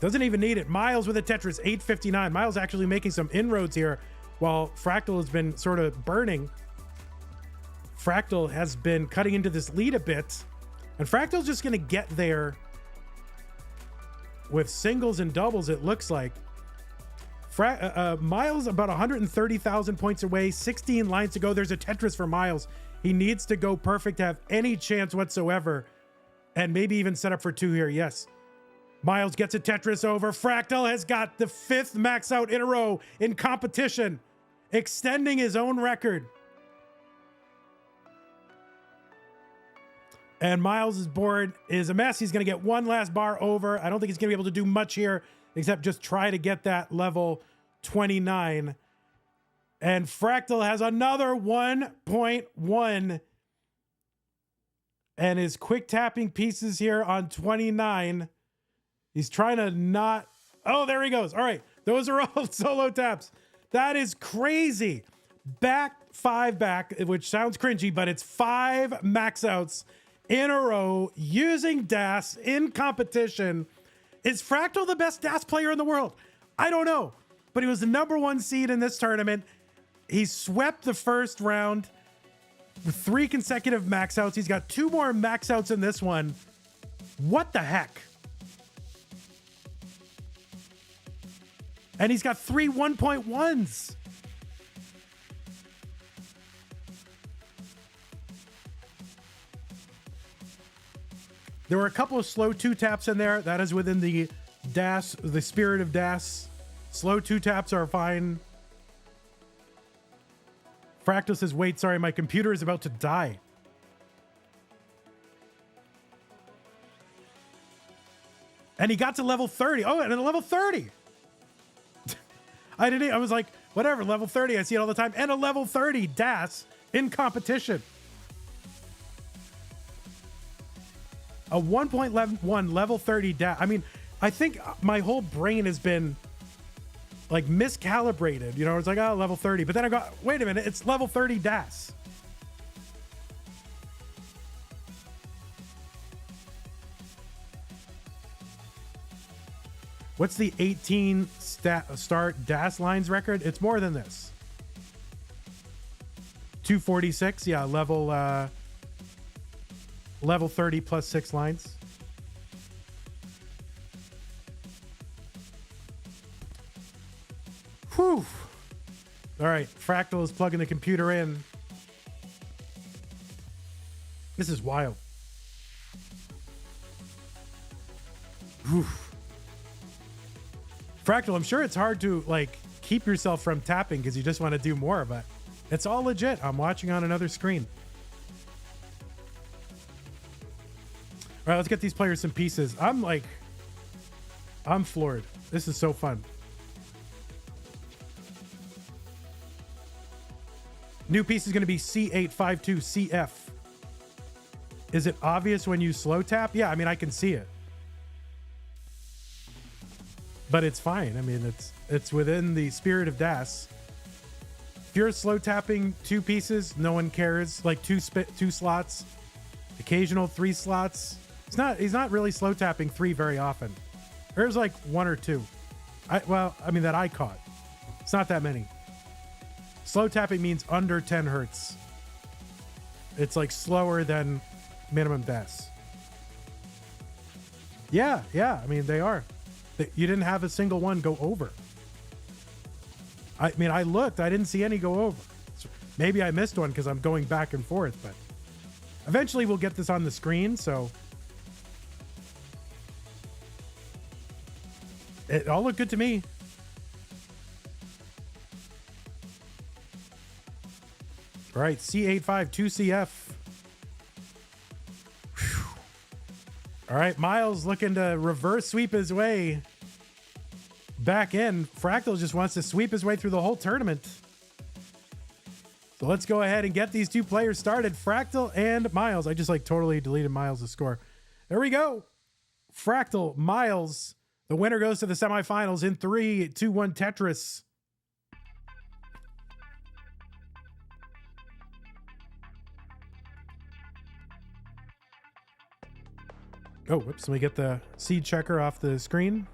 Doesn't even need it. Myles with a Tetris, 859. Myles actually making some inroads here while Fractal has been sort of burning. Fractal has been cutting into this lead a bit. And Fractal's just going to get there with singles and doubles, it looks like. Myles about 130,000 points away, 16 lines to go. There's a Tetris for Myles. He needs to go perfect to have any chance whatsoever. And maybe even set up for 2 here, yes. Myles gets a Tetris over. Fractal has got the 5th max out in a row in competition. extending his own record. And Miles' board is a mess. He's going to get one last bar over. I don't think he's going to be able to do much here except just try to get that level 29. And Fractal has another 1.1 and his quick tapping pieces here on 29. He's trying to not... Oh, there he goes. All right. Those are all solo taps. That is crazy. Five back, which sounds cringy, but it's 5 max outs in a row using DAS in competition. Is Fractal the best DAS player in the world? I don't know, but he was the #1 seed in this tournament. He swept the first round with 3 consecutive max outs. He's got 2 more max outs in this one. What the heck? And he's got 3 1.1s. There were a couple of slow 2 taps in there. That is within the DAS, the spirit of DAS. Slow 2 taps are fine. Fractal says, wait, sorry, my computer is about to die. And he got to level 30. Oh, and at level 30. I was like, whatever, level 30. I see it all the time. And a level 30 DAS in competition. A 1.1 level 30 DAS. I mean, I think my whole brain has been like miscalibrated. You know, it's like, oh, level 30. But then I got, wait a minute, it's level 30 DAS. What's the 18 start DAS lines record? It's more than this. 246. Yeah, level 30 plus 6 lines. Whew. All right, Fractal is plugging the computer in. This is wild. Whew. Fractal, I'm sure it's hard to like keep yourself from tapping because you just want to do more, but it's all legit. I'm watching on another screen. All right, let's get these players some pieces. I'm floored. This is so fun. New piece is going to be C852CF. Is it obvious when you slow tap? Yeah, I mean, I can see it. But it's fine. I mean, it's within the spirit of DAS. If you're slow tapping 2 pieces, no one cares. Like 2 slots, occasional 3 slots. He's not really slow tapping 3 very often. There's like 1 or 2. That I caught. It's not that many. Slow tapping means under 10 hertz. It's like slower than minimum DAS. Yeah. I mean, they are. You didn't have a single one go over. I mean, I looked. I didn't see any go over. So maybe I missed one because I'm going back and forth, but eventually we'll get this on the screen, so it all looked good to me. All right, C852CF. All right, Miles looking to reverse sweep his way back in. Fractal just wants to sweep his way through the whole tournament. So let's go ahead and get these 2 players started. Fractal and Miles. I just totally deleted Miles' score. There we go. Fractal, Miles. The winner goes to the semifinals in 3, 2, 1 Tetris. Oh, whoops. Let me get the seed checker off the screen.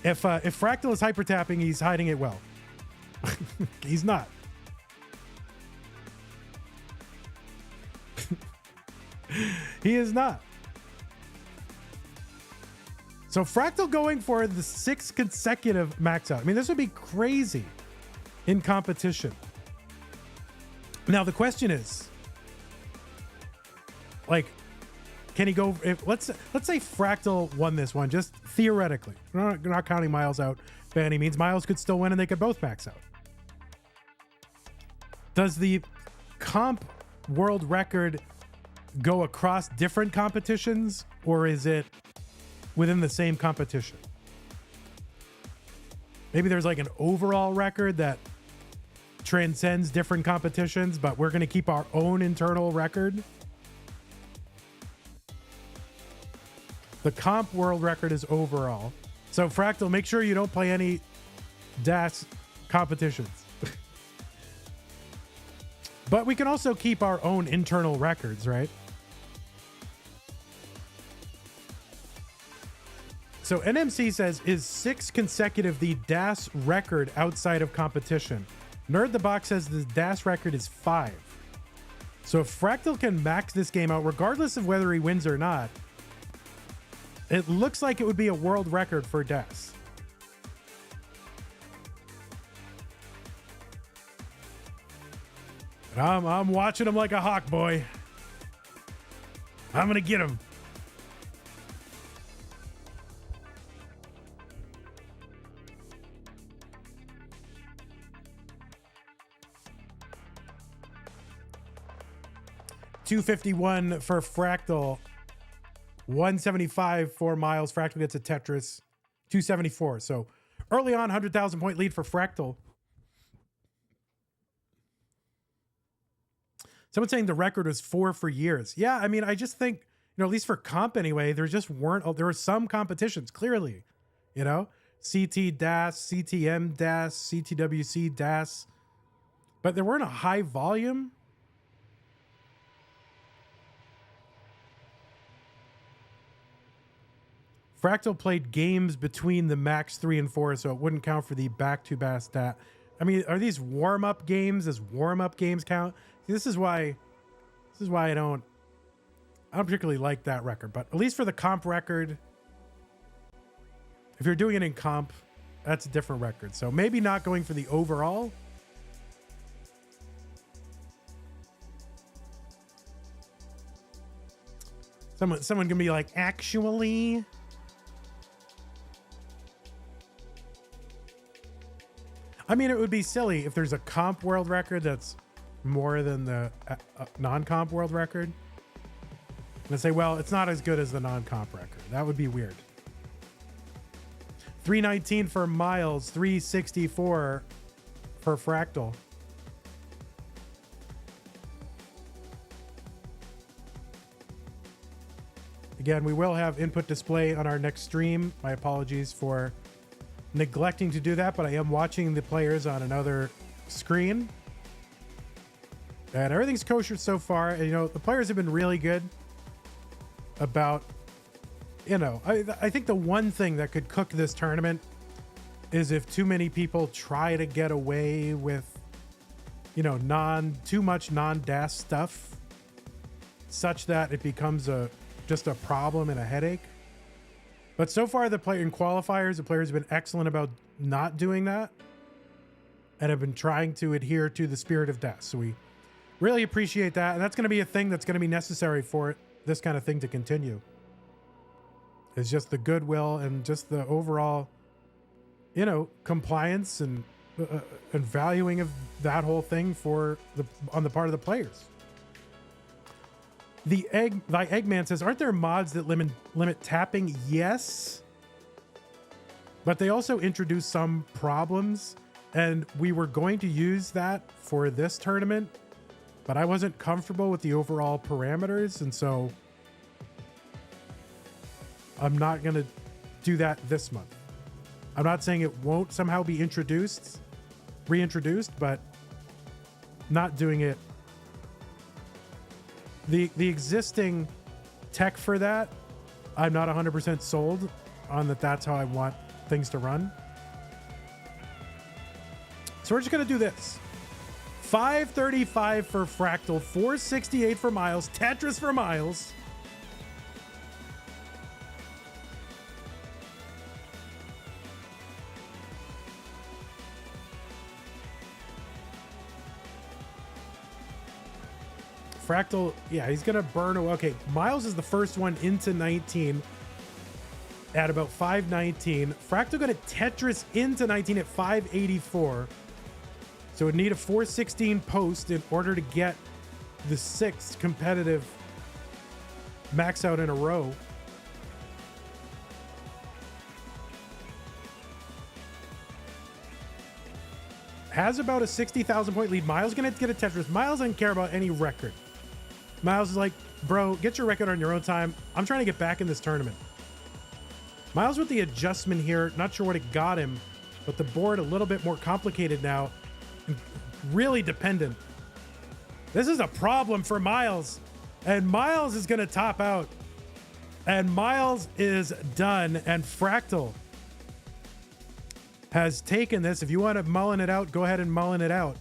If Fractal is hyper tapping, he's hiding it well. He's not. He is not. So Fractal going for the 6 consecutive max out. I mean, this would be crazy in competition. Now, the question is, Can he go? If let's say Fractal won this one, just theoretically. We're not counting Myles out by any means. Myles could still win, and they could both max out. Does the comp world record go across different competitions, or is it within the same competition? Maybe there's like an overall record that transcends different competitions, but we're going to keep our own internal record. The comp world record is overall. So Fractal, make sure you don't play any DAS competitions. But we can also keep our own internal records, right? So NMC says, is 6 consecutive the DAS record outside of competition? Nerd the Box says the DAS record is 5. So if Fractal can max this game out, regardless of whether he wins or not, it looks like it would be a world record for DAS. And I'm watching him like a hawk, boy. I'm going to get him. $251 for Fractal. 175 for Myles. Fractal gets a Tetris. 274. So early on, 100,000 point lead for Fractal. Someone saying the record was 4 for years. Yeah, I mean, I just think, at least for comp anyway, there were some competitions, clearly. CT DAS, CTM DAS, CTWC DAS. But there weren't a high volume. Fractal played games between the max 3 and 4, so it wouldn't count for the back-to-back stat. I mean, are these warm-up games? Does warm-up games count? See, this is why I don't particularly like that record. But at least for the comp record, if you're doing it in comp, that's a different record. So maybe not going for the overall. Someone can be like, actually. I mean, it would be silly if there's a comp world record that's more than the non-comp world record. And say, well, it's not as good as the non-comp record. That would be weird. 319 for Myles, 364 for Fractal. Again, we will have input display on our next stream. My apologies for neglecting to do that, but I am watching the players on another screen. And everything's kosher so far. And, the players have been really good about, I think the one thing that could cook this tournament is if too many people try to get away with, too much non-DAS stuff, such that it becomes just a problem and a headache. But so far, in qualifiers, the players have been excellent about not doing that and have been trying to adhere to the spirit of DAS. So we really appreciate that. And that's going to be a thing that's going to be necessary for this kind of thing to continue. It's just the goodwill and just the overall, compliance and valuing of that whole thing on the part of the players. Thy Eggman says, aren't there mods that limit tapping? Yes. But they also introduce some problems, and we were going to use that for this tournament, but I wasn't comfortable with the overall parameters, and so I'm not going to do that this month. I'm not saying it won't somehow be reintroduced, but not doing it. The existing tech for that, I'm not 100% sold on that. That's how I want things to run. So we're just going to do this. 535 for Fractal, 468 for Myles, Tetris for Myles. Fractal, yeah, he's gonna burn away. Okay, Myles is the first one into 19 at about 519. Fractal gonna Tetris into 19 at 584. So it'd need a 416 post in order to get the 6th competitive max out in a row. Has about a 60,000 point lead. Myles gonna get a Tetris. Myles doesn't care about any record. Myles is like, bro, get your record on your own time. I'm trying to get back in this tournament. Myles with the adjustment here. Not sure what it got him, but the board a little bit more complicated now. Really dependent. This is a problem for Myles. And Myles is gonna top out. And Myles is done. And Fractal has taken this. If you want to mullen it out, go ahead and mullen it out.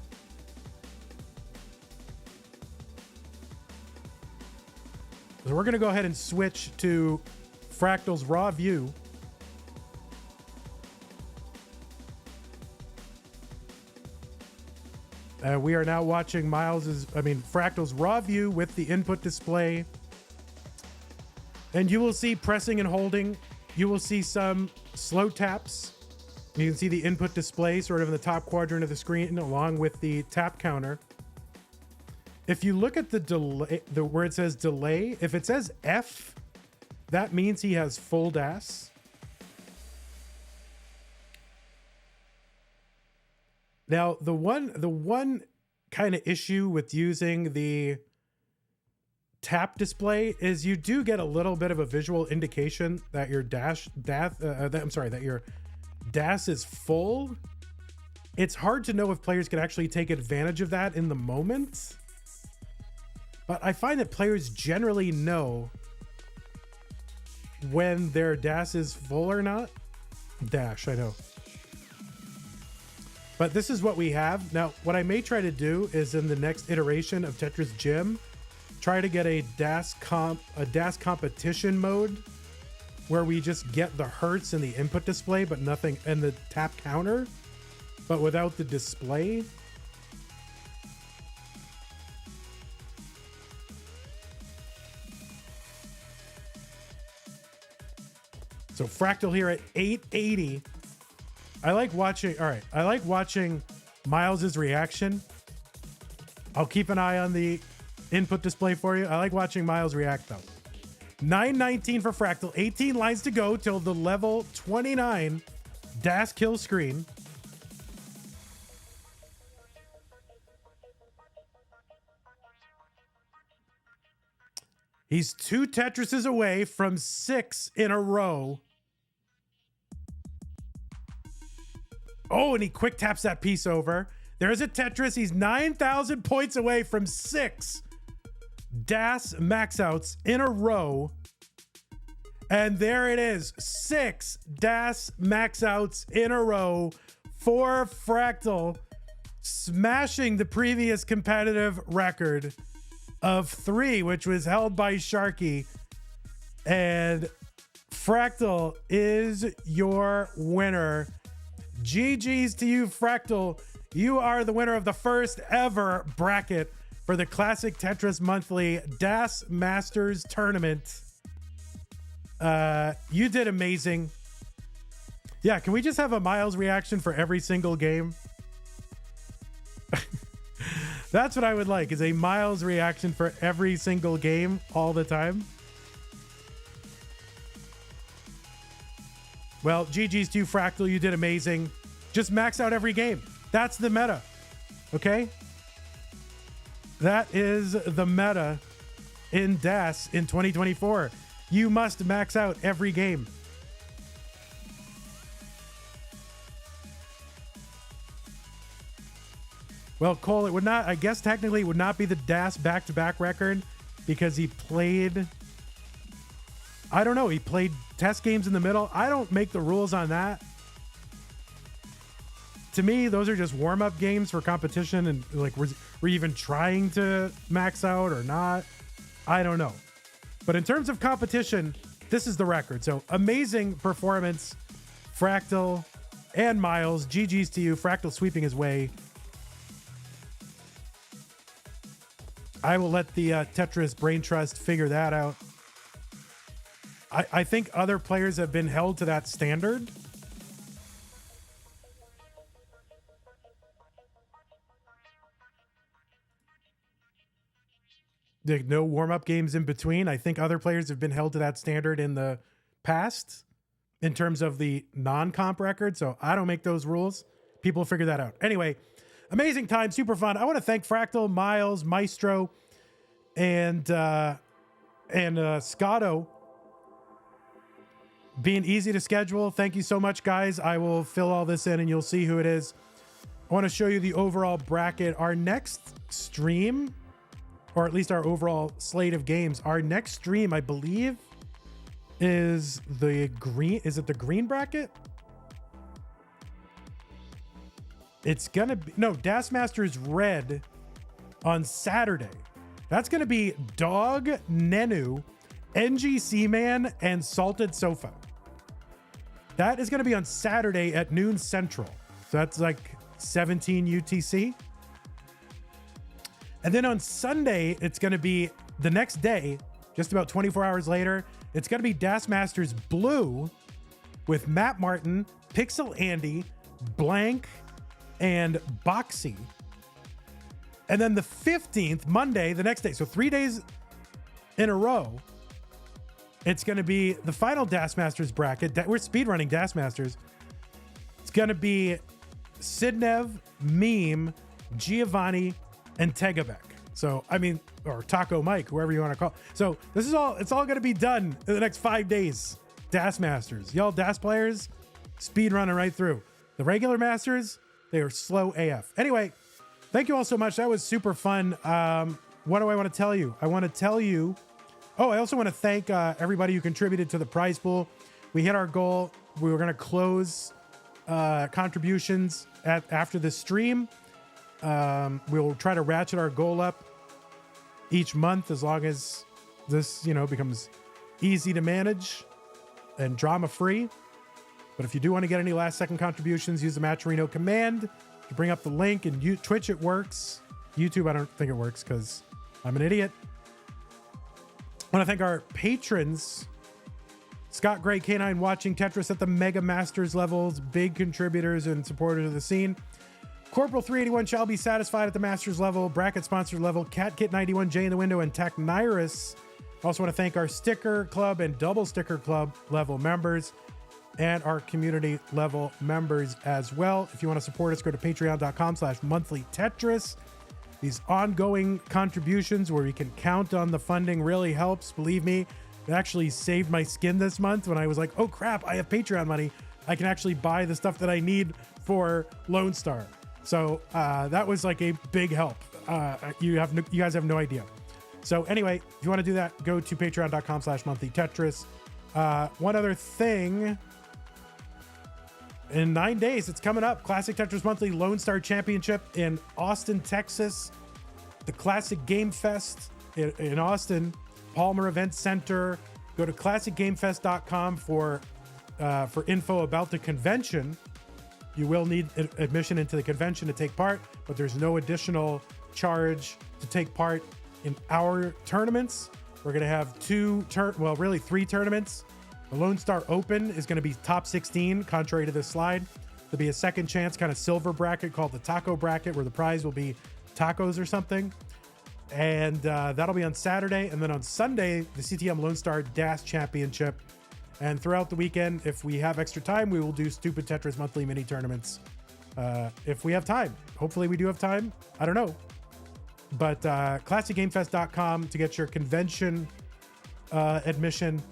So we're going to go ahead and switch to Fractal's raw view. We are now watching Fractal's raw view with the input display. And you will see pressing and holding. You will see some slow taps. You can see the input display sort of in the top quadrant of the screen along with the tap counter. If you look at the delay, where it says delay, if it says F, that means he has full DAS. Now, the one kind of issue with using the tap display is you do get a little bit of a visual indication that your that your DAS is full. It's hard to know if players can actually take advantage of that in the moment. But I find that players generally know when their DAS is full or not. Dash, I know. But this is what we have. Now, what I may try to do is in the next iteration of Tetris Gym, try to get a DAS competition mode where we just get the hertz in the input display, but nothing in the tap counter, but without the display. So Fractal here at 880. I like watching Myles's reaction. I'll keep an eye on the input display for you. I like watching Myles react though. 919 for Fractal, 18 lines to go till the level 29 DAS kill screen. He's 2 Tetrises away from 6 in a row. Oh, and he quick taps that piece over. There's a Tetris. He's 9,000 points away from 6 DAS max outs in a row. And there it is. 6 DAS max outs in a row for Fractal, smashing the previous competitive record of 3, which was held by Sharky. And Fractal is your winner. GG's to you, Fractal. You are the winner of the first ever bracket for the Classic Tetris Monthly DAS Masters Tournament. You did amazing. Yeah, can we just have a Myles reaction for every single game? That's what I would like, is a Myles reaction for every single game all the time. Well, GG's to you, Fractal. You did amazing. Just max out every game. That's the meta. Okay? That is the meta in DAS in 2024. You must max out every game. Well, Cole, it would not, I guess technically it would not be the DAS back-to-back record because he played, I don't know, he played test games in the middle. I don't make the rules on that. To me, those are just warm-up games for competition, and like, we're even trying to max out or not? I don't know. But in terms of competition, this is the record. So amazing performance, Fractal and Myles. GG's to you. Fractal sweeping his way. I will let the Tetris Brain Trust figure that out. I think other players have been held to that standard. Like no warm-up games in between. I think other players have been held to that standard in the past in terms of the non-comp record. So I don't make those rules. People figure that out. Anyway, amazing time, super fun. I want to thank Fractal, Myles, Maestro, and Scotto being easy to schedule. Thank you so much, guys. I will fill all this in and you'll see who it is. I want to show you the overall bracket. Our next stream, or at least our overall slate of games, our next stream, I believe, is the green. Is it the green bracket? It's gonna be, no, Das Masters Red on Saturday. That's gonna be Dog, Nenu, NGC Man, and Salted Sofa. That is gonna be on Saturday at noon Central. So that's like 17 UTC. And then on Sunday, it's gonna be the next day, just about 24 hours later, it's gonna be Das Masters Blue with Matt Martin, Pixel Andy, Blank, and Boxy. And then the 15th, Monday, the next day, so 3 days in a row, it's going to be the final Das Masters bracket. We're speedrunning Das Masters. It's going to be Sidnev, Meme, Giovanni, and Tegabek. So, I mean, or Taco Mike, whoever you want to call. So this is all, it's all going to be done in the next 5 days. Das Masters. Y'all Das players, speedrunning right through. The regular Masters, they are slow AF. Anyway, thank you all so much. That was super fun. What do I want to tell you? I want to tell you, I also want to thank everybody who contributed to the prize pool. We hit our goal. We were going to close contributions after the stream. We'll try to ratchet our goal up each month as long as this, becomes easy to manage and drama free. But if you do want to get any last second contributions, use the Matcherino command to bring up the link. And Twitch, it works. YouTube, I don't think it works because I'm an idiot. I want to thank our patrons. Scott Gray, K9 watching Tetris at the Mega Masters levels, big contributors and supporters of the scene. Corporal 381 shall be satisfied at the Masters level, bracket sponsor level, Cat Kit 91, Jay in the Window, and Tachnirus. Also want to thank our sticker club and double sticker club level members and our community level members as well. If you want to support us, go to patreon.com/monthlytetris. These ongoing contributions where we can count on the funding really helps. Believe me, it actually saved my skin this month when I was like, oh crap, I have Patreon money. I can actually buy the stuff that I need for Lone Star. So that was like a big help. You guys have no idea. So anyway, if you want to do that, go to patreon.com/monthlytetris. One other thing. In 9 days, it's coming up. Classic Tetris Monthly Lone Star Championship in Austin, Texas. The Classic Game Fest in Austin. Palmer Event Center. Go to classicgamefest.com for info about the convention. You will need admission into the convention to take part, but there's no additional charge to take part in our tournaments. We're going to have three tournaments. The Lone Star Open is going to be top 16, contrary to this slide. There'll be a second chance kind of silver bracket called the Taco Bracket, where the prize will be tacos or something. And that'll be on Saturday. And then on Sunday, the CTM Lone Star Dash Championship. And throughout the weekend, if we have extra time, we will do stupid Tetris Monthly mini tournaments. If we have time. Hopefully we do have time. I don't know. But classicgamefest.com to get your convention admission.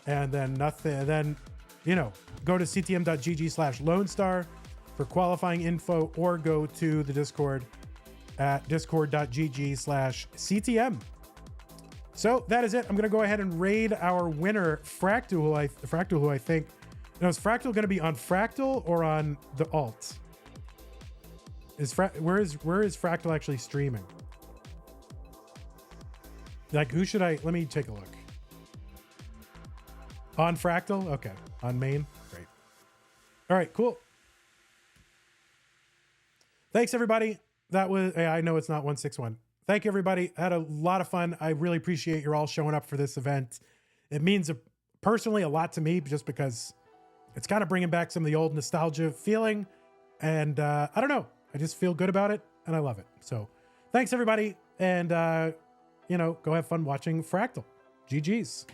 And then go to ctm.gg/Lone Star for qualifying info, or go to the Discord at discord.gg/CTM. So that is it. I'm going to go ahead and raid our winner, Fractal, who I think, is Fractal going to be on Fractal or on the alt? Where is Fractal actually streaming? Like, who should let me take a look. On Fractal? Okay. On main? Great. All right, cool. Thanks, everybody. That was, I know it's not 161. Thank you, everybody. Had a lot of fun. I really appreciate you all showing up for this event. It means personally a lot to me just because it's kind of bringing back some of the old nostalgia feeling. And I don't know. I just feel good about it and I love it. So thanks, everybody. And, go have fun watching Fractal. GG's.